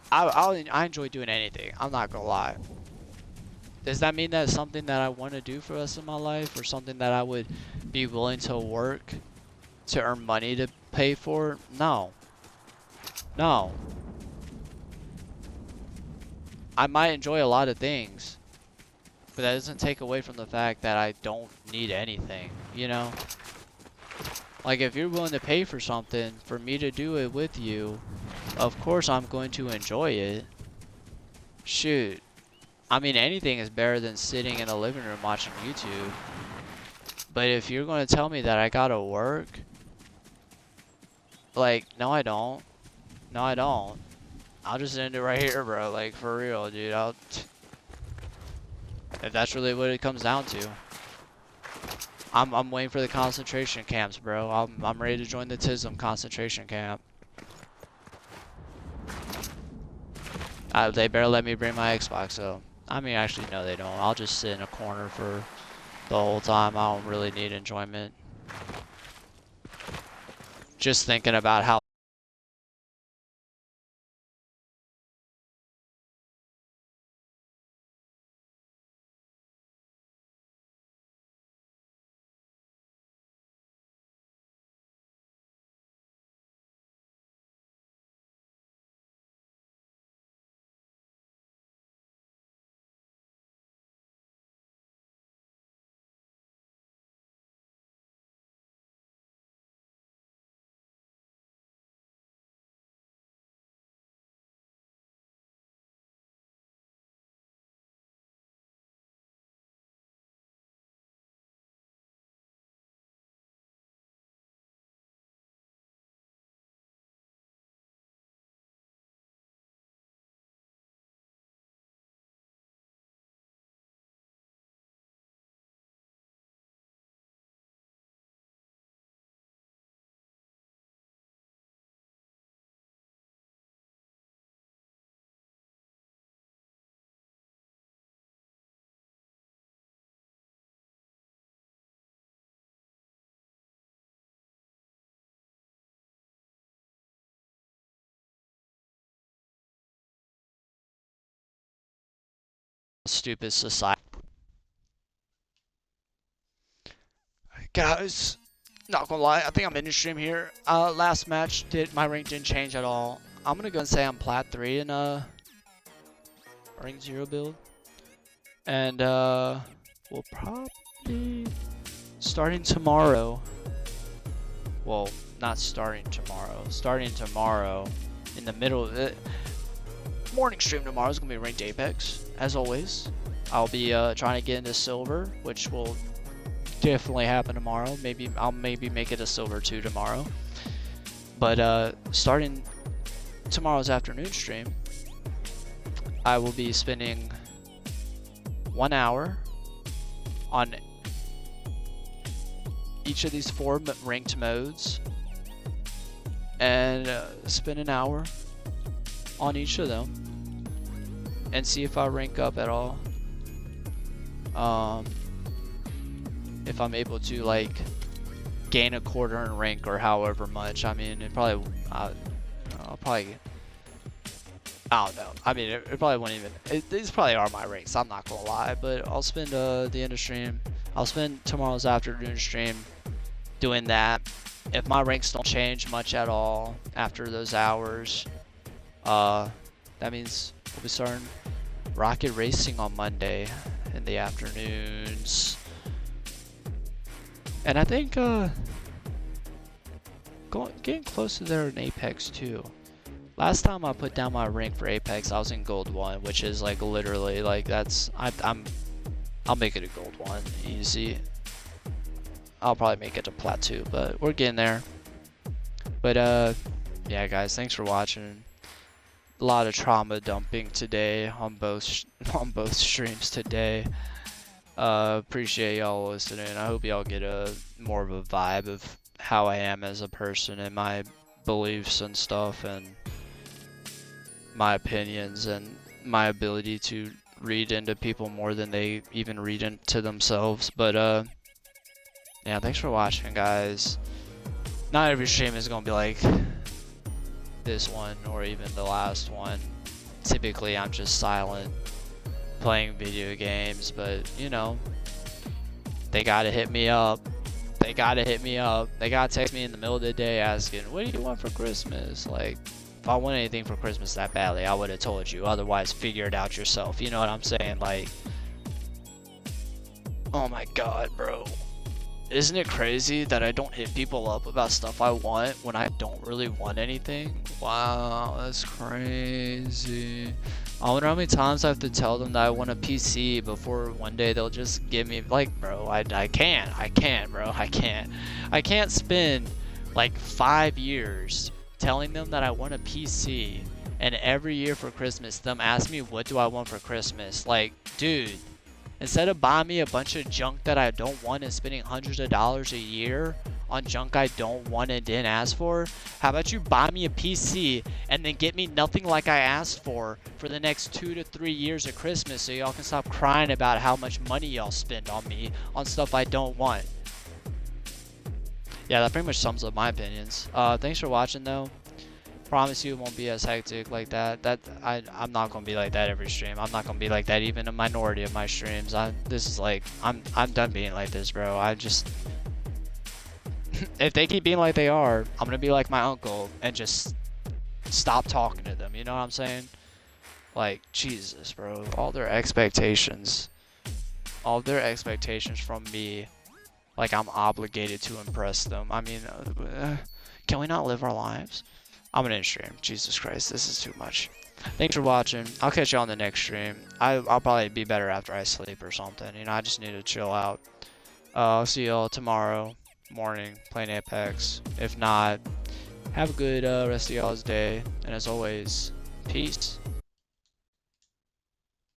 I enjoy doing anything. I'm not gonna lie. Does that mean that's something that I want to do for the rest of my life, or something that I would be willing to work to earn money to pay for? No. No. I might enjoy a lot of things, but that doesn't take away from the fact that I don't need anything, you know? Like, if you're willing to pay for something, for me to do it with you, of course I'm going to enjoy it. Shoot. I mean, anything is better than sitting in a living room watching YouTube. But if you're going to tell me that I gotta work, like, no I don't. No, I don't. I'll just end it right here, bro. Like, for real, dude. If that's really what it comes down to. I'm waiting for the concentration camps, bro. I'm ready to join the TISM concentration camp. They better let me bring my Xbox, so. I mean, actually, no, they don't. I'll just sit in a corner for the whole time. I don't really need enjoyment. Just thinking about how stupid society. Guys, not gonna lie, I think I'm in the stream here. Last match, my rank didn't change at all. I'm gonna go and say I'm plat 3 in rank 0 build. And we'll probably starting tomorrow. Well, not starting tomorrow. Starting tomorrow in the middle of the morning stream tomorrow is gonna be ranked Apex, as always. I'll be trying to get into silver, which will definitely happen tomorrow. I'll maybe make it a silver 2 tomorrow. But starting tomorrow's afternoon stream, I will be spending 1 hour on each of these 4 ranked modes, and spend an hour on each of them and see if I rank up at all. If I'm able to like gain a quarter in rank or however much. I mean, I'll probably, I don't know. I mean, it probably won't even, these probably are my ranks, I'm not gonna lie, but I'll spend the end of stream, I'll spend tomorrow's afternoon stream doing that. If my ranks don't change much at all after those hours, that means we'll be starting rocket racing on Monday in the afternoons. And I think getting close to there in Apex too. Last time I put down my rank for Apex, I was in Gold 1, which is like literally like that's I'll make it a Gold 1 easy. I'll probably make it to Plat 2, but we're getting there. But yeah, guys, thanks for watching. A lot of trauma dumping today on both streams today. Appreciate y'all listening. I hope y'all get a more of a vibe of how I am as a person and my beliefs and stuff, and my opinions and my ability to read into people more than they even read into themselves. But yeah, thanks for watching, guys. Not every stream is gonna be like this one or even the last one. Typically I'm just silent playing video games, but you know, they gotta hit me up. They gotta text me in the middle of the day asking, what do you want for Christmas? Like, if I want anything for Christmas that badly, I would have told you. Otherwise, figure it out yourself. You know what I'm saying? Like, oh my god, bro. Isn't it crazy that I don't hit people up about stuff I want when I don't really want anything? Wow, that's crazy. I wonder how many times I have to tell them that I want a PC before one day they'll just give me, like, bro, I can't, bro, I can't spend like 5 years telling them that I want a PC, and every year for Christmas, them ask me what do I want for Christmas. Like, dude, instead of buying me a bunch of junk that I don't want and spending hundreds of dollars a year on junk I don't want and didn't ask for, how about you buy me a PC and then get me nothing like I asked for the next 2 to 3 years of Christmas, so y'all can stop crying about how much money y'all spend on me on stuff I don't want. Yeah, that pretty much sums up my opinions. Thanks for watching though. Promise you it won't be as hectic like that. I'm not gonna be like that every stream. I'm not gonna be like that even a minority of my streams. This is like I'm done being like this, bro. I just if they keep being like they are, I'm gonna be like my uncle and just stop talking to them. You know what I'm saying? Like Jesus, bro. All their expectations from me, like I'm obligated to impress them. I mean, can we not live our lives? I'm gonna end stream. Jesus Christ, this is too much. Thanks for watching. I'll catch you on the next stream. I'll probably be better after I sleep or something. You know, I just need to chill out. I'll see y'all tomorrow morning playing Apex. If not, have a good rest of y'all's day. And as always, peace.